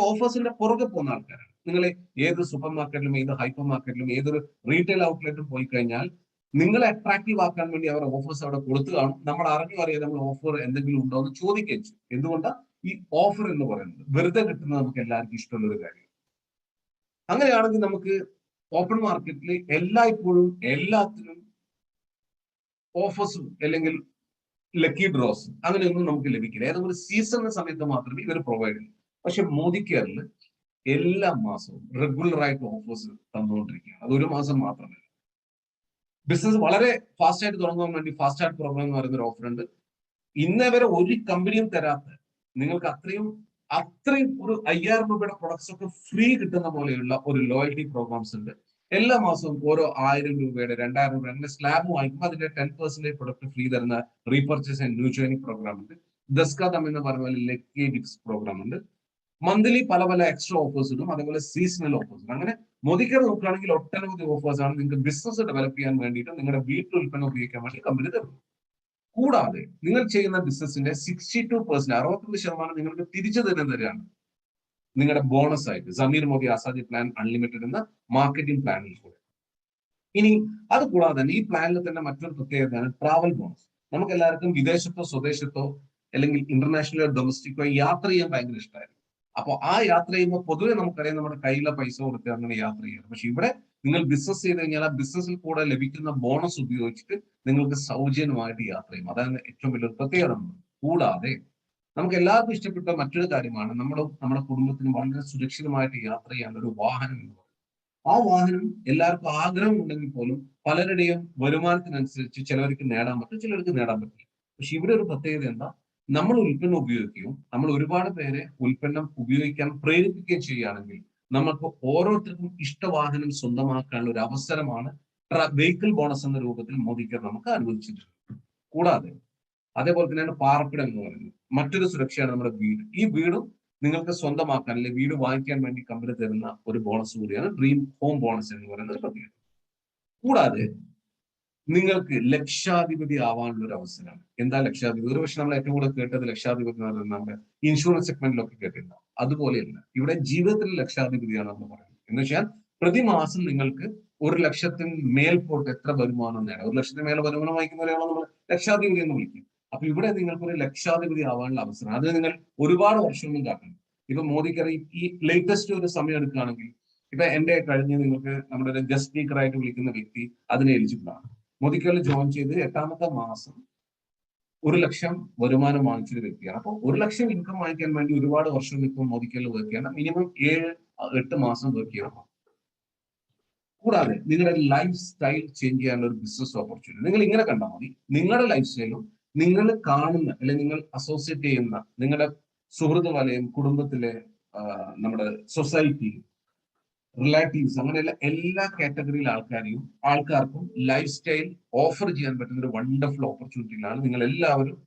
ഓഫേഴ്സിന്റെ പുറകെ പോകുന്ന ആൾക്കാരാണ്. നിങ്ങൾ ഏത് സൂപ്പർ മാർക്കറ്റിലും ഏത് ഹൈപ്പർ മാർക്കറ്റിലും ഏതൊരു റീറ്റെയിൽ ഔട്ട്ലെറ്റും പോയി കഴിഞ്ഞാൽ നിങ്ങളെ അട്രാക്റ്റീവ് ആക്കാൻ വേണ്ടി അവർ ഓഫേഴ്സ് അവിടെ കൊടുത്തു കാണും. നമ്മൾ അറിഞ്ഞു അറിയാതെ നമ്മൾ ഓഫർ എന്തെങ്കിലും ഉണ്ടോ എന്ന് ചോദിക്കുകയും ചെയ്യും. എന്തുകൊണ്ടാണ് ഈ ഓഫർ എന്ന് പറയുന്നത്? വെറുതെ കിട്ടുന്നത് നമുക്ക് എല്ലാവർക്കും ഇഷ്ടമുള്ള ഒരു കാര്യം. അങ്ങനെയാണെങ്കിൽ നമുക്ക് ഓപ്പൺ മാർക്കറ്റിൽ എല്ലായ്പ്പോഴും എല്ലാത്തിനും ഓഫേഴ്സും അല്ലെങ്കിൽ ലക്കി ഡ്രോസ് അങ്ങനെയൊന്നും നമുക്ക് ലഭിക്കില്ല. ഏതെങ്കിലും ഒരു സീസണിന്റെ സമയത്ത് മാത്രമേ ഇവർ പ്രൊവൈഡ് ചെയ്യൂ. പക്ഷെ മോദി കെയറിൽ എല്ലാ മാസവും റെഗുലർ ആയിട്ട് ഓഫേഴ്സ് തന്നുകൊണ്ടിരിക്കുകയാണ്. അത് ഒരു മാസം മാത്രമല്ല. ബിസിനസ് വളരെ ഫാസ്റ്റ് ആയിട്ട് തുടങ്ങാൻ വേണ്ടി ഫാസ്റ്റ് ആയിട്ട് പ്രോഗ്രാം എന്ന് പറയുന്ന ഒരു ഓഫർ ഉണ്ട്. ഇന്നേ വരെ ഒരു കമ്പനിയും തരാത്ത, നിങ്ങൾക്ക് അത്രയും ഒരു 5000 രൂപയുടെ പ്രൊഡക്ട്സ് ഒക്കെ ഫ്രീ കിട്ടുന്ന പോലെയുള്ള ഒരു ലോയൽറ്റി പ്രോഗ്രാംസ് ഉണ്ട്. എല്ലാ മാസവും ഓരോ 1000 രൂപയുടെ 2000 രൂപയുടെ അങ്ങനെ സ്ലാബ് വാങ്ങിക്കുമ്പോൾ അതിന്റെ 10% പ്രൊഡക്റ്റ് ഫ്രീ തരുന്ന repurchase and new joining program ഉണ്ട്. ദസ്കാദം എന്ന് പറഞ്ഞ പോലെ ലക്കി ഗിഫ്റ്റ്സ് പ്രോഗ്രാം ഉണ്ട്. മന്ത്ലി പല പല എക്സ്ട്രാ ഓഫേഴ്സ് ഇടും. അതേപോലെ സീസണൽ ഓഫേഴ്സ്. അങ്ങനെ മോദി കെയർ നോക്കുകയാണെങ്കിൽ ഒട്ടനവധി ഓഫേഴ്സ് ആണ് നിങ്ങൾക്ക് ബിസിനസ് ഡെവലപ്പ് ചെയ്യാൻ വേണ്ടിയിട്ട് നിങ്ങളുടെ വീട്ടിൽ ഉൽപ്പന്നം ഉപയോഗിക്കാൻ വേണ്ടി കമ്പനി തരുന്നു. കൂടാതെ നിങ്ങൾ ചെയ്യുന്ന ബിസിനസിന്റെ 62%, 62% നിങ്ങൾക്ക് തിരിച്ചു തരുന്നവരാണ് നിങ്ങളുടെ ബോണസ് ആയിട്ട് സമീർ മോദി ആസാദി പ്ലാൻ അൺലിമിറ്റഡ് എന്ന മാർക്കറ്റിംഗ് പ്ലാനിൽ കൂടെ. ഇനി അത് കൂടാതെ തന്നെ ഈ പ്ലാനിൽ തന്നെ മറ്റൊരു പ്രത്യേകതയാണ് ട്രാവൽ ബോണസ്. നമുക്ക് എല്ലാവർക്കും വിദേശത്തോ സ്വദേശത്തോ അല്ലെങ്കിൽ ഇന്റർനാഷണലോ ഡൊമസ്റ്റിക്കോ യാത്ര ചെയ്യാൻ ഭയങ്കര ഇഷ്ടമായിരുന്നു. അപ്പോൾ ആ യാത്ര ചെയ്യുമ്പോൾ പൊതുവെ നമുക്കറിയാം നമ്മുടെ കയ്യിലെ പൈസ കൊടുത്ത് അങ്ങനെ യാത്ര ചെയ്യാം. പക്ഷെ ഇവിടെ നിങ്ങൾ ബിസിനസ് ചെയ്ത് കഴിഞ്ഞാൽ ആ ബിസിനസ്സിൽ കൂടെ ലഭിക്കുന്ന ബോണസ് ഉപയോഗിച്ചിട്ട് നിങ്ങൾക്ക് സൗജന്യമായിട്ട് യാത്ര ചെയ്യും. അതാണ് ഏറ്റവും വലിയ പ്രത്യേകത. കൂടാതെ നമുക്ക് എല്ലാവർക്കും ഇഷ്ടപ്പെട്ട മറ്റൊരു കാര്യമാണ് നമ്മുടെ കുടുംബത്തിന് വളരെ സുരക്ഷിതമായിട്ട് യാത്ര ചെയ്യാൻ ഒരു വാഹനം എന്ന് പറയുന്നത്. ആ വാഹനം എല്ലാവർക്കും ആഗ്രഹം ഉണ്ടെങ്കിൽ പോലും പലരുടെയും വരുമാനത്തിനനുസരിച്ച് ചിലവർക്ക് നേടാൻ പറ്റും, ചിലർക്ക് നേടാൻ പറ്റില്ല. പക്ഷെ ഇവിടെ ഒരു പ്രത്യേകത എന്താ, നമ്മൾ ഉൽപ്പന്നം ഉപയോഗിക്കുകയും നമ്മൾ ഒരുപാട് പേരെ ഉൽപ്പന്നം ഉപയോഗിക്കാൻ പ്രേരിപ്പിക്കുകയും ചെയ്യുകയാണെങ്കിൽ നമുക്ക് ഓരോരുത്തർക്കും ഇഷ്ടവാഹനം സ്വന്തമാക്കാനുള്ള ഒരു അവസരമാണ് വെഹിക്കിൾ ബോണസ് എന്ന രൂപത്തിൽ മോദിക്ക് നമുക്ക് അനുവദിച്ചിട്ടുണ്ട്. കൂടാതെ അതേപോലെ തന്നെയാണ് പാർപ്പിടം എന്ന് പറയുന്നത്. മറ്റൊരു സുരക്ഷയാണ് നമ്മുടെ വീട്. ഈ വീടും നിങ്ങൾക്ക് സ്വന്തമാക്കാൻ അല്ലെങ്കിൽ വീട് വാങ്ങിക്കാൻ വേണ്ടി കമ്പനി തരുന്ന ഒരു ബോണസ് കൂടിയാണ് ഡ്രീം ഹോം ബോണസ് എന്ന് പറയുന്ന ഒരു പ്രത്യേകത. കൂടാതെ നിങ്ങൾക്ക് ലക്ഷാധിപതി ആവാനുള്ള ഒരു അവസരമാണ്. എന്താ ലക്ഷാധിപതി? ഒരുപക്ഷെ നമ്മൾ ഏറ്റവും കൂടുതൽ കേട്ടത് ലക്ഷാധിപതി എന്ന് പറയുന്നത് നമ്മുടെ ഇൻഷുറൻസ് സെഗ്മെന്റിലൊക്കെ കേട്ടിട്ടുണ്ടാവും. അതുപോലെയല്ല, ഇവിടെ ജീവിതത്തിൽ ലക്ഷാധിപതിയാണ് നമ്മൾ പറയുന്നത്. എന്ന് വെച്ചാൽ പ്രതിമാസം നിങ്ങൾക്ക് 1,00,000 മേൽപോട്ട് എത്ര വരുമാനം നേടാം. 1,00,000 മേലെ വരുമാനം വാങ്ങിക്കുന്നവരെയാണ് നമ്മൾ ലക്ഷാധിപതി എന്ന് വിളിക്കും. അപ്പൊ ഇവിടെ നിങ്ങൾക്ക് ഒരു ലക്ഷാധിപതി ആവാനുള്ള അവസരം, അതിന് നിങ്ങൾ ഒരുപാട് വർഷമൊന്നും കാക്കണം. ഇപ്പൊ മോദിക്കറിയാം, ഈ ലേറ്റസ്റ്റ് ഒരു സമയം എടുക്കുകയാണെങ്കിൽ ഇപ്പൊ എന്റെ കഴിഞ്ഞ് നിങ്ങൾക്ക് നമ്മുടെ ഒരു ഗസ്റ്റ് സ്പീക്കർ ആയിട്ട് വിളിക്കുന്ന വ്യക്തി അതിന് എലിജിബിൾ ആണ്. മോദിക്കറിൽ ജോയിൻ ചെയ്ത് 8ാമത്തെ മാസം 1,00,000 വരുമാനം വാങ്ങിച്ചൊരു വ്യക്തിയാണ്. അപ്പോൾ 1,00,000 ഇൻകം വാങ്ങിക്കാൻ വേണ്ടി ഒരുപാട് വർഷം ഇപ്പോൾ മോദിക്കറിൽ വർക്ക് ചെയ്യണം. മിനിമം 7-8 മാസം വർക്ക് ചെയ്യണം. കൂടാതെ നിങ്ങളുടെ ലൈഫ് സ്റ്റൈൽ ചേഞ്ച് ചെയ്യാനുള്ള ഒരു ബിസിനസ് ഓപ്പർച്യൂണിറ്റി നിങ്ങൾ ഇങ്ങനെ കണ്ടാൽ മതി. നിങ്ങളുടെ ലൈഫ് സ്റ്റൈലും നിങ്ങൾ കാണുന്ന അല്ലെങ്കിൽ നിങ്ങൾ അസോസിയേറ്റ് ചെയ്യുന്ന നിങ്ങളുടെ സുഹൃത്ത് വലയം, കുടുംബത്തിലെ നമ്മുടെ സൊസൈറ്റി, റിലേറ്റീവ്സ്, അങ്ങനെയുള്ള എല്ലാ കാറ്റഗറിയിലെ ആൾക്കാർക്കും ലൈഫ് സ്റ്റൈൽ ഓഫർ ചെയ്യാൻ പറ്റുന്ന ഒരു വണ്ടർഫുൾ ഓപ്പർച്യൂണിറ്റിയിലാണ് നിങ്ങൾ എല്ലാവരും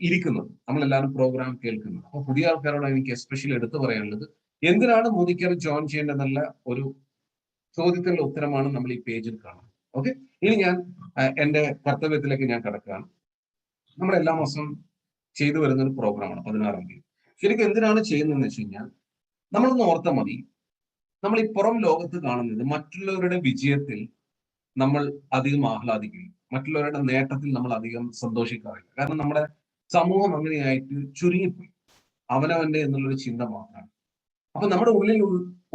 ഇരിക്കുന്നത്. നമ്മളെല്ലാവരും പ്രോഗ്രാം കേൾക്കുന്നത്. അപ്പോൾ പുതിയ ആൾക്കാരോട് എനിക്ക് എസ്പെഷ്യലി എടുത്തു പറയാനുള്ളത്, എന്തിനാണ് മോദിക്കർ ജോയിൻ ചെയ്യേണ്ടതെന്നുള്ള ഒരു ചോദ്യത്തിനുള്ള ഉത്തരമാണ് നമ്മൾ ഈ പേജിൽ കാണുന്നത്. ഓക്കെ, ഇനി ഞാൻ എന്റെ കർത്തവ്യത്തിലേക്ക് ഞാൻ കിടക്കുകയാണ്. നമ്മൾ എല്ലാ മാസവും ചെയ്തു വരുന്ന ഒരു പ്രോഗ്രാമാണ് 16-ാം തീയതി. ശരിക്കും എന്തിനാണ് ചെയ്യുന്നതെന്ന് വെച്ച് കഴിഞ്ഞാൽ, നമ്മളൊന്ന് ഓർത്താൽ മതി, നമ്മൾ ഈ പുറം ലോകത്ത് കാണുന്നത് മറ്റുള്ളവരുടെ വിജയത്തിൽ നമ്മൾ അധികം ആഹ്ലാദിക്കില്ല, മറ്റുള്ളവരുടെ നേട്ടത്തിൽ നമ്മൾ അധികം സന്തോഷിക്കാറില്ല. കാരണം നമ്മുടെ സമൂഹം അങ്ങനെയായിട്ട് ചുരുങ്ങിപ്പോയി, അവനവന്റെ എന്നുള്ളൊരു ചിന്ത മാത്രമാണ്. അപ്പൊ നമ്മുടെ ഉള്ളിൽ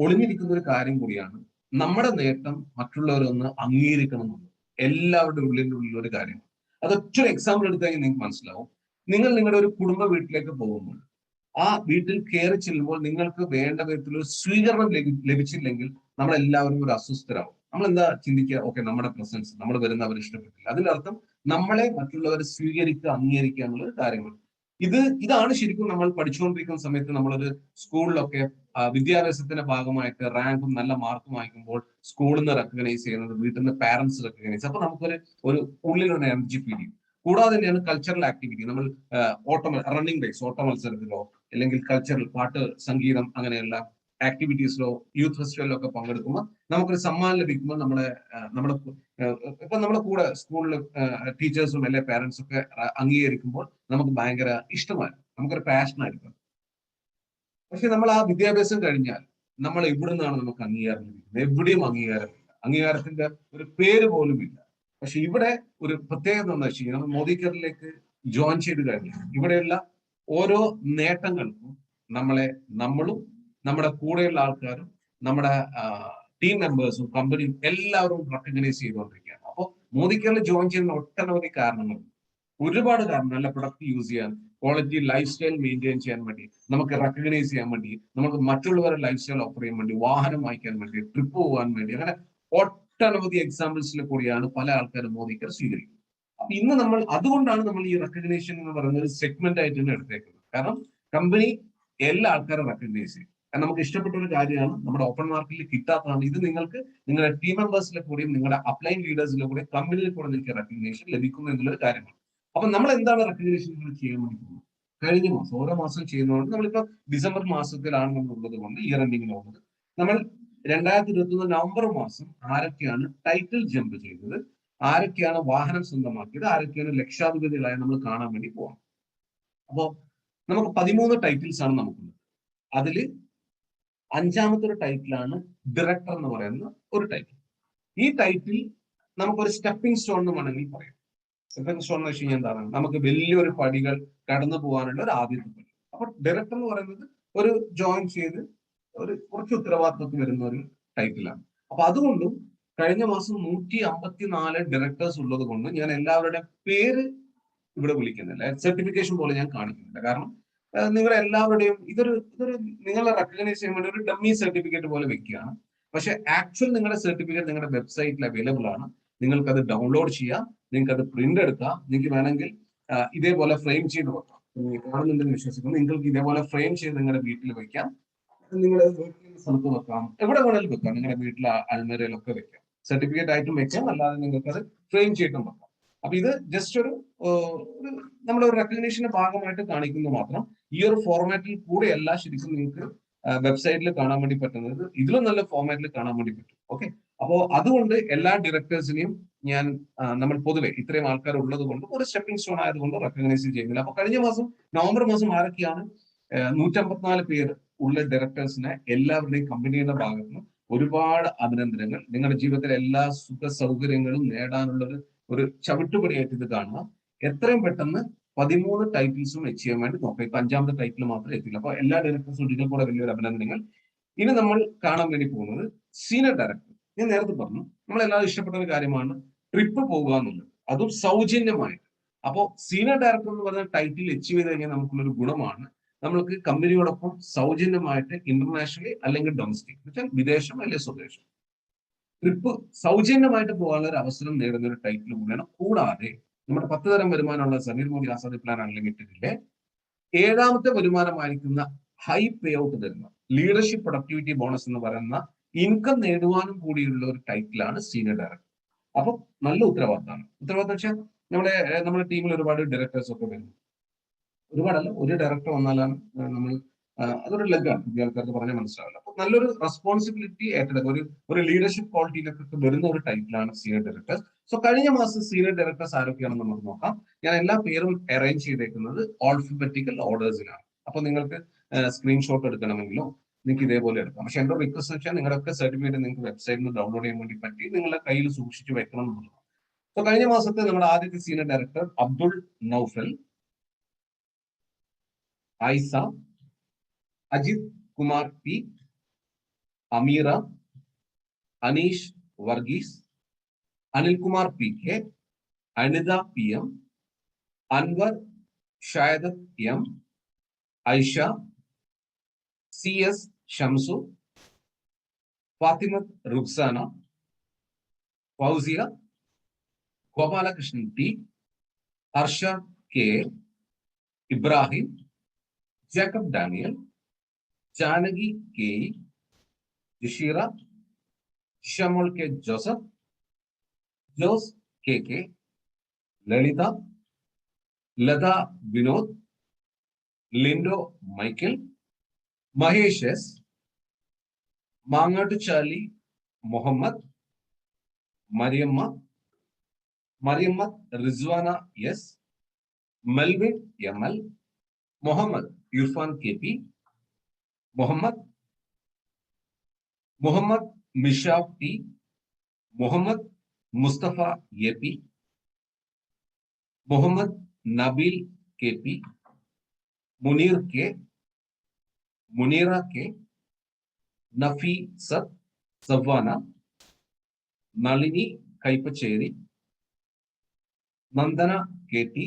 ഒളിഞ്ഞിരിക്കുന്ന ഒരു കാര്യം കൂടിയാണ് നമ്മുടെ നേട്ടം മറ്റുള്ളവരൊന്ന് അംഗീകരിക്കണം എന്നുള്ളത്. എല്ലാവരുടെ ഉള്ളിലുള്ള ഒരു കാര്യമാണ്. അതൊറ്റൊരു എക്സാമ്പിൾ എടുത്തു കഴിഞ്ഞാൽ നിങ്ങൾക്ക് മനസ്സിലാവും. നിങ്ങൾ നിങ്ങളുടെ ഒരു കുടുംബ വീട്ടിലേക്ക് പോകുമ്പോൾ ആ വീട്ടിൽ കയറി ചെല്ലുമ്പോൾ നിങ്ങൾക്ക് വേണ്ട വിധത്തിലൊരു സ്വീകരണം ലഭിച്ചില്ലെങ്കിൽ നമ്മളെല്ലാവരും ഒരു അസ്വസ്ഥരാകും. നമ്മൾ എന്താ ചിന്തിക്കുക? ഓക്കെ, നമ്മുടെ പ്രസൻസ്, നമ്മൾ വരുന്നവർ ഇഷ്ടപ്പെട്ടില്ല. അതിനർത്ഥം നമ്മളെ മറ്റുള്ളവർ സ്വീകരിക്കുക, അംഗീകരിക്കുക എന്നുള്ളൊരു കാര്യമാണ്. ഇതാണ് ശരിക്കും നമ്മൾ പഠിച്ചുകൊണ്ടിരിക്കുന്ന സമയത്ത് നമ്മളൊരു സ്കൂളിലൊക്കെ വിദ്യാഭ്യാസത്തിന്റെ ഭാഗമായിട്ട് റാങ്കും നല്ല മാർക്കും വാങ്ങിക്കുമ്പോൾ സ്കൂളിൽ നിന്ന് റെക്കഗ്നൈസ് ചെയ്യുന്നത്, വീട്ടിൽ നിന്ന് പാരന്റ്സ് റെക്കഗ്നൈസ്. അപ്പൊ നമുക്കൊരു ഉള്ളിലൊരു എനർജി ഫീൽ ചെയ്യും. കൂടാതെ തന്നെയാണ് കൾച്ചറൽ ആക്ടിവിറ്റി. നമ്മൾ റണ്ണിങ് റേസ്, ഓട്ട മത്സരത്തിലോ അല്ലെങ്കിൽ കൾച്ചറൽ പാട്ട്, സംഗീതം, അങ്ങനെയുള്ള ആക്ടിവിറ്റീസിലോ യൂത്ത് ഫെസ്റ്റിവലിലോ ഒക്കെ പങ്കെടുക്കുമ്പോൾ നമുക്കൊരു സമ്മാനം ലഭിക്കുമ്പോൾ നമ്മുടെ കൂടെ സ്കൂളിൽ ടീച്ചേഴ്സും അല്ലെ പാരന്റ്സും ഒക്കെ അംഗീകരിക്കുമ്പോൾ നമുക്ക് ഭയങ്കര ഇഷ്ടമായി, നമുക്കൊരു പാഷനായിരിക്കും. പക്ഷെ നമ്മൾ ആ വിദ്യാഭ്യാസം കഴിഞ്ഞാൽ നമ്മൾ എവിടെ നിന്നാണ് നമുക്ക് അംഗീകാരം ലഭിക്കുന്നത്? എവിടെയും അംഗീകാരമില്ല, അംഗീകാരത്തിന്റെ ഒരു പേര് പോലും ഇല്ല. പക്ഷെ ഇവിടെ ഒരു പ്രത്യേകത എന്താ വെച്ച് കഴിഞ്ഞാൽ, നമ്മൾ മോദിക്കറിലേക്ക് ജോയിൻ ചെയ്ത് കഴിഞ്ഞാൽ ഇവിടെയുള്ള ഓരോ നേട്ടങ്ങൾക്കും നമ്മളും നമ്മുടെ കൂടെയുള്ള ആൾക്കാരും നമ്മുടെ ടീം മെമ്പേഴ്സും കമ്പനിയും എല്ലാവരും റെക്കഗ്നൈസ് ചെയ്തുകൊണ്ടിരിക്കുകയാണ്. അപ്പോൾ മോദിക്കറിൽ ജോയിൻ ചെയ്യുന്ന ഒട്ടനവധി കാരണങ്ങളുണ്ട്, ഒരുപാട് കാരണം. നല്ല പ്രൊഡക്റ്റ് യൂസ് ചെയ്യാൻ, ക്വാളിറ്റി ലൈഫ് സ്റ്റൈൽ മെയിൻറ്റെയിൻ ചെയ്യാൻ വേണ്ടി, നമുക്ക് റെക്കഗ്നൈസ് ചെയ്യാൻ വേണ്ടി, നമുക്ക് മറ്റുള്ളവരുടെ ലൈഫ് സ്റ്റൈൽ ഓഫർ ചെയ്യാൻ വേണ്ടി, വാഹനം വാങ്ങിക്കാൻ വേണ്ടി, ട്രിപ്പ് പോകാൻ വേണ്ടി, അങ്ങനെ ഒട്ടനവധി എക്സാമ്പിൾസിൽ കൂടിയാണ് പല ആൾക്കാരും മോദിക്കർ സ്വീകരിക്കുന്നത്. അപ്പൊ ഇന്ന് നമ്മൾ അതുകൊണ്ടാണ് നമ്മൾ ഈ റെക്കഗ്നേഷൻ എന്ന് പറയുന്ന ഒരു സെഗ്മെന്റ് ആയിട്ട് തന്നെ എടുത്തേക്കുന്നത്. കാരണം കമ്പനി എല്ലാ ആൾക്കാരും റെക്കഗ്നൈസ് ചെയ്യും. കാരണം നമുക്ക് ഇഷ്ടപ്പെട്ട ഒരു കാര്യമാണ്, നമ്മുടെ ഓപ്പൺ മാർക്കറ്റിൽ കിട്ടാത്തതാണ്. ഇത് നിങ്ങൾക്ക് നിങ്ങളുടെ ടീം മെമ്പേഴ്സിലെ കൂടിയും നിങ്ങളുടെ അപ്ലൈൻ ലീഡേഴ്സിലെ കൂടെ കമ്പനിയിൽ കൂടെ നിങ്ങൾക്ക് റെക്കഗ്നേഷൻ ലഭിക്കുന്നു എന്നുള്ളൊരു കാര്യമാണ്. അപ്പൊ നമ്മൾ എന്താണ് റെക്കഗ്നേഷൻ ചെയ്യാൻ വേണ്ടി കഴിഞ്ഞ മാസം ഓരോ മാസം ചെയ്യുന്നതുകൊണ്ട്, നമ്മളിപ്പോ ഡിസംബർ മാസത്തിലാണ് നമ്മൾ ഉള്ളത് കൊണ്ട്, ഇയർ എൻഡിങ്ങിലുള്ളത്, നമ്മൾ 2021 നവംബർ മാസം ആരൊക്കെയാണ് ടൈറ്റിൽ ജമ്പ് ചെയ്തത്, ആരൊക്കെയാണ് വാഹനം സ്വന്തമാക്കിയത്, ആരൊക്കെയാണ് ലക്ഷാധിപതികളായി നമ്മൾ കാണാൻ വേണ്ടി പോകണം. അപ്പോ നമുക്ക് 13 ടൈറ്റിൽസ് ആണ് നമുക്കുള്ളത്. അതില് 5ാമത്തെ ഒരു ടൈറ്റിലാണ് ഡയറക്ടർ എന്ന് പറയുന്ന ഒരു ടൈറ്റിൽ. ഈ ടൈറ്റിൽ നമുക്കൊരു സ്റ്റെപ്പിംഗ് സ്റ്റോൺ എന്ന് വേണമെങ്കിൽ പറയാം. സ്റ്റെപ്പിംഗ് സ്റ്റോൺ എന്ന് വെച്ച് കഴിഞ്ഞാൽ എന്താണ്? നമുക്ക് വലിയൊരു പടികൾ കടന്നു പോകാനുള്ള ഒരു ആദ്യത്തെ പടി. അപ്പൊ ഡയറക്ടർ എന്ന് പറയുന്നത് ഒരു ജോയിൻ ചെയ്ത് ഒരു കുറച്ച് ഉത്തരവാദിത്വത്തിൽ വരുന്ന ഒരു ടൈറ്റിലാണ്. അപ്പൊ അതുകൊണ്ടും കഴിഞ്ഞ മാസം 154 ഡയറക്ടേഴ്സ് ഉള്ളത് കൊണ്ട് ഞാൻ എല്ലാവരുടെയും പേര് ഇവിടെ വിളിക്കുന്നില്ല, സർട്ടിഫിക്കേഷൻ പോലെ ഞാൻ കാണിക്കുന്നില്ല. കാരണം നിങ്ങളെ എല്ലാവരുടെയും ഇതൊരു നിങ്ങളെ റെക്കഗ്നൈസ് ചെയ്യാൻ വേണ്ടി ഒരു ഡമ്മി സർട്ടിഫിക്കറ്റ് പോലെ വെക്കുകയാണ്. പക്ഷെ ആക്ച്വൽ നിങ്ങളുടെ സർട്ടിഫിക്കറ്റ് നിങ്ങളുടെ വെബ്സൈറ്റിൽ അവൈലബിൾ ആണ്. നിങ്ങൾക്ക് അത് ഡൗൺലോഡ് ചെയ്യാം, നിങ്ങൾക്ക് അത് പ്രിന്റ് എടുക്കാം, നിങ്ങൾക്ക് വേണമെങ്കിൽ ഇതേപോലെ ഫ്രെയിം ചെയ്ത് വെക്കാം. കാണുന്നുണ്ടെന്ന് വിശ്വസിക്കുന്നു. നിങ്ങൾക്ക് ഇതേപോലെ ഫ്രെയിം ചെയ്ത് നിങ്ങളുടെ വീട്ടിൽ വെക്കാം, നിങ്ങളുടെ സ്ഥലത്ത് വെക്കാം, എവിടെ വേണമെങ്കിലും വെക്കാം. നിങ്ങളുടെ വീട്ടിലെ അൽമേരയിലൊക്കെ വെക്കാം. സർട്ടിഫിക്കറ്റ് ആയിട്ടും വെക്കാം, അല്ലാതെ നിങ്ങൾക്ക് അത് ഫ്രെയിം ചെയ്തിട്ടും വെക്കാം. അപ്പൊ ഇത് ജസ്റ്റ് ഒരു നമ്മുടെ ഒരു റെക്കഗ്നീഷന്റെ ഭാഗമായിട്ട് കാണിക്കുന്നു മാത്രം. ഈ ഒരു ഫോർമാറ്റിൽ കൂടെയല്ല ശരിക്കും നിങ്ങൾക്ക് വെബ്സൈറ്റിൽ കാണാൻ വേണ്ടി പറ്റുന്നത്. ഇതിലും നല്ല ഫോർമാറ്റിൽ കാണാൻ വേണ്ടി പറ്റും. ഓക്കെ, അപ്പോ അതുകൊണ്ട് എല്ലാ ഡയറക്ടേഴ്സിനെയും ഞാൻ നമ്മൾ പൊതുവെ ഇത്രയും ആൾക്കാർ ഉള്ളത് കൊണ്ട് ഒരു സ്റ്റെപ്പിംഗ് സ്റ്റോൺ ആയതുകൊണ്ട് റെക്കഗ്നൈസ് ചെയ്യുന്നില്ല. അപ്പൊ കഴിഞ്ഞ മാസം നവംബർ മാസം ആരൊക്കെയാണ് 154 പേര് ഉള്ള ഡയറക്ടേഴ്സിനെ എല്ലാവരുടെയും കമ്പനിയുടെ ഭാഗത്ത് നിന്ന് ഒരുപാട് അഭിനന്ദനങ്ങൾ. നിങ്ങളുടെ ജീവിതത്തിലെ എല്ലാ സുഖ സൗകര്യങ്ങളും നേടാനുള്ള ഒരു ചവിട്ടുപടിയായിട്ട് ഇത് കാണുക. എത്രയും പെട്ടെന്ന് 13 ടൈറ്റിൽസും അച്ചീവ് ചെയ്യാൻ വേണ്ടി നോക്കാം. ഇപ്പൊ 5ാമത്തെ ടൈറ്റിൽ മാത്രമേ എത്തില്ല. അപ്പൊ എല്ലാ ഡയറക്ടേഴ്സും ഇതിൽ കൂടെ വലിയൊരു അഭിനന്ദനങ്ങൾ. ഇനി നമ്മൾ കാണാൻ വേണ്ടി പോകുന്നത് സീനിയർ ഡയറക്ടർ. ഞാൻ നേരത്തെ പറഞ്ഞു, നമ്മളെല്ലാവരും ഇഷ്ടപ്പെട്ട ഒരു കാര്യമാണ് ട്രിപ്പ് പോകുക എന്നുള്ളത്, അതും സൗജന്യമായിട്ട്. അപ്പോൾ സീനിയർ ഡയറക്ടർ എന്ന് പറഞ്ഞ ടൈറ്റിൽ അച്ചീവ് ചെയ്ത് കഴിഞ്ഞാൽ നമുക്കുള്ളൊരു ഗുണമാണ്, നമ്മൾക്ക് കമ്പനിയോടൊപ്പം സൗജന്യമായിട്ട് ഇന്റർനാഷണലി അല്ലെങ്കിൽ ഡൊമസ്റ്റിക് എന്നുവെച്ചാൽ വിദേശം അല്ലെങ്കിൽ സ്വദേശം ട്രിപ്പ് സൗജന്യമായിട്ട് പോകാനുള്ള ഒരു അവസരം നേടുന്ന ഒരു ടൈറ്റിൽ കൂടിയാണ്. കൂടാതെ നമ്മുടെ 10 തരം വരുമാനമുള്ള സമീർ മോദി ആസാദി പ്ലാൻ അൺലിമിറ്റഡിലെ 7ാമത്തെ വരുമാനമായിരിക്കുന്ന ഹൈ പേ ഔട്ട് തരുന്ന ലീഡർഷിപ്പ് പ്രൊഡക്ടിവിറ്റി ബോണസ് എന്ന് പറയുന്ന ഇൻകം നേടുവാനും കൂടിയുള്ള ഒരു ടൈറ്റിലാണ് സീനിയർ ഡയറക്ടർ. അപ്പൊ നല്ല ഉത്തരവാദിത്തമാണ്. ഉത്തരവാദിത്തം വെച്ചാൽ നമ്മുടെ ടീമിൽ ഒരുപാട് ഡയറക്ടേഴ്സ് ഒക്കെ വരുന്നു. ഒരുപാടല്ല, ഒരു ഡയറക്ടർ വന്നാലാണ് നമ്മൾ അതൊരു ലെഗാണ്, പുതിയ ആൾക്കാർക്ക് പറഞ്ഞാൽ മനസ്സിലാവില്ല. അപ്പൊ നല്ലൊരു റെസ്പോൺസിബിലിറ്റി ഏറ്റെടുക്കുക, ഒരു ലീഡർഷിപ്പ് ക്വാളിറ്റിയിലൊക്കെ വരുന്ന ഒരു ടൈറ്റിലാണ് സീനിയർ ഡയറക്ടേഴ്സ്. സോ കഴിഞ്ഞ മാസം സീനിയർ ഡയറക്ടേഴ്സ് ആരൊക്കെയാണെന്ന് നമുക്ക് നോക്കാം. ഞാൻ എല്ലാ പേരും അറേഞ്ച് ചെയ്തേക്കുന്നത് ആൽഫബറ്റിക്കൽ ഓർഡേഴ്സിലാണ്. അപ്പൊ നിങ്ങൾക്ക് സ്ക്രീൻഷോട്ട് എടുക്കണമെങ്കിലോ നിങ്ങൾക്ക് ഇതേപോലെ എടുക്കാം. പക്ഷെ എന്റെ റിക്വസ്റ്റ് വെച്ചാൽ നിങ്ങളൊക്കെ സർട്ടിഫിക്കറ്റ് നിങ്ങൾക്ക് വെബ്സൈറ്റിൽ നിന്ന് ഡൗൺലോഡ് ചെയ്യാൻ വേണ്ടി പറ്റി നിങ്ങളുടെ കയ്യിൽ സൂക്ഷിച്ചു വെക്കണം എന്നുള്ളതാണ്. സോ കഴിഞ്ഞ മാസത്തെ നമ്മുടെ ആദ്യത്തെ senior director Abdul Noufal, Ayisha, Ajith Kumar P, Ameera, Aneesh Varghese, Anilkumar P K, Anitha P M, Anwar Shayadath M, Aisha, C S Shamsu, Fathimath Ruksana, Fousiya, Gopalakrishnan T, Harsha K, Ibrahim, Jacob Daniel, Janaki K, Jisheera, Shamol K Joseph, Jose K K, Lalitha, Latha Vinod, Lindo Michael, Mahesh S, Mangattuchali Muhammad, Mariyamma Rizwana S, Melvin M L, Muhammad Irfan K P, Muhammad Mishab T, Muhammad Mustafa A P, Muhammad Nabeel K P, Muneer K, Muneera K, Nafeesath Savana, Nalini Kaipacheri, Nandana K T,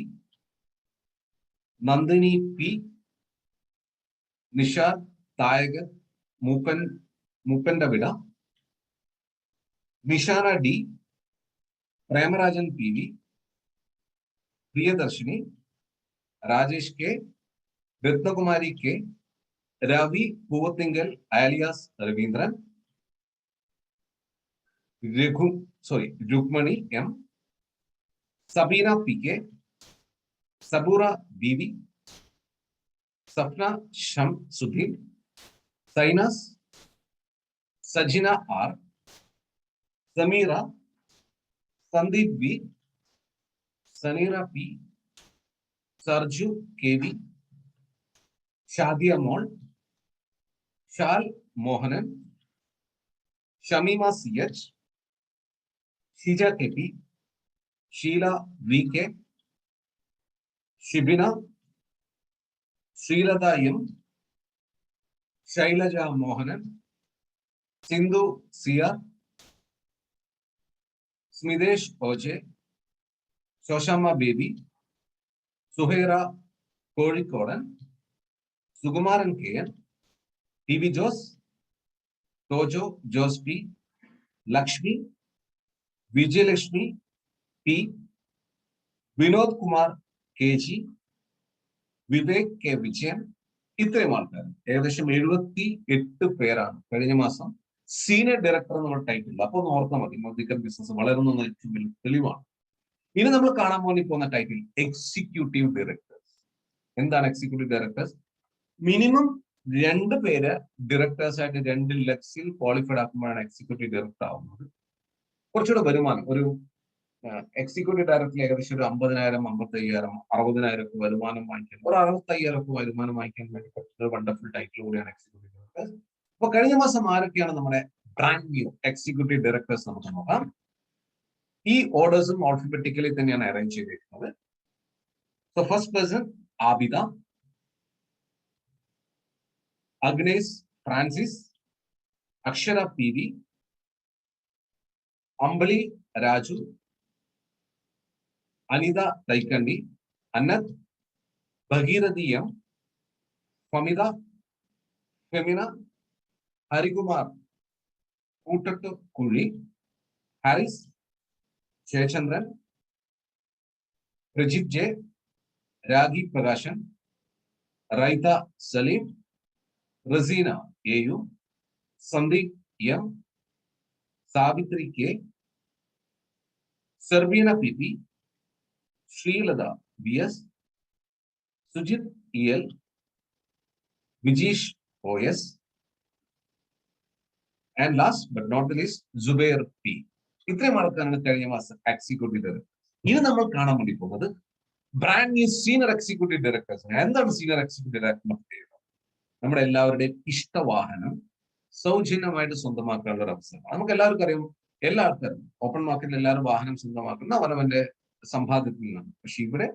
Nandini P, Nishad Thayakar മൂപ്പന്റെ വിട, Nishana D, Premarajan P V, Priyadarshini, Rajesh K, Ratnakumari K, Ravi Poovathinkal alias Raveendran, Rukmini M, Sabeena P K, Saboora B V, Safna Shamsudheen, Sainas, Sajina R, Sameera, Sandeep B, Saneera P, Sarju K V, Shadiya Mol, Shal Mohanan, Shameema C H, Shija K P, Sheela V K, Shibina, Sreelatha M, Shailaja Mohanan, Sindhu Siyar, Smithesh O J, Shoshamma Baby, Suhaira Kozhikodan, Sukumaran KN, TV Jose, Tojo Jose P, Lakshmi, Vijayalakshmi P, Vinod Kumar KG, Vivek K Vijayan, ഇത്രയും ആൾക്കാർ ഏകദേശം 78 പേരാണ് കഴിഞ്ഞ മാസം senior director എന്നുള്ള title. അപ്പൊ ഒന്ന് ഓർത്താൽ മതി, മോദിക്കർ ബിസിനസ് വളരുന്ന ഏറ്റവും വലിയ തെളിവാണ്. ഇനി നമ്മൾ കാണാൻ വേണ്ടി പോകുന്ന ടൈറ്റിൽ എക്സിക്യൂട്ടീവ് ഡയറക്ടേഴ്സ്. എന്താണ് എക്സിക്യൂട്ടീവ് ഡയറക്ടേഴ്സ്? മിനിമം 2 പേര് ഡയറക്ടേഴ്സ് ആയിട്ട് 2 ലക്സിൽ ക്വാളിഫൈഡ് ആക്കുമ്പോഴാണ് എക്സിക്യൂട്ടീവ് ഡയറക്ടർ ആവുന്നത്. കുറച്ചുകൂടെ വരുമാനം, ഒരു എക്സിക്യൂട്ടീവ് ഡയറക്ടറിൽ ഏകദേശം ഒരു 50,000, 55,000, 60,000 ഒക്കെ വരുമാനം വാങ്ങിക്കാൻ, ഒരു 65,000 ഒക്കെ വരുമാനം വാങ്ങിക്കാൻ വേണ്ടി പറ്റുന്ന വണ്ടർഫുൾ ടൈറ്റിൽ കൂടിയാണ് എക്സിക്യൂട്ടീവ് ഡയറക്ടേഴ്സ്. അപ്പൊ കഴിഞ്ഞ മാസം ആരൊക്കെയാണ് നമ്മുടെ ബ്രാൻഡ് ന്യൂ എക്സിക്യൂട്ടീവ് ഡയറക്ടേഴ്സ് നമുക്ക് നോക്കാം. ഈ ഓർഡേഴ്സും ആൽഫബറ്റിക്കലി തന്നെയാണ് അറേഞ്ച് ചെയ്തിരിക്കുന്നത്. So first person Abida, Agnes Francis, Akshara PV, Ambili Raju, Anitha Thaikandi, Annath, Bhagirathi M, Famitha, Femina, Harikumar Koottatt Kuzhi, Haris, Jayachandran, Prajith J, Ragi Prakashan, Raitha Saleem, Raseena AU, Sandeep M, Savithri K, Sarbeena PP, Sreelatha BS, Sujith EL, Vijeesh OS, and last but not the least Zubair P. ഇത്രയും ആൾക്കാരാണ് കഴിഞ്ഞ മാസം എക്സിക്യൂട്ടീവ് ഡയറക്ടർ. ഇനി നമ്മൾ കാണാൻ വേണ്ടി പോകുന്നത് brand new senior executive directors. എന്താണ് സീനിയർ എക്സിക്യൂട്ടീവ് ഡയറക്ടർ? നമ്മുടെ എല്ലാവരുടെയും ഇഷ്ടവാഹനം സൗജന്യമായിട്ട് സ്വന്തമാക്കാനുള്ള ഒരു അവസരം. നമുക്ക് എല്ലാവർക്കും അറിയാം, എല്ലാ ആൾക്കാരും ഓപ്പൺ മാർക്കറ്റിൽ എല്ലാവരും വാഹനം സ്വന്തമാക്കുന്ന അവനവന്റെ സമ്പാദ്യത്തിൽ നിന്നാണ്. പക്ഷെ ഇവിടെ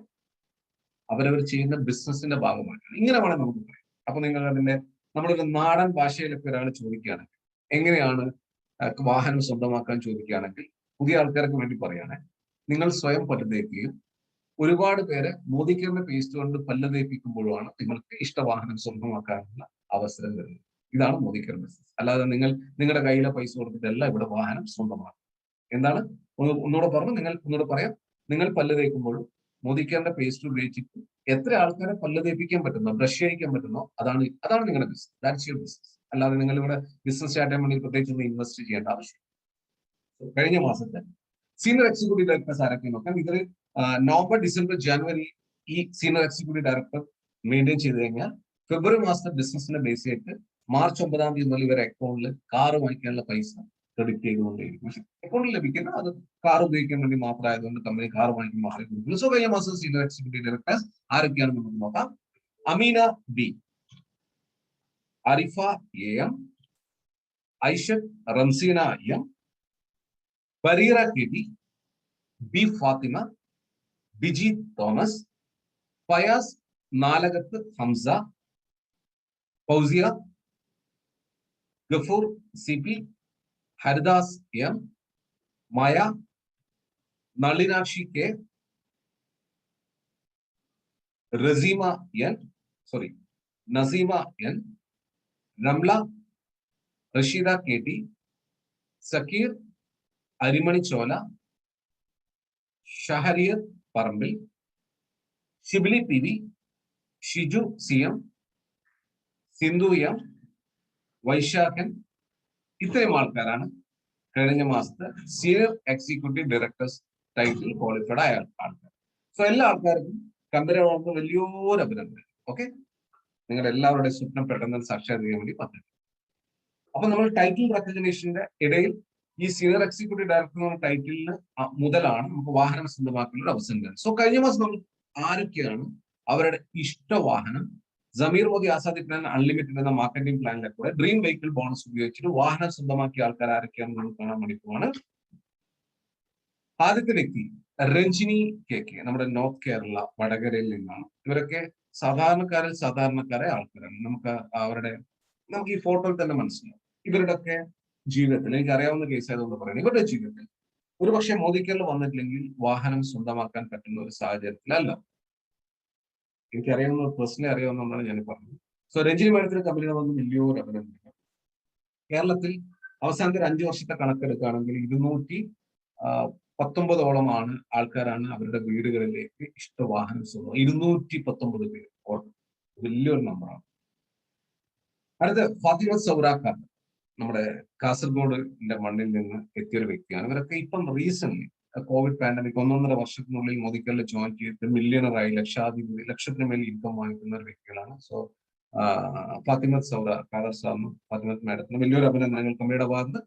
അവരവർ ചെയ്യുന്ന ബിസിനസിന്റെ ഭാഗമായിട്ടാണ്. ഇങ്ങനെ വേണം നമുക്ക് പറയാം. അപ്പൊ നിങ്ങൾ അതിന്റെ നമ്മളൊരു നാടൻ ഭാഷയിലൊക്കെ ഒരാൾ ചോദിക്കുകയാണെങ്കിൽ എങ്ങനെയാണ് വാഹനം സ്വന്തമാക്കാൻ ചോദിക്കുകയാണെങ്കിൽ പുതിയ ആൾക്കാർക്ക് വേണ്ടി പറയാണ്, നിങ്ങൾ സ്വയം പല്ല് തേക്കുകയും ഒരുപാട് പേര് മോദിക്കറിന്റെ പേസ്റ്റ് കൊണ്ട് പല്ല് തേപ്പിക്കുമ്പോഴാണ് നിങ്ങൾക്ക് ഇഷ്ടവാഹനം സ്വന്തമാക്കാനുള്ള അവസരം വരുന്നത്. ഇതാണ് മോദിക്കർ ബിസിനസ്. അല്ലാതെ നിങ്ങളുടെ കയ്യിലെ പൈസ കൊടുത്തിട്ടല്ല ഇവിടെ വാഹനം സ്വന്തമാക്കും. എന്താണ് ഒന്നുകൂടെ പറഞ്ഞു, ഒന്നുകൂടെ പറയാം. നിങ്ങൾ പല്ല് തേക്കുമ്പോഴും മോദിക്കറിന്റെ പേസ്റ്റ് ഉപയോഗിച്ചിട്ട് എത്ര ആൾക്കാരെ പല്ല് തേപ്പിക്കാൻ പറ്റുന്നോ, ബ്രഷ് ചെയ്യിക്കാൻ പറ്റുന്നോ, അതാണ് നിങ്ങളുടെ ബിസിനസ്. That's your business. അല്ലാതെ നിങ്ങൾ ഇവിടെ ബിസിനസ് സ്റ്റാർട്ട് ചെയ്യാൻ വേണ്ടി പ്രത്യേകിച്ച് ഒന്നും ഇൻവെസ്റ്റ് ചെയ്യേണ്ട ആവശ്യം. കഴിഞ്ഞ മാസത്തെ സീനിയർ എക്സിക്യൂട്ടീവ് ഡയറക്ടേഴ്സ് ആരൊക്കെ നോക്കാം. ഇതിൽ നവംബർ, ഡിസംബർ, ജനുവരി ഈ സീനിയർ എക്സിക്യൂട്ടീവ് ഡയറക്ടർ മെയിൻറ്റെയിൻ ചെയ്ത് കഴിഞ്ഞാൽ ഫെബ്രുവരി മാസത്തെ ബിസിനസിനെ ബേസ് ചെയ്തിട്ട് മാർച്ച് 9 മുതൽ ഇവരെ അക്കൗണ്ടിൽ കാറ് വാങ്ങിക്കാനുള്ള പൈസ ക്രെഡിറ്റ് ചെയ്തുകൊണ്ടേയിരിക്കും. പക്ഷെ അക്കൗണ്ടിൽ ലഭിക്കുന്ന അത് കാർ ഉപയോഗിക്കാൻ വേണ്ടി മാത്രമായതുകൊണ്ട് കമ്പനി കാർ വാങ്ങിക്കാൻ മാത്രമേ കൊടുക്കുള്ളൂ. സോ കഴിഞ്ഞ മാസം സീനിയർ എക്സിക്യൂട്ടീവ് ഡയറക്ടേഴ്സ് ആരൊക്കെയാണ് നമുക്ക് നോക്കാം. Ameena B, Arifa AM, Aishath Ramseena M, Bareera KT, B Fathima, Biji Thomas, Fayas Nalakath Hamza, Fousiya, Gafoor CP, Haridas M, Maya, Nalinakshi K, Naseema N, Ramla, Rasheeda KT, Sakeer, Arimani Chola, Shahariyath Parambil, Shibili PV, Shiju CM, Sindhu M, Vaishakhan. ഇത്രയും ആൾക്കാരാണ് കഴിഞ്ഞ മാസത്തെ senior executive directors title qualified ആയ ആൾക്കാർ. സോ എല്ലാ ആൾക്കാർക്കും കമ്പനിയോടൊപ്പം വലിയൊരു അഭിനന്ദനം. ഓക്കെ, നിങ്ങളുടെ എല്ലാവരുടെയും സ്വപ്നം പെട്ടെന്ന് സാക്ഷാത്കരിക്കാൻ വേണ്ടി പദ്ധതി. അപ്പൊ നമ്മൾ ടൈറ്റിൽ റെക്കഗ്നേഷന്റെ ഇടയിൽ ഈ സീനിയർ എക്സിക്യൂട്ടീവ് ഡയറക്ടർ എന്ന ടൈറ്റിലിന് മുതലാണ് നമുക്ക് വാഹനം സ്വന്തമാക്കാനുള്ള അവസരം. സോ കഴിഞ്ഞ മാസം നമ്മൾ ആരൊക്കെയാണ് അവരുടെ ഇഷ്ടവാഹനം സമീർ മോദി ആസാദി പ്ലാൻ അൺലിമിറ്റഡ് എന്ന മാർക്കറ്റിംഗ് പ്ലാനിലെ കൂടെ ഡ്രീം വെഹിക്കിൾ ബോണസ് ഉപയോഗിച്ചിട്ട് വാഹനം സ്വന്തമാക്കിയ ആൾക്കാർ ആരൊക്കെയാണെന്ന് നമ്മൾ കാണാൻ വേണ്ടി പോവാണ്. ആദ്യത്തെ വ്യക്തി രഞ്ജിനി KK, നമ്മുടെ നോർത്ത് കേരള വടകരയിൽ നിന്നാണ്. ഇവരൊക്കെ സാധാരണക്കാരായ ആൾക്കാരാണ്. നമുക്ക് ഈ ഫോട്ടോയിൽ തന്നെ മനസ്സിലാവും. ഇവരുടെയൊക്കെ ജീവിതത്തിൽ എനിക്ക് അറിയാവുന്ന കേസ് ആയതുകൊണ്ട് പറയുന്നത്, ഇവരുടെ ജീവിതത്തിൽ ഒരുപക്ഷെ മോദിക്കറിൽ വന്നിട്ടില്ലെങ്കിൽ വാഹനം സ്വന്തമാക്കാൻ പറ്റുന്ന ഒരു സാഹചര്യത്തിലല്ല. എനിക്കറിയാവുന്ന പേഴ്സണലി അറിയാവുന്നതാണ് ഞാൻ പറഞ്ഞത്. സോ രഞ്ജിനി മാഡത്തിന് കമ്പനിയുടെ വന്ന് വലിയൊരു അഭിനന്ദനം. കേരളത്തിൽ അവസാനത്തെ ഒരു 5 വർഷത്തെ കണക്കെടുക്കുകയാണെങ്കിൽ 219 ആൾക്കാരാണ് അവരുടെ വീടുകളിലേക്ക് ഇഷ്ടവാഹനം സ്വന്തം. 219 പേര്, വലിയൊരു നമ്പറാണ്. അടുത്ത ഫാത്തിമ സൗറാഖാൻ, നമ്മുടെ കാസർഗോഡിന്റെ മണ്ണിൽ നിന്ന് എത്തിയൊരു വ്യക്തിയാണ്. ഇവരൊക്കെ ഇപ്പം റീസെന്റ് കോവിഡ് പാൻഡമിക് 1.5 വർഷത്തിനുള്ളിൽ മോദിക്കലിൽ ജോയിൻ ചെയ്തിട്ട് മില്യണറായി, ലക്ഷത്തിന് മേൽ ഇൻകം വാങ്ങിക്കുന്ന ഒരു വ്യക്തികളാണ്. സോ ഫാത്തിമ സൗറ ഖാദർ സാറിനും ഫാത്തിമ മാഡത്തിനും വലിയൊരു അഭിനന്ദനങ്ങൾ കമ്പനിയുടെ ഭാഗത്ത്.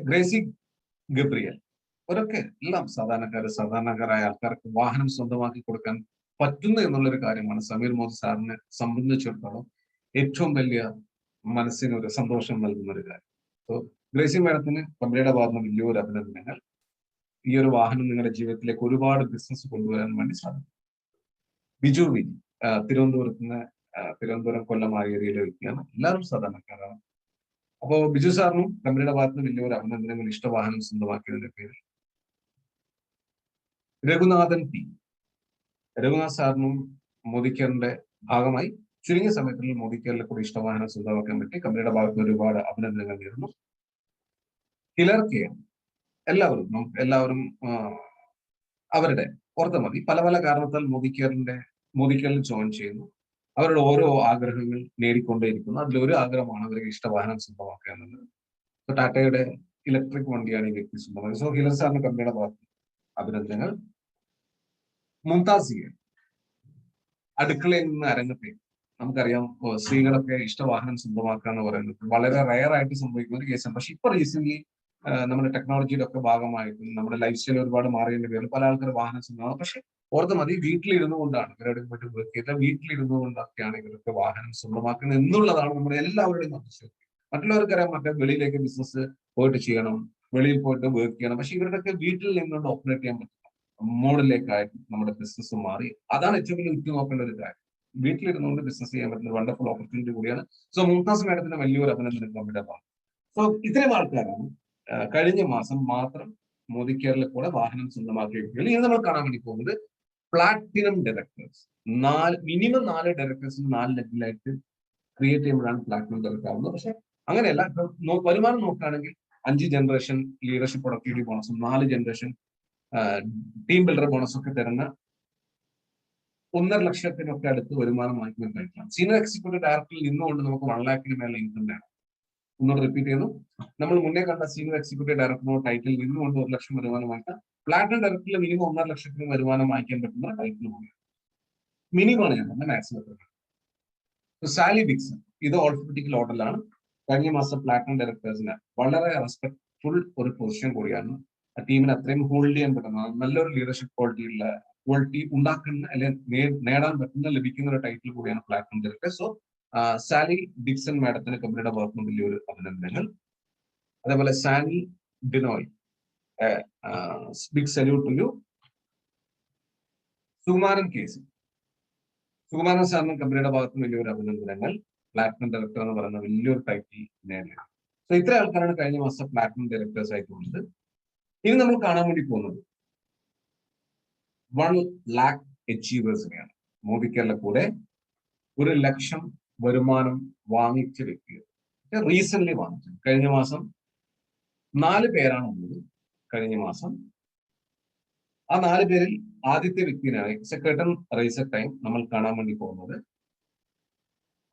ഗ്രേസി ഗബ്രിയൽ, അവരൊക്കെ എല്ലാം സാധാരണക്കാരായ ആൾക്കാർക്ക് വാഹനം സ്വന്തമാക്കി കൊടുക്കാൻ പറ്റുന്നു എന്നുള്ളൊരു കാര്യമാണ് സമീർ മോദി സാറിനെ സംബന്ധിച്ചിടത്തോളം ഏറ്റവും വലിയ മനസ്സിന് ഒരു സന്തോഷം നൽകുന്ന ഒരു കാര്യം. സോ ഗ്രേസി മാഡത്തിന് കമ്പനിയുടെ ഭാഗത്ത് വലിയൊരു അഭിനന്ദനങ്ങൾ. ഈ ഒരു വാഹനം നിങ്ങളുടെ ജീവിതത്തിലേക്ക് ഒരുപാട് ബിസിനസ് കൊണ്ടുവരാൻ വേണ്ടി സാധിക്കും. ബിജു വി, തിരുവനന്തപുരം കൊല്ലം ആ ഏരിയയിലെ വ്യക്തിയാണ്. എല്ലാവരും സാധാരണക്കാരാണ്. അപ്പോ ബിജു സാറിനും കമ്പനിയുടെ ഭാഗത്ത് വലിയൊരു അഭിനന്ദനങ്ങൾ ഇഷ്ടവാഹനം സ്വന്തമാക്കിയതിന്റെ പേരിൽ. രഘുനാഥൻ പി, രഘുനാഥ് സാറിനും മോദിക്കറിന്റെ ഭാഗമായി ചുരുങ്ങിയ സമയത്തിൽ മോദിക്കറിലെ കൂടി ഇഷ്ടവാഹനം സ്വന്തമാക്കാൻ പറ്റി. കമ്പനിയുടെ ഭാഗത്ത് ഒരുപാട് അഭിനന്ദനങ്ങൾ നേരുന്നു. ഹിലർ കെ, എല്ലാവരും അവരുടെ പുറത്ത് മതി പല പല കാരണത്താൽ മോദിക്കറിൽ ജോയിൻ ചെയ്യുന്നു. അവരുടെ ഓരോ ആഗ്രഹങ്ങൾ നേടിക്കൊണ്ടേയിരിക്കുന്നു. അതിലൊരു ആഗ്രഹമാണ് അവർക്ക് ഇഷ്ടവാഹനം സ്വന്തമാക്കുക എന്നുള്ളത്. ടാറ്റയുടെ ഇലക്ട്രിക് വണ്ടിയാണ് ഈ വ്യക്തി സ്വന്തമാക്കുന്നത്. സോ ഹിലർ സാറിന് കമ്പനിയുടെ ഭാഗത്ത് അഭിനന്ദനങ്ങൾ. മുംതാസിയെ, അടുക്കളയിൽ നിന്ന് അരങ്ങത്തേക്ക്, നമുക്കറിയാം സ്ത്രീകളൊക്കെ ഇഷ്ടവാഹനം സ്വന്തമാക്കുക എന്ന് പറയുന്നത് വളരെ റയർ ആയിട്ട് സംഭവിക്കുന്ന ഒരു കേസാണ്. പക്ഷെ ഇപ്പൊ റീസെന്റ് നമ്മുടെ ടെക്നോളജിയുടെ ഒക്കെ ഭാഗമായിട്ടും നമ്മുടെ ലൈഫ് സ്റ്റൈൽ ഒരുപാട് മാറിയതിന്റെ പേരിൽ പല ആൾക്കാർ വാഹനം സ്വന്തമാകും. പക്ഷെ ഓർത്ത് മതി, വീട്ടിലിരുന്നു കൊണ്ടാണ് ഇവരുടെ പോയിട്ട് വർക്ക് ചെയ്ത വീട്ടിലിരുന്നു കൊണ്ടൊക്കെയാണ് ഇവർക്ക് വാഹനം സ്വന്തമാക്കുന്നത് എന്നുള്ളതാണ് നമ്മുടെ എല്ലാവരുടെയും ആവശ്യം. മറ്റുള്ളവർക്കറിയാം മറ്റേ വെളിയിലേക്ക് ബിസിനസ് പോയിട്ട് ചെയ്യണം, വെളിയിൽ പോയിട്ട് വർക്ക് ചെയ്യണം. പക്ഷെ ഇവരുടെയൊക്കെ വീട്ടിൽ നിന്നുകൊണ്ട് ഓപ്പറേറ്റ് ചെയ്യാൻ പറ്റും. മോഡിലേക്കായിട്ട് നമ്മുടെ ബിസിനസ് മാറി. അതാണ് ഏറ്റവും വലിയ ഉറ്റു നോക്കേണ്ട ഒരു കാര്യം. വീട്ടിലിരുന്നുകൊണ്ട് ബിസിനസ് ചെയ്യാൻ പറ്റുന്ന ഒരു വണ്ടർഫുൾ ഓപ്പർച്യൂണിറ്റി കൂടിയാണ്. സോ മുംതാസ് മാഡത്തിന് വലിയൊരു അഭിനന്ദനം കമ്പനിയുടെ ഭാഗം. സോ ഇത്രയും ആൾക്കാരാണ് കഴിഞ്ഞ മാസം മാത്രം മോദിക്കറിൽ കൂടെ വാഹനം സ്വന്തമാക്കിയ വ്യക്തികൾ. ഇനി നമ്മൾ കാണാൻ വേണ്ടി പോകുന്നത് പ്ലാറ്റിനം ഡയറക്ടേഴ്സ്. മിനിമം 4 ഡയറക്ടേഴ്സിന് 4 ലെവലിലായിട്ട് ക്രിയേറ്റ് ചെയ്യുമ്പോഴാണ് പ്ലാറ്റിനം ഡയറക്ടർ ആവുന്നത്. പക്ഷെ അങ്ങനെയല്ല, വരുമാനം നോക്കുകയാണെങ്കിൽ 5 ജനറേഷൻ ലീഡർഷിപ്പ് പ്രൊഡക്ടിവിറ്റി ബോണസും 4 ജനറേഷൻ ടീം ബിൽഡർ ബോണസും ഒക്കെ തരുന്ന 1.5 ലക്ഷത്തിനൊക്കെ അടുത്ത് വരുമാനം വാങ്ങിക്കാൻ കഴിക്കണം. സീനിയർ എക്സിക്യൂട്ടീവ് ഡയറക്ടറിൽ നിന്നുകൊണ്ട് നമുക്ക് 1 ലാഖിന് മേലെ ഇൻകം വേണം. ഒന്നുകൂടെ റിപ്പീറ്റ് ചെയ്യുന്നു, നമ്മൾ മുന്നേ കണ്ട സീനിയർ എക്സിക്യൂട്ടീവ് ഡയറക്ടറിനോ ടൈറ്റിൽ നിന്നുകൊണ്ട് 1 ലക്ഷം വരുമാനം വാങ്ങിക്കാം. പ്ലാറ്റിനം ഡയറക്ടറിൽ മിനിമം 1.5 ലക്ഷത്തിന് വരുമാനം വാങ്ങിക്കാൻ പറ്റുന്ന ടൈറ്റിൽ പോയി മിനിമമാണ് ഞാൻ പറഞ്ഞ മാക്സിമം. സാലി ഡിക്സൺ, ഇത് ഓൾഫബറ്റിക്കൽ ഓർഡറിലാണ്. കഴിഞ്ഞ മാസം പ്ലാറ്റിനം ഡയറക്ടേഴ്സിന് വളരെ റെസ്പെക്ട്ഫുൾ ഒരു പൊസിഷൻ കൂടിയാണ്. ആ ടീമിന് അത്രയും ഹോൾഡ് ചെയ്യാൻ പറ്റുന്ന നല്ലൊരു ലീഡർഷിപ്പ് ക്വാളിറ്റി ഉണ്ടാക്കുന്ന അല്ലെങ്കിൽ നേടാൻ പറ്റുന്ന ലഭിക്കുന്ന ഒരു ടൈറ്റിൽ കൂടിയാണ് platinum director. So Sally Dixon മാഡത്തിന് കമ്പനിയുടെ ഭാഗത്ത് നിന്ന് വലിയൊരു അഭിനന്ദനങ്ങൾ. അതേപോലെ Sani Dinoy, big salute to you. Sukumaran KC, Sukumaran സാറിന് കമ്പനിയുടെ ഭാഗത്ത് നിന്ന് വലിയൊരു അഭിനന്ദനങ്ങൾ. പ്ലാറ്റിനം ഡയറക്ടർ എന്ന് പറയുന്ന വലിയൊരു ടൈറ്റിൽ നേടിയത്. സോ ഇത്ര ആൾക്കാരാണ് കഴിഞ്ഞ മാസം പ്ലാറ്റിനം ഡയറക്ടേഴ്സ് ആയിട്ടുള്ളത്. ഇനി നമ്മൾ കാണാൻ വേണ്ടി പോകുന്നത് 1 lakh അച്ചീവേഴ്സിനെയാണ്. മോദിക്കറിലെ കൂടെ 1 ലക്ഷം വരുമാനം വാങ്ങിച്ച വ്യക്തികൾ, റീസെന്റ് വാങ്ങിച്ചു. കഴിഞ്ഞ മാസം 4 പേരാണ് ഉള്ളത്. കഴിഞ്ഞ മാസം ആ 4 പേരിൽ ആദ്യത്തെ വ്യക്തിയാണ് സെക്രട്ടറി റൈസർ ടൈം നമ്മൾ കാണാൻ വേണ്ടി പോകുന്നത്.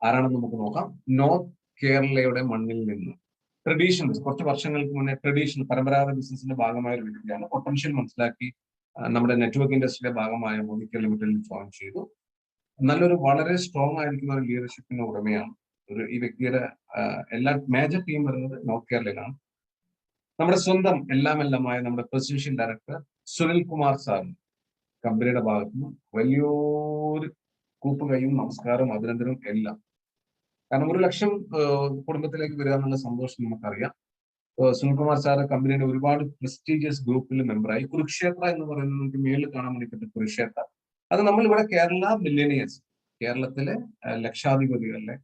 ആരാണെന്ന് നമുക്ക് നോക്കാം. നോർത്ത് കേരളയുടെ മണ്ണിൽ നിന്ന് കുറച്ച് വർഷങ്ങൾക്ക് മുന്നേ പരമ്പരാഗത ബിസിനസിന്റെ ഭാഗമായ ഒരു വ്യക്തിയാണ്. പൊട്ടൻഷ്യൽ മനസ്സിലാക്കി നമ്മുടെ നെറ്റ്വർക്ക് ഇൻഡസ്ട്രിയുടെ ഭാഗമായ മോദിക്കർ ലിമിറ്റഡിൽ ജോയിൻ ചെയ്തു. നല്ലൊരു വളരെ സ്ട്രോങ് ആയിരിക്കുന്ന ഒരു ലീഡർഷിപ്പിന്റെ ഉടമയാണ്. ഈ വ്യക്തിയുടെ എല്ലാ മേജർ ടീം വരുന്നത് നോർത്ത് കേരളയിലാണ്. നമ്മുടെ സ്വന്തം എല്ലാമായ നമ്മുടെ പ്രസിഡൻഷ്യൽ ഡയറക്ടർ സുനിൽ കുമാർ സാറിന് കമ്പനിയുടെ ഭാഗത്തുനിന്ന് വലിയൊരു കൂപ്പുകയും നമസ്കാരവും അഭിനന്ദനവും എല്ലാം. കാരണം 1 ലക്ഷം കുടുംബത്തിലേക്ക് വരിക എന്നുള്ള സന്തോഷം നമുക്കറിയാം. സുനിൽകുമാർ സാറ് കമ്പനിയുടെ ഒരുപാട് പ്രസ്റ്റീജിയസ് ഗ്രൂപ്പിൽ മെമ്പറായി. കുരുക്ഷേത്ര എന്ന് പറയുന്നത് നമുക്ക് മേളിൽ കാണാൻ വേണ്ടി പറ്റും. കുരുക്ഷേത്ര അത് നമ്മളിവിടെ കേരള മില്ലേനിയേഴ്സ്, കേരളത്തിലെ ലക്ഷാധിപതികളിലെ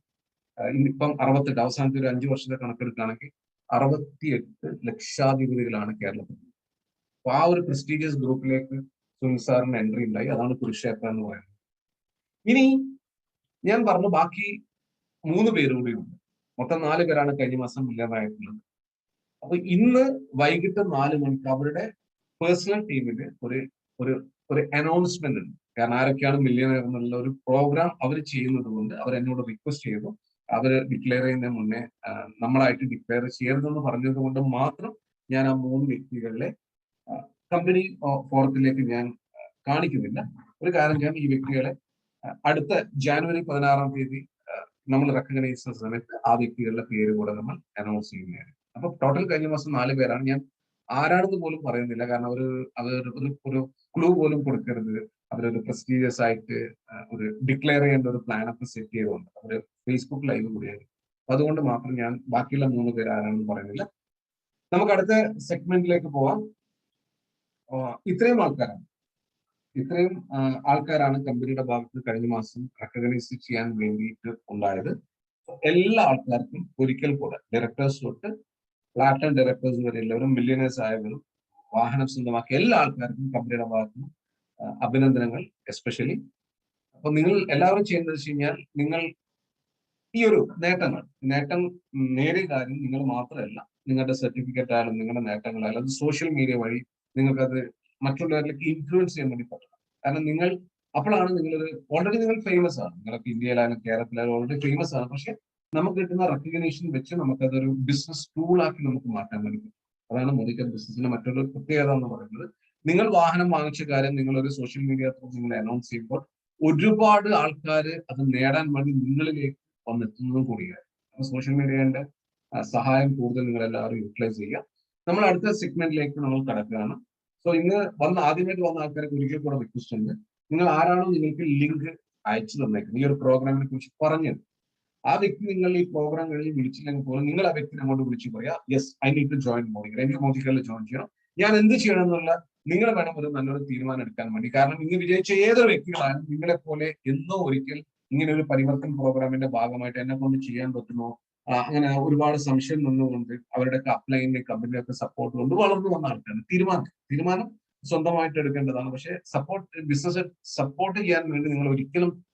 ഇന്നിപ്പം 68, അവസാനത്തെ ഒരു 5 വർഷത്തെ കണക്കെടുക്കുകയാണെങ്കിൽ 68 ലക്ഷാധിപതികളാണ് കേരളത്തിൽ. അപ്പൊ ആ ഒരു പ്രസ്റ്റീജിയസ് ഗ്രൂപ്പിലേക്ക് സുനിൽ സാറിന് എൻട്രി ഉണ്ടായി. അതാണ് കുരുക്ഷേത്ര എന്ന് പറയുന്നത്. ഇനി ഞാൻ പറഞ്ഞു ബാക്കി 3 പേരും കൂടിയുണ്ട്. മൊത്തം 4 പേരാണ് കഴിഞ്ഞ മാസം മില്യണറായിട്ടുള്ളത്. അപ്പൊ ഇന്ന് വൈകിട്ട് 4 മണിക്ക് അവരുടെ പേഴ്സണൽ ടീമിൽ ഒരു ഒരു ഒരു അനൗൺസ്മെന്റ് ഉണ്ട്. കാരണം ആരൊക്കെയാണ് മില്യണയർ എന്നുള്ള ഒരു പ്രോഗ്രാം അവർ ചെയ്യുന്നത് കൊണ്ട് അവർ എന്നോട് റിക്വസ്റ്റ് ചെയ്തു. അവർ ഡിക്ലെയർ ചെയ്യുന്നതിന് മുന്നേ നമ്മളായിട്ട് ഡിക്ലെയർ ചെയ്യരുതെന്ന് പറഞ്ഞത് കൊണ്ട് മാത്രം ഞാൻ ആ 3 വ്യക്തികളിലെ കമ്പനി ഫോറത്തിലേക്ക് ഞാൻ കാണിക്കുന്നില്ല. ഒരു കാര്യം ഞാൻ ഈ വ്യക്തികളെ അടുത്ത ജാനുവരി 16-ാം തീയതി നമ്മൾ റെക്കഗ്നൈസ് ചെയ്യുന്ന സമയത്ത് ആ വ്യക്തികളുടെ പേര് കൂടെ നമ്മൾ അനൗൺസ് ചെയ്യുന്നതാണ്. അപ്പൊ ടോട്ടൽ കഴിഞ്ഞ മാസം 4 പേരാണ്. ഞാൻ ആരാണെന്ന് പോലും പറയുന്നില്ല, കാരണം ഒരു ക്ലൂ പോലും കൊടുക്കരുത്. അവരൊരു പ്രസ്റ്റീജിയസ് ആയിട്ട് ഒരു ഡിക്ലെയർ ചെയ്യേണ്ട ഒരു പ്ലാൻ ഒക്കെ സെറ്റ് ചെയ്തുകൊണ്ട് അവര് ഫേസ്ബുക്ക് ലൈവ് കൂടിയാണ്. അതുകൊണ്ട് മാത്രം ഞാൻ ബാക്കിയുള്ള 3 പേര് ആരാണെന്ന് പറയുന്നില്ല. നമുക്ക് അടുത്ത സെഗ്മെന്റിലേക്ക് പോവാം. ഇത്രയും ആൾക്കാരാണ് കമ്പനിയുടെ ഭാഗത്ത് കഴിഞ്ഞ മാസം റെക്കഗ്നൈസ് ചെയ്യാൻ വേണ്ടിയിട്ട് ഉണ്ടായത്. എല്ലാ ആൾക്കാർക്കും ഒരിക്കൽ കൂടെ ഡയറക്ടേഴ്സ് തൊട്ട് പ്ലാറ്റിനം ഡയറക്ടേഴ്സ് വരെ എല്ലാവരും മില്യനേഴ്സ് ആയവരും വാഹനം സ്വന്തമാക്കിയ എല്ലാ ആൾക്കാർക്കും കമ്പനിയുടെ ഭാഗത്ത് അഭിനന്ദനങ്ങൾ. എസ്പെഷ്യലി അപ്പൊ നിങ്ങൾ എല്ലാവരും ചെയ്യുന്നത് വെച്ച് കഴിഞ്ഞാൽ നിങ്ങൾ ഈ ഒരു നേട്ടം നേടിയ കാര്യം നിങ്ങൾ മാത്രമല്ല, നിങ്ങളുടെ സർട്ടിഫിക്കറ്റ് ആയാലും നിങ്ങളുടെ നേട്ടങ്ങളായാലും അത് സോഷ്യൽ മീഡിയ വഴി നിങ്ങൾക്കത് മറ്റുള്ളവരിലേക്ക് ഇൻഫ്ലുവൻസ് ചെയ്യാൻ വേണ്ടി പറ്റണം. കാരണം നിങ്ങൾ അപ്പോഴാണ് നിങ്ങളൊരു ഓൾറെഡി നിങ്ങൾ ഫേമസ് ആണ്, നിങ്ങളൊക്കെ ഇന്ത്യയിലായാലും കേരളത്തിലായാലും ഓൾറെഡി ഫേമസ് ആണ്. പക്ഷെ നമുക്ക് കിട്ടുന്ന റെക്കഗ്നേഷൻ വെച്ച് നമുക്കതൊരു ബിസിനസ് ടൂളാക്കി നമുക്ക് മാറ്റാൻ വേണ്ടി പറ്റും. അതാണ് മോദിക്കർ ബിസിനസിന്റെ മറ്റൊരു പ്രത്യേകത എന്ന് പറയുന്നത്. നിങ്ങൾ വാഹനം വാങ്ങിച്ച കാര്യം നിങ്ങളൊരു സോഷ്യൽ മീഡിയ ത്രൂ നിങ്ങൾ അനൗൺസ് ചെയ്യുമ്പോൾ ഒരുപാട് ആൾക്കാർ അത് നേടാൻ വേണ്ടി നിങ്ങളിലേക്ക് വന്നെത്തുന്നതും കൂടിയാണ്. അപ്പൊ സോഷ്യൽ മീഡിയയുടെ സഹായം കൂടുതൽ നിങ്ങൾ എല്ലാവരും യൂട്ടിലൈസ് ചെയ്യുക. നമ്മൾ അടുത്ത സെഗ്മെന്റിലേക്ക് നമ്മൾ കടക്കുകയാണ്. സോ ഇന്ന് ആദ്യമായിട്ട് വന്ന ആൾക്കാർക്ക് ഒരിക്കൽ കൂടെ റിക്വസ്റ്റ് ഉണ്ട്, നിങ്ങൾ ആരാണോ നിങ്ങൾക്ക് ലിങ്ക് അയച്ചു തന്നേക്കുന്നത് ഈ ഒരു പ്രോഗ്രാമിനെ കുറിച്ച് പറഞ്ഞത്, ആ വ്യക്തി നിങ്ങൾ ഈ പ്രോഗ്രാം കഴിഞ്ഞ് വിളിച്ചില്ലെങ്കിൽ പോലും നിങ്ങൾ ആ വ്യക്തിനെ അങ്ങോട്ട് വിളിച്ചു പറയാ, yes I need to join Modicare, എനിക്ക് മോദിക്കറിൽ ജോയിൻ ചെയ്യണം, ഞാൻ എന്ത് ചെയ്യണം എന്നുള്ള നിങ്ങൾ വേണം ഒരു നല്ലൊരു തീരുമാനം എടുക്കാൻ വേണ്ടി. കാരണം ഇന്ന് വിജയിച്ച ഏതൊരു വ്യക്തികളായാലും നിങ്ങളെ പോലെ എന്നോ ഒരിക്കൽ ഇങ്ങനെ ഒരു പരിവർത്തൻ പ്രോഗ്രാമിന്റെ ഭാഗമായിട്ട് എന്നെ കൊണ്ട് ചെയ്യാൻ പറ്റുമോ, അങ്ങനെ ഒരുപാട് സംശയം നിന്നുകൊണ്ട് അവരുടെ അപ്ലൈനെ കമ്പനിയൊക്കെ സപ്പോർട്ട് കൊണ്ട് വളർന്നു വന്ന ആൾക്കാണ്. തീരുമാനം സ്വന്തമായിട്ട് എടുക്കേണ്ടതാണ്. പക്ഷെ ബിസിനസ് സപ്പോർട്ട് ചെയ്യാൻ വേണ്ടി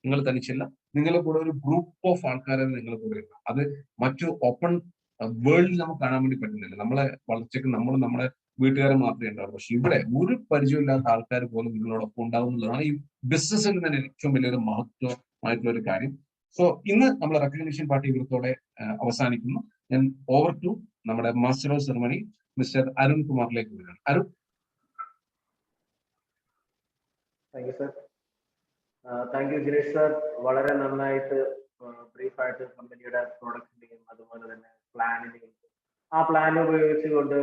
നിങ്ങൾ തനിച്ചില്ല, നിങ്ങളെ കൂടെ ഒരു ഗ്രൂപ്പ് ഓഫ് ആൾക്കാരെ നിങ്ങൾ കൂടെ ഉണ്ട്. അത് മറ്റു ഓപ്പൺ വേൾഡിൽ നമുക്ക് കാണാൻ വേണ്ടി പറ്റുന്നില്ല. നമ്മളെ വളർച്ചയ്ക്ക് നമ്മുടെ വീട്ടുകാരെ മാത്രമേ ഉണ്ടാവുള്ളൂ. പക്ഷെ ഇവിടെ ഒരു പരിചയമില്ലാത്ത ആൾക്കാർ പോലും നിങ്ങളോടൊപ്പം ഉണ്ടാവുന്നതാണ് ഈ ബിസിനസ്സിന് തന്നെ ഏറ്റവും വലിയൊരു മഹത്വമായിട്ടുള്ള ഒരു കാര്യം. സോ ഇന്ന് നമ്മൾ റെക്കഗ്നേഷൻ പാർട്ടി ഇവിടത്തോടെ അവസാനിക്കുന്നു. ഞാൻ ഓവർ ടു നമ്മുടെ master of ceremony mister Arun കുമാറിലേക്ക് വരികയാണ്. Arun. Thank you sir. Thank you Jinesh sir. വളരെ നന്നായിട്ട് ബ്രീഫായിട്ട് കമ്പനിയുടെ പ്രോഡക്റ്റിന്റെയും അതുപോലെ തന്നെ പ്ലാനിന്റെയും ആ പ്ലാൻ ഉപയോഗിച്ചുകൊണ്ട്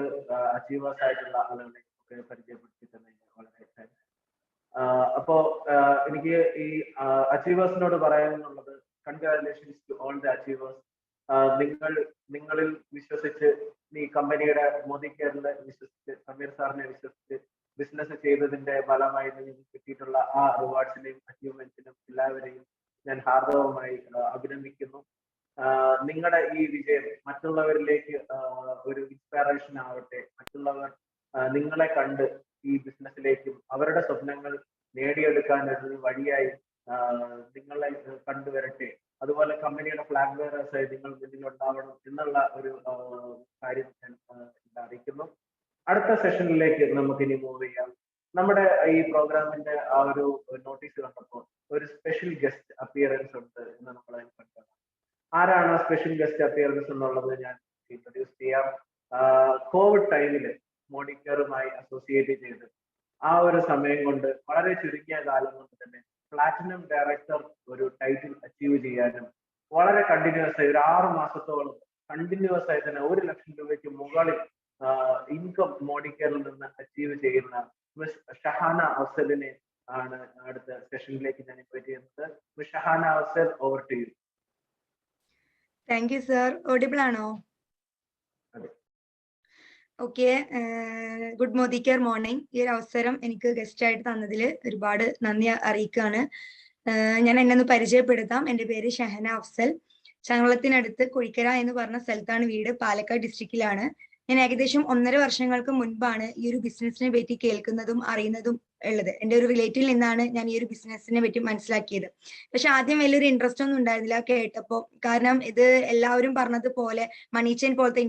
അച്ചീവേഴ്സ് ആയിട്ടുള്ള ആളുകളെ ഒക്കെ പരിചയപ്പെടുത്തി തന്നെ വളരെ താങ്ക്സ്. അപ്പോ എനിക്ക് ഈ അച്ചീവേഴ്സിനോട് പറയാനുള്ളത്, congratulations to all the achievers. നിങ്ങളിൽ വിശ്വസിച്ച് ഈ കമ്പനിയുടെ മോദിക്കറിനെ വിശ്വസിച്ച് സമീർ സാറിനെ വിശ്വസിച്ച് ബിസിനസ് ചെയ്തതിന്റെ ഫലമായി നിങ്ങൾക്ക് കിട്ടിയിട്ടുള്ള ആ റിവാർഡ്സിനെയും അച്ചീവ്മെന്റ്സിനും എല്ലാവരെയും ഞാൻ ഹാർദവമായി അഭിനന്ദിക്കുന്നു. നിങ്ങളുടെ ഈ വിജയം മറ്റുള്ളവരിലേക്ക് ഒരു ഇൻസ്പിറേഷൻ ആവട്ടെ, മറ്റുള്ളവർ നിങ്ങളെ കണ്ട് ഈ ബിസിനസ്സിലേക്കും അവരുടെ സ്വപ്നങ്ങൾ നേടിയെടുക്കാൻ ഒരു വഴിയായി നിങ്ങളെ കണ്ടുവരട്ടെ. അതുപോലെ കമ്പനിയുടെ ഫ്ലാഗ് ബെയറേഴ്സായി നിങ്ങൾ മുന്നിൽ ഉണ്ടാവണം എന്നുള്ള ഒരു കാര്യം ഞാൻ അറിയിക്കുന്നു. അടുത്ത സെഷനിലേക്ക് നമുക്ക് ഇനി മൂവ് ചെയ്യാം. നമ്മുടെ ഈ പ്രോഗ്രാമിന്റെ ആ ഒരു നോട്ടീസ് കണ്ടപ്പോൾ ഒരു സ്പെഷ്യൽ ഗസ്റ്റ് അപ്പിയറൻസ് ഉണ്ട് എന്ന് നമ്മൾ അതിന് കണ്ടത്. ആരാണ് സ്പെഷ്യൽ ഗസ്റ്റ് അപ്പിയറൻസ് എന്നുള്ളത് ഞാൻ ഇൻട്രൊഡ്യൂസ് ചെയ്യാം. കോവിഡ് ടൈമില് മോഡിക്കറുമായി അസോസിയേറ്റ് ചെയ്ത് ആ ഒരു സമയം കൊണ്ട് വളരെ ചുരുങ്ങിയ കാലം കൊണ്ട് തന്നെ പ്ലാറ്റിനം ഡയറക്ടർ ഒരു ടൈറ്റിൽ അച്ചീവ് ചെയ്യാനും വളരെ കണ്ടിന്യൂസ് ആയി ഒരു 6 മാസത്തോളം കണ്ടിന്യൂസ് ആയി തന്നെ 1 ലക്ഷം രൂപയ്ക്ക് മുകളിൽ ഇൻകം മോഡിക്കറിൽ നിന്ന് അച്ചീവ് ചെയ്യുന്ന മിസ് ഷഹാന അഫ്സലിനെ ആണ് അടുത്ത സെഷനിലേക്ക് ഞാൻ ഇൻവൈറ്റ് ചെയ്യുന്നത്. Miss Shahana Afsal, over to you. Thank you sir. Audible ആണോ? ഓക്കെ. Good Modi care morning. ഈ ഒരു അവസരം എനിക്ക് ഗസ്റ്റ് ആയിട്ട് തന്നതിൽ ഒരുപാട് നന്ദി അറിയിക്കുകയാണ്. ഞാൻ എന്നെ ഒന്ന് പരിചയപ്പെടുത്താം. എൻ്റെ പേര് ഷഹന അഫ്സൽ. ചങ്ങളത്തിനടുത്ത് കുഴിക്കര എന്ന് പറഞ്ഞ സ്ഥലത്താണ് വീട്. പാലക്കാട് ഡിസ്ട്രിക്റ്റിലാണ്. ഞാൻ ഏകദേശം 1.5 വർഷങ്ങൾക്ക് മുൻപാണ് ഈ ഒരു ബിസിനസിനെ പറ്റി കേൾക്കുന്നതും അറിയുന്നതും ഉള്ളത്. എൻ്റെ ഒരു റിലേറ്റീവിൽ നിന്നാണ് ഞാൻ ഈ ഒരു ബിസിനസ്സിനെ പറ്റി മനസ്സിലാക്കിയത്. പക്ഷെ ആദ്യം വലിയൊരു ഇൻട്രസ്റ്റ് ഒന്നും ഉണ്ടായിരുന്നില്ല കേട്ടപ്പോൾ. കാരണം ഇത് എല്ലാവരും പറഞ്ഞതുപോലെ മണി ചെയിൻ പോലത്തെ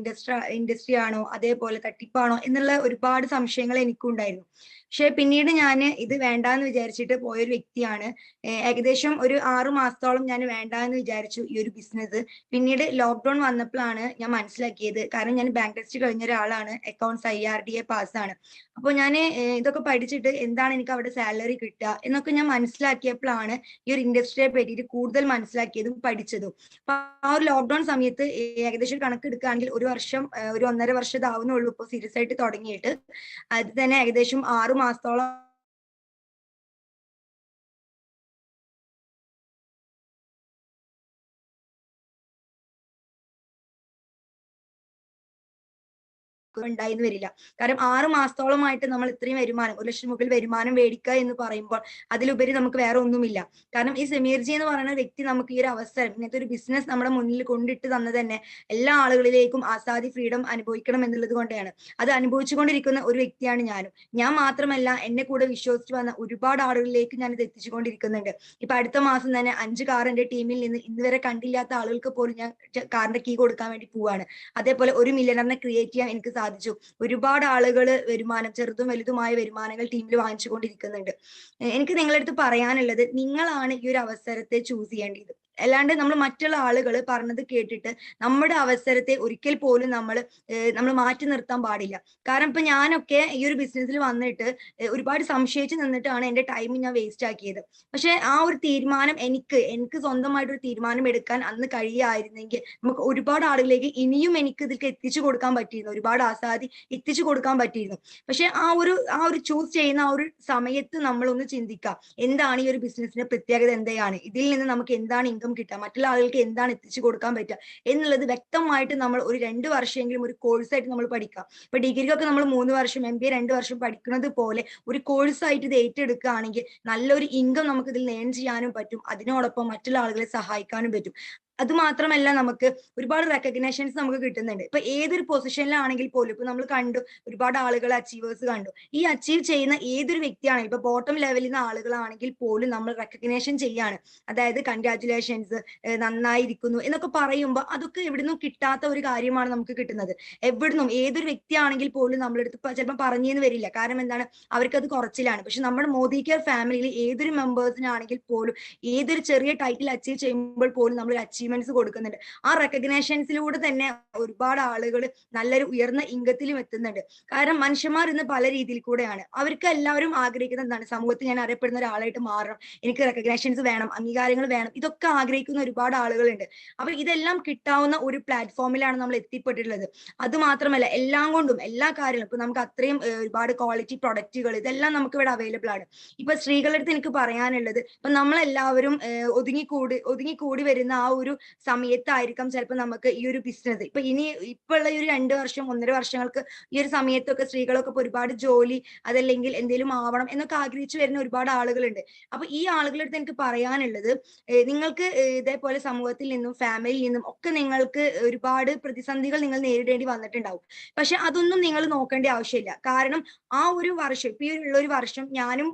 ഇൻഡസ്ട്രി ആണോ, അതേപോലെ തട്ടിപ്പാണോ എന്നുള്ള ഒരുപാട് സംശയങ്ങൾ എനിക്കും ഉണ്ടായിരുന്നു. പക്ഷെ പിന്നീട് ഞാൻ ഇത് വേണ്ടാന്ന് വിചാരിച്ചിട്ട് പോയൊരു വ്യക്തിയാണ്. ഏകദേശം ഒരു 6 മാസത്തോളം ഞാൻ വേണ്ടാന്ന് വിചാരിച്ചു ഈ ഒരു ബിസിനസ്. പിന്നീട് ലോക്ക്ഡൌൺ വന്നപ്പോഴാണ് ഞാൻ മനസ്സിലാക്കിയത്. കാരണം ഞാൻ ബാങ്ക് ടെസ്റ്റ് കഴിഞ്ഞ ഒരാളാണ്, അക്കൗണ്ട്സ് IRDA പാസ്സാണ്. അപ്പോൾ ഞാൻ ഇതൊക്കെ പഠിച്ചിട്ട് എന്താണ് എനിക്ക് അവിടെ സാലറി കിട്ടുക എന്നൊക്കെ ഞാൻ മനസ്സിലാക്കിയപ്പോഴാണ് ഈ ഒരു ഇൻഡസ്ട്രിയെ പറ്റിയിട്ട് കൂടുതൽ മനസ്സിലാക്കിയതും പഠിച്ചതും. അപ്പൊ ആ ഒരു ലോക്ക്ഡൌൺ സമയത്ത് ഏകദേശം കണക്ക് എടുക്കുകയാണെങ്കിൽ 1 വർഷം, ഒരു 1.5 വർഷം ഇതാവുന്നുള്ളൂ ഇപ്പോൾ സീരിയസ് ആയിട്ട് തുടങ്ങിയിട്ട്. അത് തന്നെ ഏകദേശം 6 മാസത്തോളം ഉണ്ടായിന്ന് വരില്ല. കാരണം 6 മാസത്തോളമായിട്ട് നമ്മൾ ഇത്രയും വരുമാനം, 1 ലക്ഷം മുകളിൽ വരുമാനം മേടിക്കുക എന്ന് പറയുമ്പോൾ അതിലുപരി നമുക്ക് വേറെ ഒന്നുമില്ല. കാരണം ഈ സമീർജി എന്ന് പറയുന്ന വ്യക്തി നമുക്ക് ഈ ഒരു അവസരം, ഇങ്ങനത്തെ ഒരു ബിസിനസ് നമ്മുടെ മുന്നിൽ കൊണ്ടിട്ട് തന്നത് തന്നെ എല്ലാ ആളുകളിലേക്കും ആസാദി ഫ്രീഡം അനുഭവിക്കണം എന്നുള്ളത് കൊണ്ടാണ്. അത് അനുഭവിച്ചുകൊണ്ടിരിക്കുന്ന ഒരു വ്യക്തിയാണ് ഞാനും. ഞാൻ മാത്രമല്ല, എന്നെ കൂടെ വിശ്വസിച്ച് വന്ന ഒരുപാട് ആളുകളിലേക്ക് ഞാൻ ഇത് എത്തിച്ചുകൊണ്ടിരിക്കുന്നുണ്ട്. ഇപ്പൊ അടുത്ത മാസം തന്നെ 5 കാർ എന്റെ ടീമിൽ നിന്ന് ഇന്ന് വരെ കണ്ടില്ലാത്ത ആളുകൾക്ക് പോലും ഞാൻ കാറിന്റെ കീ കൊടുക്കാൻ വേണ്ടി പോവാണ്. അതേപോലെ 1 മില്യണറിനെ ക്രിയേറ്റ് ചെയ്യാൻ എനിക്ക് സാധിച്ചു. ഒരുപാട് ആളുകൾ വരുമാനം, ചെറുതും വലുതുമായ വരുമാനങ്ങൾ ടീമിൽ വാങ്ങിച്ചുകൊണ്ടിരിക്കുന്നുണ്ട്. എനിക്ക് നിങ്ങളുടെ അടുത്ത് പറയാനുള്ളത്, നിങ്ങളാണ് ഈ ഒരു അവസരത്തെ ചൂസ് ചെയ്യേണ്ടത്. അല്ലാണ്ട് നമ്മൾ മറ്റുള്ള ആളുകൾ പറഞ്ഞത് കേട്ടിട്ട് നമ്മുടെ അവസരത്തെ ഒരിക്കൽ പോലും നമ്മൾ മാറ്റി നിർത്താൻ പാടില്ല. കാരണം ഇപ്പൊ ഞാനൊക്കെ ഈ ഒരു ബിസിനസ്സിൽ വന്നിട്ട് ഒരുപാട് സംശയിച്ച് നിന്നിട്ടാണ് എന്റെ ടൈം ഞാൻ വേസ്റ്റ് ആക്കിയത്. പക്ഷെ ആ ഒരു തീരുമാനം എനിക്ക് സ്വന്തമായിട്ടൊരു തീരുമാനം എടുക്കാൻ അന്ന് കഴിയായിരുന്നെങ്കിൽ നമുക്ക് ഒരുപാട് ആളുകളിലേക്ക് ഇനിയും എനിക്ക് ഇതിലേക്ക് എത്തിച്ചു കൊടുക്കാൻ പറ്റിയിരുന്നു, ഒരുപാട് ആസാദി എത്തിച്ചു കൊടുക്കാൻ പറ്റിയിരുന്നു. പക്ഷെ ആ ഒരു ചൂസ് ചെയ്യുന്ന ആ ഒരു സമയത്ത് നമ്മളൊന്ന് ചിന്തിക്കാം, എന്താണ് ഈ ഒരു ബിസിനസിന്റെ പ്രത്യേകത, എന്താണ് ഇതിൽ നിന്ന് നമുക്ക് എന്താണ് ഇൻകം കിട്ടുക, മറ്റുള്ള ആളുകൾക്ക് എന്താണ് എത്തിച്ചു കൊടുക്കാൻ പറ്റുക എന്നുള്ളത് വ്യക്തമായിട്ട് നമ്മൾ ഒരു 2 വർഷമെങ്കിലും ഒരു കോഴ്സായിട്ട് നമ്മൾ പഠിക്കാം. ഇപ്പൊ ഡിഗ്രിക്കൊക്കെ നമ്മൾ 3 വർഷം, MBA 2 വർഷം പഠിക്കുന്നത് പോലെ ഒരു കോഴ്സായിട്ട് ഇത് ഏറ്റെടുക്കുകയാണെങ്കിൽ നല്ലൊരു ഇൻകം നമുക്ക് ഇതിൽ ഏൺ ചെയ്യാനും പറ്റും. അതിനോടൊപ്പം മറ്റുള്ള ആളുകളെ സഹായിക്കാനും പറ്റും. അത് മാത്രമല്ല, നമുക്ക് ഒരുപാട് റെക്കഗ്നേഷൻസ് നമുക്ക് കിട്ടുന്നുണ്ട്. ഇപ്പൊ ഏതൊരു പൊസിഷനിലാണെങ്കിൽ പോലും, ഇപ്പൊ നമ്മൾ കണ്ടു ഒരുപാട് ആളുകൾ അച്ചീവേഴ്സ് കണ്ടു. ഈ അച്ചീവ് ചെയ്യുന്ന ഏതൊരു വ്യക്തിയാണെങ്കിൽ, ഇപ്പൊ ബോട്ടം ലെവലിൽ നിന്ന് ആളുകളാണെങ്കിൽ പോലും നമ്മൾ റെക്കഗ്നേഷൻ ചെയ്യാണ്. അതായത് കൺഗ്രാറ്റുലേഷൻസ്, നന്നായിരിക്കുന്നു എന്നൊക്കെ പറയുമ്പോൾ അതൊക്കെ എവിടുന്നും കിട്ടാത്ത ഒരു കാര്യമാണ് നമുക്ക് കിട്ടുന്നത്. എവിടുന്നും ഏതൊരു വ്യക്തിയാണെങ്കിൽ പോലും നമ്മളെടുത്ത് ചിലപ്പോൾ പറഞ്ഞെന്ന് വരില്ല. കാരണം എന്താണ്, അവർക്കത് കുറച്ചിലാണ്. പക്ഷെ നമ്മുടെ മോദി കെയർ ഫാമിലിയിൽ ഏതൊരു മെമ്പേഴ്സിനാണെങ്കിൽ പോലും ഏതൊരു ചെറിയ ടൈറ്റിൽ അച്ചീവ് ചെയ്യുമ്പോൾ പോലും നമ്മൾ അച്ചീവ്മെന്റ്സ് കൊടുക്കുന്നുണ്ട്. ആ റെക്കഗ്നേഷൻസിലൂടെ തന്നെ ഒരുപാട് ആളുകൾ നല്ലൊരു ഉയർന്ന ഇംഗത്തിലും എത്തുന്നുണ്ട്. കാരണം മനുഷ്യന്മാർ ഇന്ന് പല രീതിയിൽ കൂടെയാണ്. അവർക്ക് എല്ലാവരും ആഗ്രഹിക്കുന്നത് എന്താണ്, സമൂഹത്തിൽ ഞാൻ അറിയപ്പെടുന്ന ഒരാളായിട്ട് മാറണം, എനിക്ക് റെക്കഗ്നേഷൻസ് വേണം, അംഗീകാരങ്ങൾ വേണം, ഇതൊക്കെ ആഗ്രഹിക്കുന്ന ഒരുപാട് ആളുകളുണ്ട്. അപ്പൊ ഇതെല്ലാം കിട്ടാവുന്ന ഒരു പ്ലാറ്റ്ഫോമിലാണ് നമ്മൾ എത്തിപ്പെട്ടിട്ടുള്ളത്. അത് മാത്രമല്ല, എല്ലാം കൊണ്ടും എല്ലാ കാര്യങ്ങളും ഇപ്പൊ നമുക്ക് അത്രയും ഒരുപാട് ക്വാളിറ്റി പ്രൊഡക്റ്റുകൾ ഇതെല്ലാം നമുക്ക് ഇവിടെ അവൈലബിൾ ആണ്. ഇപ്പൊ സ്ത്രീകളുടെ അടുത്ത് എനിക്ക് പറയാനുള്ളത്, ഇപ്പൊ നമ്മളെല്ലാവരും ഒതുങ്ങിക്കൂടി വരുന്ന ആ ഒരു സമയത്തായിരിക്കാം ചിലപ്പോൾ നമുക്ക് ഈ ഒരു ബിസിനസ്, ഇപ്പൊ ഉള്ള ഈ ഒരു 2 വർഷം 1.5 വർഷങ്ങൾക്ക് ഈ ഒരു സമയത്തൊക്കെ സ്ത്രീകളൊക്കെ ഇപ്പൊ ഒരുപാട് ജോലി, അതല്ലെങ്കിൽ എന്തെങ്കിലും ആവണം എന്നൊക്കെ ആഗ്രഹിച്ചു വരുന്ന ഒരുപാട് ആളുകളുണ്ട്. അപ്പൊ ഈ ആളുകളുടെ അടുത്ത് എനിക്ക് പറയാനുള്ളത്, നിങ്ങൾക്ക് ഇതേപോലെ സമൂഹത്തിൽ നിന്നും ഫാമിലിയിൽ നിന്നും ഒക്കെ നിങ്ങൾക്ക് ഒരുപാട് പ്രതിസന്ധികൾ നിങ്ങൾ നേരിടേണ്ടി വന്നിട്ടുണ്ടാവും. പക്ഷെ അതൊന്നും നിങ്ങൾ നോക്കേണ്ട ആവശ്യമില്ല. കാരണം ആ ഒരു വർഷം, ഇപ്പൊ ഈ ഉള്ള ഒരു വർഷം ഞാനും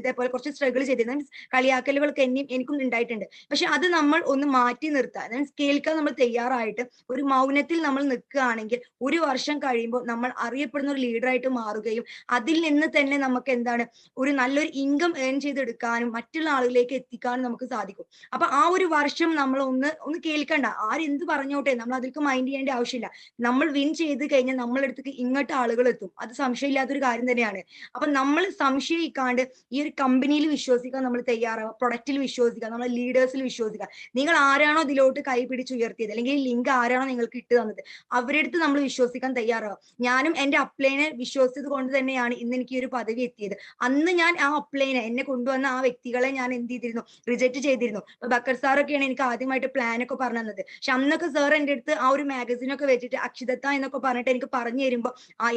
ഇതേപോലെ കുറച്ച് സ്ട്രഗിൾ ചെയ്തിരുന്നു. മീൻസ് കളിയാക്കലുകളൊക്കെ എനിക്കും ഉണ്ടായിട്ടുണ്ട്. പക്ഷെ അത് നമ്മൾ ഒന്ന് മാറ്റി നിർത്താൻ, മീൻസ് കേൾക്കാൻ നമ്മൾ തയ്യാറായിട്ട് ഒരു മൗനത്തിൽ നമ്മൾ നിൽക്കുകയാണെങ്കിൽ 1 വർഷം കഴിയുമ്പോൾ നമ്മൾ അറിയപ്പെടുന്ന ഒരു ലീഡറായിട്ട് മാറുകയും അതിൽ നിന്ന് തന്നെ നമുക്ക് എന്താണ് ഒരു നല്ലൊരു ഇൻകം ഏൺ ചെയ്തെടുക്കാനും മറ്റുള്ള ആളുകളിലേക്ക് എത്തിക്കാനും നമുക്ക് സാധിക്കും. അപ്പൊ ആ ഒരു വർഷം നമ്മൾ ഒന്ന് കേൾക്കണ്ട, ആരെന്ത് പറഞ്ഞോട്ടെ, നമ്മൾ അതിലേക്ക് മൈൻഡ് ചെയ്യേണ്ട ആവശ്യമില്ല. നമ്മൾ വിൻ ചെയ്ത് കഴിഞ്ഞാൽ നമ്മളെ അടുത്തേക്ക് ഇങ്ങോട്ട് ആളുകൾ എത്തും. അത് സംശയമില്ലാത്തൊരു കാര്യം തന്നെയാണ്. അപ്പൊ നമ്മൾ സംശയിക്കാണ്ട് ഈ ഒരു കമ്പനിയിൽ വിശ്വസിക്കാൻ നമ്മൾ തയ്യാറാവുക, പ്രൊഡക്റ്റിൽ വിശ്വസിക്കുക, നമ്മളെ ലീഡേഴ്സിൽ വിശ്വസിക്കുക. നിങ്ങൾ ആരാണോ ഇതിലോട്ട് കൈ പിടിച്ചുയർത്തിയത്, അല്ലെങ്കിൽ ലിങ്ക് ആരാണോ നിങ്ങൾക്ക് ഇട്ട് തന്നത്, അവരുടെ അടുത്ത് നമ്മൾ വിശ്വസിക്കാൻ തയ്യാറാവുക. ഞാനും എന്റെ അപ്ലൈനെ വിശ്വസിച്ചത് കൊണ്ട് തന്നെയാണ് ഇന്ന് എനിക്ക് ഈ ഒരു പദവി എത്തിയത്. അന്ന് ഞാൻ ആ അപ്ലൈനെ, എന്നെ കൊണ്ടുവന്ന ആ വ്യക്തികളെ ഞാൻ എന്ത് ചെയ്തിരുന്നു, റിജക്ട് ചെയ്തിരുന്നു. ഇപ്പൊ ബക്കർ സാറൊക്കെയാണ് എനിക്ക് ആദ്യമായിട്ട് പ്ലാൻ ഒക്കെ പറഞ്ഞു തന്നത്. പക്ഷെ അന്നൊക്കെ സാർ എന്റെ അടുത്ത് ആ ഒരു മാഗസിനൊക്കെ വെച്ചിട്ട് അക്ഷിതത്ത എന്നൊക്കെ പറഞ്ഞിട്ട് എനിക്ക് പറഞ്ഞു തരുമ്പോ,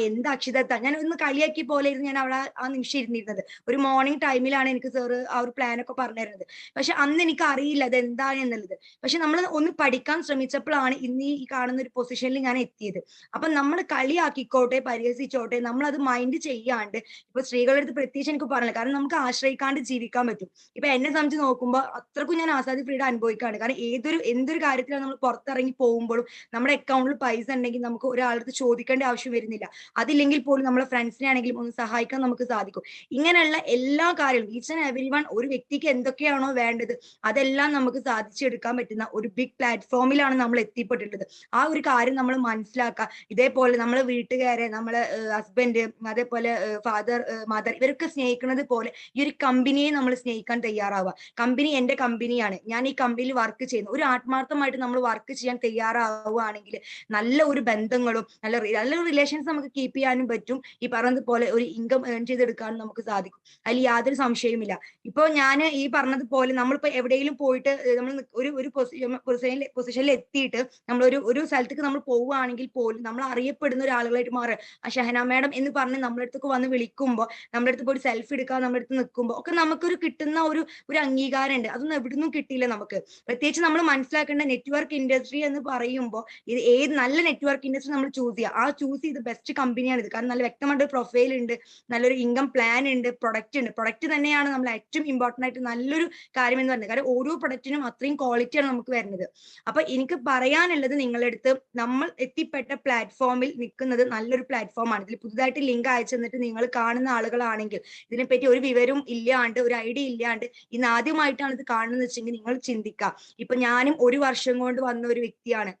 എന്ത് അക്ഷിതത്ത, ഞാൻ ഒന്ന് കളിയാക്കി പോലെ ഇരുന്ന് ഞാൻ അവിടെ ആ നിമിഷം ഇരുന്നിരുന്നത്. ഒരു മോർണിംഗ് ടൈമിലാണ് എനിക്ക് സാറ് ആ ഒരു പ്ലാൻ ഒക്കെ പറഞ്ഞു തരുന്നത്. പക്ഷെ അന്ന് എനിക്ക് അറിയില്ല അത് എന്താണ് എന്നുള്ളത്. പക്ഷെ പക്ഷെ നമ്മൾ ഒന്ന് പഠിക്കാൻ ശ്രമിച്ചപ്പോഴാണ് ഇന്ന് ഈ കാണുന്ന ഒരു പൊസിഷനിൽ ഞാൻ എത്തിയത്. അപ്പൊ നമ്മൾ കളിയാക്കിക്കോട്ടെ, പരിഹസിച്ചോട്ടെ, നമ്മൾ അത് മൈൻഡ് ചെയ്യാണ്ട്, ഇപ്പൊ സ്ത്രീകളുടെ അടുത്ത് പ്രത്യേകിച്ച് എനിക്ക് പറഞ്ഞില്ല, കാരണം നമുക്ക് ആശ്രയിക്കാണ്ട് ജീവിക്കാൻ പറ്റും. ഇപ്പൊ എന്നെ സംബന്ധിച്ച് നോക്കുമ്പോൾ അത്രക്കും ഞാൻ ആസാദി ഫ്രീഡം അനുഭവിക്കാണ്. കാരണം എന്തൊരു കാര്യത്തിലാണ് നമ്മൾ പുറത്തിറങ്ങി പോകുമ്പോഴും നമ്മുടെ അക്കൗണ്ടിൽ പൈസ ഉണ്ടെങ്കിൽ നമുക്ക് ഒരാളടുത്ത് ചോദിക്കേണ്ട ആവശ്യം വരുന്നില്ല. അതില്ലെങ്കിൽ പോലും നമ്മളെ ഫ്രണ്ട്സിനെ ആണെങ്കിലും ഒന്ന് സഹായിക്കാൻ നമുക്ക് സാധിക്കും. ഇങ്ങനെയുള്ള എല്ലാ കാര്യങ്ങളും ഈച്ച് ആൻഡ് എവരി വൺ, ഒരു വ്യക്തിക്ക് എന്തൊക്കെയാണോ വേണ്ടത് അതെല്ലാം നമുക്ക് സാധിച്ചെടുക്കാൻ പറ്റുന്ന ഒരു ബിഗ് പ്ലാറ്റ്ഫോമിലാണ് നമ്മൾ എത്തിപ്പെട്ടിട്ടുള്ളത്. ആ ഒരു കാര്യം നമ്മൾ മനസ്സിലാക്കുക. ഇതേപോലെ നമ്മളെ വീട്ടുകാരെ, നമ്മളെ ഹസ്ബൻഡ്, അതേപോലെ ഫാദർ, മദർ, ഇവരൊക്കെ സ്നേഹിക്കുന്നത് പോലെ ഈ ഒരു കമ്പനിയെ നമ്മൾ സ്നേഹിക്കാൻ തയ്യാറാവുക. കമ്പനി എന്റെ കമ്പനിയാണ്, ഞാൻ ഈ കമ്പനിയിൽ വർക്ക് ചെയ്യുന്നു, ഒരു ആത്മാർത്ഥമായിട്ട് നമ്മൾ വർക്ക് ചെയ്യാൻ തയ്യാറാവുകയാണെങ്കിൽ നല്ല ഒരു ബന്ധങ്ങളും നല്ല റിലേഷൻസ് നമുക്ക് കീപ്പ് ചെയ്യാനും പറ്റും. ഈ പറഞ്ഞതുപോലെ ഒരു ഇൻകം ഏൺ ചെയ്തെടുക്കാനും നമുക്ക് സാധിക്കും. അതിൽ യാതൊരു സംശയവുമില്ല. ഇപ്പൊ ഞാൻ ഈ പറഞ്ഞതുപോലെ നമ്മളിപ്പോ എവിടെയെങ്കിലും പോയിട്ട് നമ്മൾ ഒരു പൊസിഷനിൽ എത്തിയിട്ട് നമ്മൾ ഒരു സ്ഥലത്തേക്ക് നമ്മൾ പോവുകയാണെങ്കിൽ പോലും നമ്മൾ അറിയപ്പെടുന്ന ഒരാളുകളായിട്ട് മാറുക. ആ ഷഹന മാഡം എന്ന് പറഞ്ഞ് നമ്മുടെ അടുത്തേക്ക് വന്ന് വിളിക്കുമ്പോൾ, നമ്മുടെ അടുത്ത് പോയി സെൽഫി എടുക്കാൻ നമ്മുടെ അടുത്ത് നിൽക്കുമ്പോൾ ഒക്കെ നമുക്കൊരു കിട്ടുന്ന ഒരു അംഗീകാരം ഉണ്ട്. അതൊന്നും എവിടുന്നും കിട്ടിയില്ല നമുക്ക്. പ്രത്യേകിച്ച് നമ്മൾ മനസ്സിലാക്കേണ്ട നെറ്റ്വർക്ക് ഇൻഡസ്ട്രി എന്ന് പറയുമ്പോൾ ഇത് ഏത് നല്ല നെറ്റ്വർക്ക് ഇൻഡസ്ട്രി നമ്മൾ ചൂസ് ചെയ്യുക, ആ ചൂസ് ചെയ്ത് ബെസ്റ്റ് കമ്പനിയാണ് ഇത്. കാരണം നല്ല വ്യക്തമായിട്ട് പ്രൊഫൈൽ ഉണ്ട്, നല്ലൊരു ഇൻകം പ്ലാൻ ഉണ്ട്, പ്രൊഡക്റ്റ് ഉണ്ട്. പ്രൊഡക്റ്റ് തന്നെയാണ് നമ്മൾ ഏറ്റവും ഇമ്പോർട്ടന്റ് ആയിട്ട് നല്ലൊരു കാര്യം എന്ന് പറയുന്നത്. കാരണം ഓരോ പ്രൊഡക്റ്റിനും അത്രയും ക്വാളിറ്റിയാണ് നമുക്ക് വരുന്നത്. അപ്പൊ എനിക്ക് പറയാനുള്ളത്, നിങ്ങളുടെ അടുത്ത് നമ്മൾ എത്തിപ്പെട്ട പ്ലാറ്റ്ഫോമിൽ നിൽക്കുന്നത് നല്ലൊരു പ്ലാറ്റ്ഫോമാണ്. ഇതിൽ പുതുതായിട്ട് ലിങ്ക് അയച്ചു തന്നിട്ട് നിങ്ങൾ കാണുന്ന ആളുകളാണെങ്കിൽ ഇതിനെപ്പറ്റി ഒരു വിവരവും ഇല്ലാണ്ട്, ഒരു ഐഡിയ ഇല്ലാണ്ട് ഇന്ന് ആദ്യമായിട്ടാണ് ഇത് കാണുന്നത് വെച്ചെങ്കിൽ നിങ്ങൾ ചിന്തിക്കുക. ഇപ്പൊ ഞാനും ഒരു വർഷം കൊണ്ട് വന്ന ഒരു വ്യക്തിയാണ്.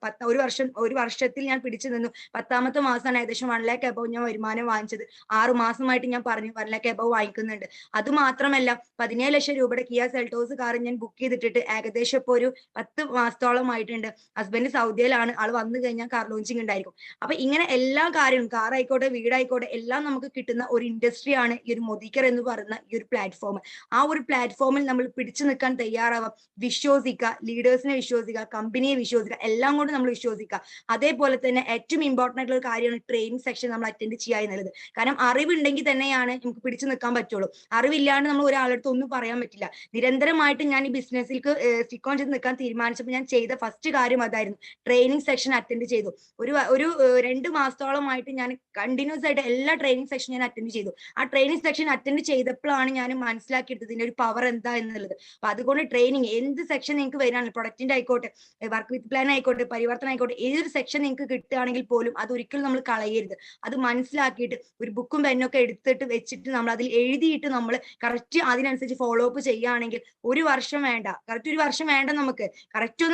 ഒരു വർഷത്തിൽ ഞാൻ പിടിച്ചു നിന്നു. 10ാമത്തെ മാസമാണ് ഏകദേശം 1 lakh above ഞാൻ വരുമാനം വാങ്ങിച്ചത്. 6 മാസമായിട്ട് ഞാൻ പറഞ്ഞു 1 lakh above വാങ്ങിക്കുന്നുണ്ട്. അത് മാത്രമല്ല 17 ലക്ഷം രൂപയുടെ കിയ സെൽറ്റോസ് കാർ ഞാൻ ബുക്ക് ചെയ്തിട്ടിട്ട് ഏകദേശം ഇപ്പൊ ഒരു 10 മാസത്തോളം ആയിട്ടുണ്ട്. ഹസ്ബൻഡ് സൗദിയിലാണ്, ആൾ വന്നു കഴിഞ്ഞാൽ കാർ ലോഞ്ചിങ് ഉണ്ടായിരിക്കും. അപ്പൊ ഇങ്ങനെ എല്ലാ കാര്യവും, കാർ ആയിക്കോട്ടെ, വീടായിക്കോട്ടെ, എല്ലാം നമുക്ക് കിട്ടുന്ന ഒരു ഇൻഡസ്ട്രിയാണ് ഈ ഒരു മൊദിക്കർ എന്ന് പറയുന്ന ഈ ഒരു പ്ലാറ്റ്ഫോം. ആ ഒരു പ്ലാറ്റ്ഫോമിൽ നമ്മൾ പിടിച്ചു നിൽക്കാൻ തയ്യാറാവാം. വിശ്വസിക്കുക, ലീഡേഴ്സിനെ വിശ്വസിക്കുക, കമ്പനിയെ വിശ്വസിക്കുക, എല്ലാം കൊണ്ട് നമ്മൾ വിശ്വസിക്കുക. അതേപോലെ തന്നെ ഏറ്റവും ഇമ്പോർട്ടന്റ് ആയിട്ടുള്ള ഒരു കാര്യമാണ് ട്രെയിനിങ് സെക്ഷൻ നമ്മൾ അറ്റൻഡ് ചെയ്യുക എന്നുള്ളത്. കാരണം അറിവുണ്ടെങ്കിൽ തന്നെയാണ് നമുക്ക് പിടിച്ചു നിൽക്കാൻ പറ്റുള്ളൂ. അറിവില്ലാണ്ട് നമ്മൾ ഒരാളടുത്ത് ഒന്നും പറയാൻ പറ്റില്ല. നിരന്തരമായിട്ട് ഞാൻ ഈ ബിസിനസ്സിലേക്ക് സ്റ്റിക്ക് ഓൺ ചെയ്ത് നിൽക്കാൻ തീരുമാനിച്ചപ്പോൾ ഞാൻ ചെയ്ത ഫസ്റ്റ് കാര്യം അതായിരുന്നു. ട്രെയിനിങ് സെക്ഷൻ അറ്റൻഡ് ചെയ്തു. ഒരു 2 മാസത്തോളമായിട്ട് ഞാൻ കണ്ടിന്യൂസ് ആയിട്ട് എല്ലാ ട്രെയിനിങ് സെക്ഷൻ ഞാൻ അറ്റൻഡ് ചെയ്തു. ആ ട്രെയിനിങ് സെക്ഷൻ അറ്റൻഡ് ചെയ്തപ്പോഴാണ് ഞാൻ മനസ്സിലാക്കിയെടുത്തത് ഇതിന്റെ ഒരു പവർ എന്താ എന്നുള്ളത്. അപ്പൊ അതുകൊണ്ട് ട്രെയിനിങ് എന്ത് സെക്ഷൻ നിങ്ങൾക്ക് വരാണ്, പ്രൊഡക്റ്റിന്റെ ആയിക്കോട്ടെ, വർക്ക് വിത്ത് പ്ലാൻ ആയിക്കോട്ടെ, പരിവർത്തനം ആയിക്കോട്ടെ, ഏതൊരു സെക്ഷൻ നിങ്ങൾക്ക് കിട്ടുകയാണെങ്കിൽ പോലും അത് ഒരിക്കലും നമ്മൾ കളയരുത്. അത് മനസ്സിലാക്കിയിട്ട് ഒരു ബുക്കും പെന്നൊക്കെ എടുത്തിട്ട് വെച്ചിട്ട് നമ്മൾ അതിൽ എഴുതിയിട്ട് നമ്മൾ കറക്റ്റ് അതിനനുസരിച്ച് ഫോളോ അപ്പ് ചെയ്യുകയാണെങ്കിൽ ഒരു വർഷം വേണ്ട, കറക്റ്റ് ഒരു വർഷം വേണ്ട, നമുക്ക് കറക്റ്റ്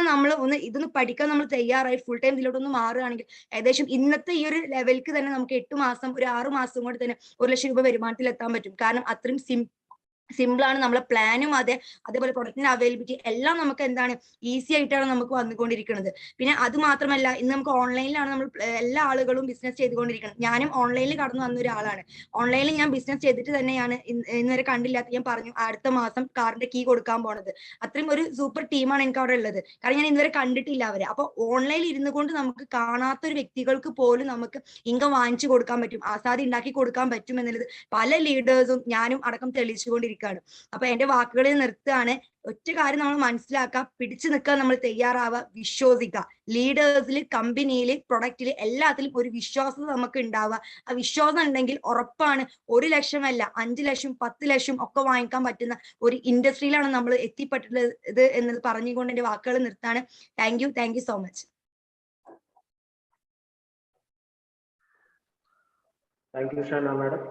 ഇതൊന്ന് പഠിക്കാൻ നമ്മൾ തയ്യാറായി ഫുൾ ടൈം ഇതിലോട്ടൊന്ന് മാറുകയാണെങ്കിൽ ഏകദേശം ഇന്നത്തെ ഈ ഒരു ലെവലിക്ക് തന്നെ നമുക്ക് 8 മാസം, ഒരു 6 മാസം കൊണ്ട് തന്നെ 1 ലക്ഷം രൂപ വരുമാനത്തിൽ എത്താൻ പറ്റും. കാരണം അത്രയും സിമ്പിൾ ആണ് നമ്മളെ പ്ലാനും. അതേപോലെ പ്രൊഡക്റ്റിന്റെ അവൈലബിലിറ്റി എല്ലാം നമുക്ക് എന്താണ് ഈസി ആയിട്ടാണ് നമുക്ക് വന്നുകൊണ്ടിരിക്കുന്നത്. പിന്നെ അത് മാത്രമല്ല, ഇന്ന് നമുക്ക് ഓൺലൈനിലാണ് നമ്മൾ എല്ലാ ആളുകളും ബിസിനസ് ചെയ്തുകൊണ്ടിരിക്കുന്നത്. ഞാനും ഓൺലൈനിൽ കടന്നു വന്ന ഒരാളാണ്. ഓൺലൈനിൽ ഞാൻ ബിസിനസ് ചെയ്തിട്ട് തന്നെയാണ് ഇന്നുവരെ കണ്ടില്ലാത്ത, ഞാൻ പറഞ്ഞു അടുത്ത മാസം കാറിന്റെ കീ കൊടുക്കാൻ പോണത്. അത്രയും ഒരു സൂപ്പർ ടീമാണ് എനിക്ക് അവിടെ ഉള്ളത്. കാരണം ഞാൻ ഇന്നുവരെ കണ്ടിട്ടില്ല അവരെ. അപ്പൊ ഓൺലൈനിൽ ഇരുന്നു കൊണ്ട് നമുക്ക് കാണാത്ത ഒരു വ്യക്തികൾക്ക് പോലും നമുക്ക് ഇൻകം വാങ്ങിച്ചു കൊടുക്കാൻ പറ്റും, ആസാദി ഉണ്ടാക്കി കൊടുക്കാൻ പറ്റും എന്നുള്ളത് പല ലീഡേഴ്സും ഞാനും അടക്കം തെളിയിച്ചുകൊണ്ടിരിക്കുകയാണ്. അപ്പൊ എന്റെ വാക്കുകളിൽ നിർത്തുകയാണ്. ഒറ്റ കാര്യം നമ്മൾ മനസ്സിലാക്കുക, പിടിച്ചു നിൽക്കാൻ നമ്മൾ തയ്യാറാവുക, വിശ്വസിക്കുക. ലീഡേഴ്സിൽ, കമ്പനിയിൽ, പ്രൊഡക്റ്റിൽ, എല്ലാത്തിലും ഒരു വിശ്വാസം നമുക്ക് ഉണ്ടാവുക. ആ വിശ്വാസം ഉണ്ടെങ്കിൽ ഉറപ്പാണ് 1 ലക്ഷമല്ല 5 ലക്ഷം 10 ലക്ഷം ഒക്കെ വാങ്ങിക്കാൻ പറ്റുന്ന ഒരു ഇൻഡസ്ട്രിയിലാണ് നമ്മൾ എത്തിപ്പെട്ടിട്ടുള്ളത് എന്നത് പറഞ്ഞുകൊണ്ട് എന്റെ വാക്കുകൾ നിർത്താണ്. Thank you so much. Thank you Shana madam.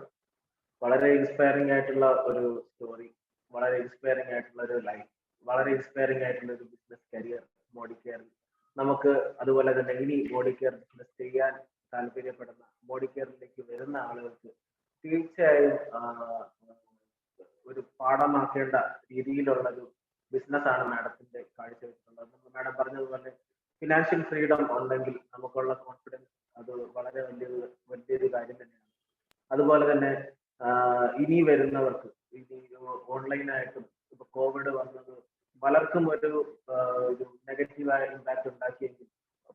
വളരെ ഇൻസ്പയറിംഗ് ആയിട്ടുള്ള ഒരു സ്റ്റോറി, വളരെ ഇൻസ്പയറിംഗ് ആയിട്ടുള്ള ഒരു ലൈഫ്, വളരെ ഇൻസ്പയറിംഗ് ആയിട്ടുള്ള ഒരു ബിസിനസ് കരിയർ ബോഡി കെയർ. നമുക്ക് അതുപോലെ തന്നെ ഇനി ബോഡി കെയർ ബിസിനസ് ചെയ്യാൻ താല്പര്യപ്പെടുന്ന, ബോഡി കെയറിലേക്ക് വരുന്ന ആളുകൾക്ക് തീർച്ചയായും ഒരു പാഠമാക്കേണ്ട രീതിയിലുള്ള ഒരു ബിസിനസ് ആണ് മാഡത്തിന്റെ കാഴ്ചവെച്ചിട്ടുള്ളത്. മാഡം പറഞ്ഞതുപോലെ ഫിനാൻഷ്യൽ ഫ്രീഡം ഉണ്ടെങ്കിൽ നമുക്കുള്ള കോൺഫിഡൻസ് അത് വളരെ വലിയൊരു കാര്യം തന്നെയാണ്. അതുപോലെ തന്നെ ഇനി വരുന്നവർക്ക്, ഇനി ഓൺലൈനായിട്ടും ഇപ്പൊ കോവിഡ് വന്നത് പലർക്കും ഒരു നെഗറ്റീവായ ഇമ്പാക്ട് ഉണ്ടാക്കിയെങ്കിൽ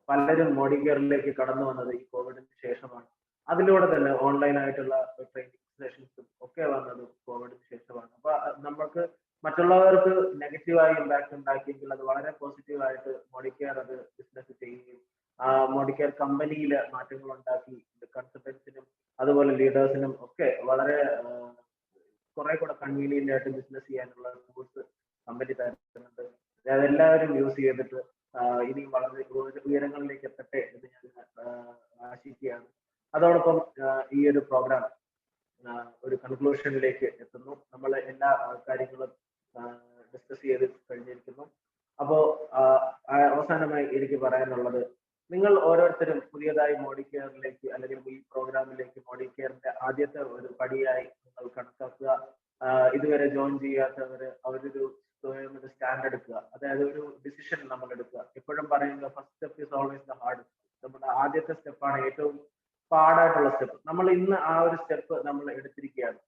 പലരും ബോഡി കെയറിലേക്ക് കടന്നു വന്നത് ഈ കോവിഡിന് ശേഷമാണ്. അതിലൂടെ തന്നെ ഓൺലൈനായിട്ടുള്ള ട്രെയിനിങ് സെഷൻസും ഒക്കെ വന്നത് കോവിഡിന് ശേഷമാണ്. അപ്പൊ നമുക്ക് മറ്റുള്ളവർക്ക് നെഗറ്റീവ് നെഗറ്റീവായി ഇമ്പാക്ട് ഉണ്ടാക്കിയെങ്കിൽ അത് വളരെ പോസിറ്റീവായിട്ട് മോഡിക്കെയർ അത് ബിസിനസ് ചെയ്യുകയും മോഡിക്കെയർ കമ്പനിയിൽ മാറ്റങ്ങൾ ഉണ്ടാക്കി കൺസൾട്ടൻസിനും അതുപോലെ ലീഡേഴ്സിനും ഒക്കെ വളരെ കുറെ കൂടെ കൺവീനിയന്റ് ആയിട്ട് ബിസിനസ് ചെയ്യാനുള്ള ടൂൾസ് കമ്പനി തരുന്നുണ്ട്. അതെല്ലാവരും യൂസ് ചെയ്തിട്ട് ഇനി വളരെ ഉയരങ്ങളിലേക്ക് എത്തട്ടെ എന്ന് ഞാൻ ആശിക്കുകയാണ്. അതോടൊപ്പം ഈ ഒരു പ്രോഗ്രാം ഒരു കൺക്ലൂഷനിലേക്ക് എത്തുന്നു. നമ്മൾ എല്ലാ കാര്യങ്ങളും ഡിസ്കസ് ചെയ്ത് കഴിഞ്ഞിരിക്കുന്നു. അപ്പോ അവസാനമായി എനിക്ക് പറയാനുള്ളത്, നിങ്ങൾ ഓരോരുത്തരും പുതിയതായി മോഡിക്കെയറിലേക്ക് അല്ലെങ്കിൽ ഈ പ്രോഗ്രാമിലേക്ക് മോഡിക്കെയറിന്റെ ആദ്യത്തെ ഒരു പടിയായി നിങ്ങൾ കണക്കാക്കുക. ഇതുവരെ ജോയിൻ ചെയ്യാത്തവര് അവരൊരു സ്വയം ഒരു സ്റ്റാൻഡ് എടുക്കുക, അതായത് ഒരു ഡിസിഷൻ നമ്മൾ എടുക്കുക. എപ്പോഴും പറയുന്നത് first step is always the hard. നമ്മുടെ ആദ്യത്തെ സ്റ്റെപ്പാണ് ഏറ്റവും പാടായിട്ടുള്ള സ്റ്റെപ്പ്. നമ്മൾ ഇന്ന് ആ ഒരു സ്റ്റെപ്പ് നമ്മൾ എടുത്തിരിക്കുകയാണ്.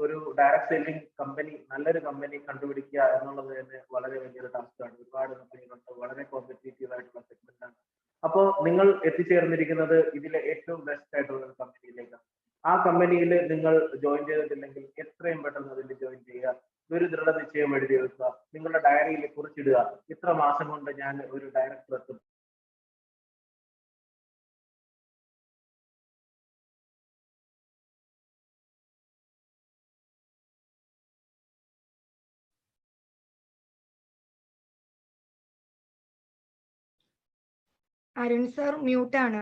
ഒരു ഡയറക്ട് സെല്ലിംഗ് കമ്പനി, നല്ലൊരു കമ്പനി കണ്ടുപിടിക്കുക എന്നുള്ളത് തന്നെ വളരെ വലിയൊരു ടാസ്ക്കാണ്. ഒരുപാട് കമ്പനികളുണ്ട്, വളരെ കോമ്പറ്റീറ്റീവ് ആയിട്ടുള്ള സെഗ്മെന്റ് ആണ്. അപ്പോൾ നിങ്ങൾ എത്തിച്ചേർന്നിരിക്കുന്നത് ഇതിലെ ഏറ്റവും ബെസ്റ്റ് ആയിട്ടുള്ള ഒരു കമ്പനിയിലേക്കാണ്. ആ കമ്പനിയിൽ നിങ്ങൾ ജോയിൻ ചെയ്തിട്ടില്ലെങ്കിൽ എത്രയും പെട്ടെന്ന് അതിൽ ജോയിൻ ചെയ്യുക. ഒരു ദൃഢനിശ്ചയം എഴുതി വെക്കുക, നിങ്ങളുടെ ഡയറിയിൽ കുറിച്ചിടുക, ഇത്ര മാസം കൊണ്ട് ഞാൻ ഒരു ഡയറക്ടർ എത്തും. അരുൺ സർ മ്യൂട്ടാണ്.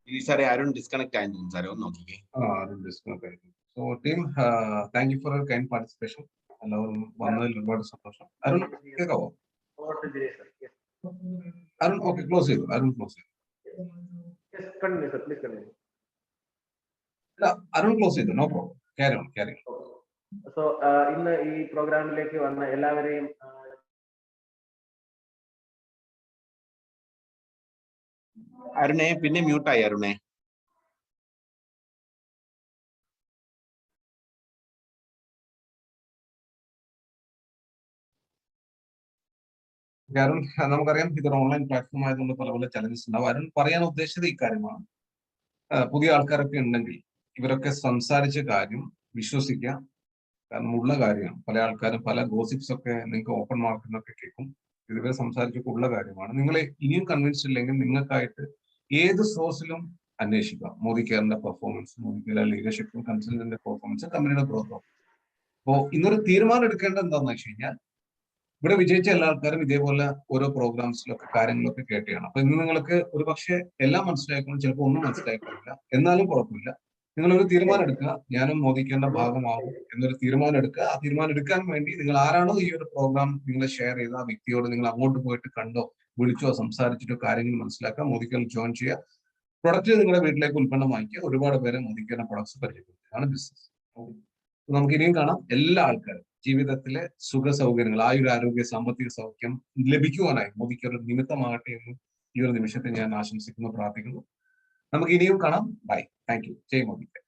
ഈ സാറേ അരുൺ ഡിസ്കണക്ട് ആയിരുന്നു സാറേ, ഒന്ന് നോക്കിക്കേ. അരുൺ ഡിസ്കണക്ട് ആയിരുന്നു. So team, thank you for your kind participation. എല്ലാവരും വന്നതിൽ ഒരുപാട് സന്തോഷം. അരുൺ കേൾക്കാവോ? അരുൺ ഓക്കെ, ക്ലോസ് ചെയ്തു. അരുൺ ക്ലോസ് ചെയ്തു. അരുൺ ക്ലോസ് ചെയ്തു. No problem. Carry on, carry on. So ഇന്ന് ഈ പ്രോഗ്രാമിലേക്ക് വന്ന എല്ലാവരെയും അരുണേ പിന്നെ മ്യൂട്ടായി. അരുണേ അരുൺ, നമുക്കറിയാം ഇതൊരു ഓൺലൈൻ പ്ലാറ്റ്ഫോം ആയതുകൊണ്ട് പല പല ചലഞ്ചസ് ഉണ്ടാവും. അരുൺ പറയാൻ ഉദ്ദേശിച്ചത് ഇക്കാര്യമാണ്. പുതിയ ആൾക്കാരൊക്കെ ഉണ്ടെങ്കിൽ ഇവരൊക്കെ സംസാരിച്ച കാര്യം വിശ്വസിക്കുക. കാരണം ഉള്ള കാര്യമാണ്. പല ആൾക്കാരും പല ഗോസിപ്സ് ഒക്കെ നിങ്ങൾക്ക് ഓപ്പൺ മാർക്കറ്റിനൊക്കെ കേൾക്കും. ഇതുവരെ സംസാരിച്ചൊക്കെ ഉള്ള കാര്യമാണ്. നിങ്ങളെ ഇനിയും കൺവിൻസ്ഡ് ഇല്ലെങ്കിൽ നിങ്ങൾക്കായിട്ട് ഏത് സോഴ്സിലും അന്വേഷിക്കുക. മോദി കെയറിന്റെ പെർഫോമൻസ്, മോദി കെയർ ലീഡർഷിപ്പും കൺസൾട്ടന്റിന്റെ പെർഫോമൻസ്, കമ്പനിയുടെ ഗ്രോത്ത്. അപ്പോൾ ഇന്നൊരു തീരുമാനം എടുക്കേണ്ടത് എന്താണെന്ന് വെച്ച് കഴിഞ്ഞാൽ, ഇവിടെ വിജയിച്ച എല്ലാ ആൾക്കാരും ഇതേപോലെ ഓരോ പ്രോഗ്രാംസിലൊക്കെ കാര്യങ്ങളൊക്കെ കേട്ടുകയാണ്. അപ്പൊ ഇന്ന് നിങ്ങൾക്ക് ഒരു പക്ഷേ എല്ലാം മനസ്സിലാക്കണം, ചിലപ്പോൾ ഒന്നും മനസ്സിലാക്കില്ല. എന്നാലും കുഴപ്പമില്ല. നിങ്ങളൊരു തീരുമാനം എടുക്കുക. ഞാനും മോദി കെയറിന്റെ ഭാഗമാകും എന്നൊരു തീരുമാനം എടുക്കുക. ആ തീരുമാനം എടുക്കാൻ വേണ്ടി നിങ്ങൾ ആരാണോ ഈ ഒരു പ്രോഗ്രാം നിങ്ങളെ ഷെയർ ചെയ്ത ആ വ്യക്തിയോട് നിങ്ങൾ അങ്ങോട്ട് പോയിട്ട് കണ്ടോ, വിളിച്ചോ, സംസാരിച്ചിട്ടോ കാര്യങ്ങൾ മനസ്സിലാക്കുക. മോദി കെയറിൽ ജോയിൻ ചെയ്യുക. പ്രൊഡക്റ്റ് നിങ്ങളുടെ വീട്ടിലേക്ക് ഉൽപ്പന്നം വാങ്ങിക്കുക. ഒരുപാട് പേരെ മോദി കെയറിന്റെ പ്രൊഡക്ട്സ് പരിചയപ്പെടുത്തുകയാണ് ബിസിനസ്. നമുക്ക് ഇനിയും കാണാം. എല്ലാ ആൾക്കാരും ജീവിതത്തിലെ സുഖ സൗകര്യങ്ങൾ, ആരോഗ്യ, സാമ്പത്തിക സൗഖ്യം ലഭിക്കുവാനായി മോദി കെയർ ഒരു നിമിത്തമാകട്ടെ എന്ന് ഈ ഒരു നിമിഷത്തെ ഞാൻ ആശംസിക്കുന്നു, പ്രാർത്ഥിക്കുന്നു. നമുക്ക് ഇനിയും കാണാം. ബൈ. Thank you. ജയ് മോദി കെയർ.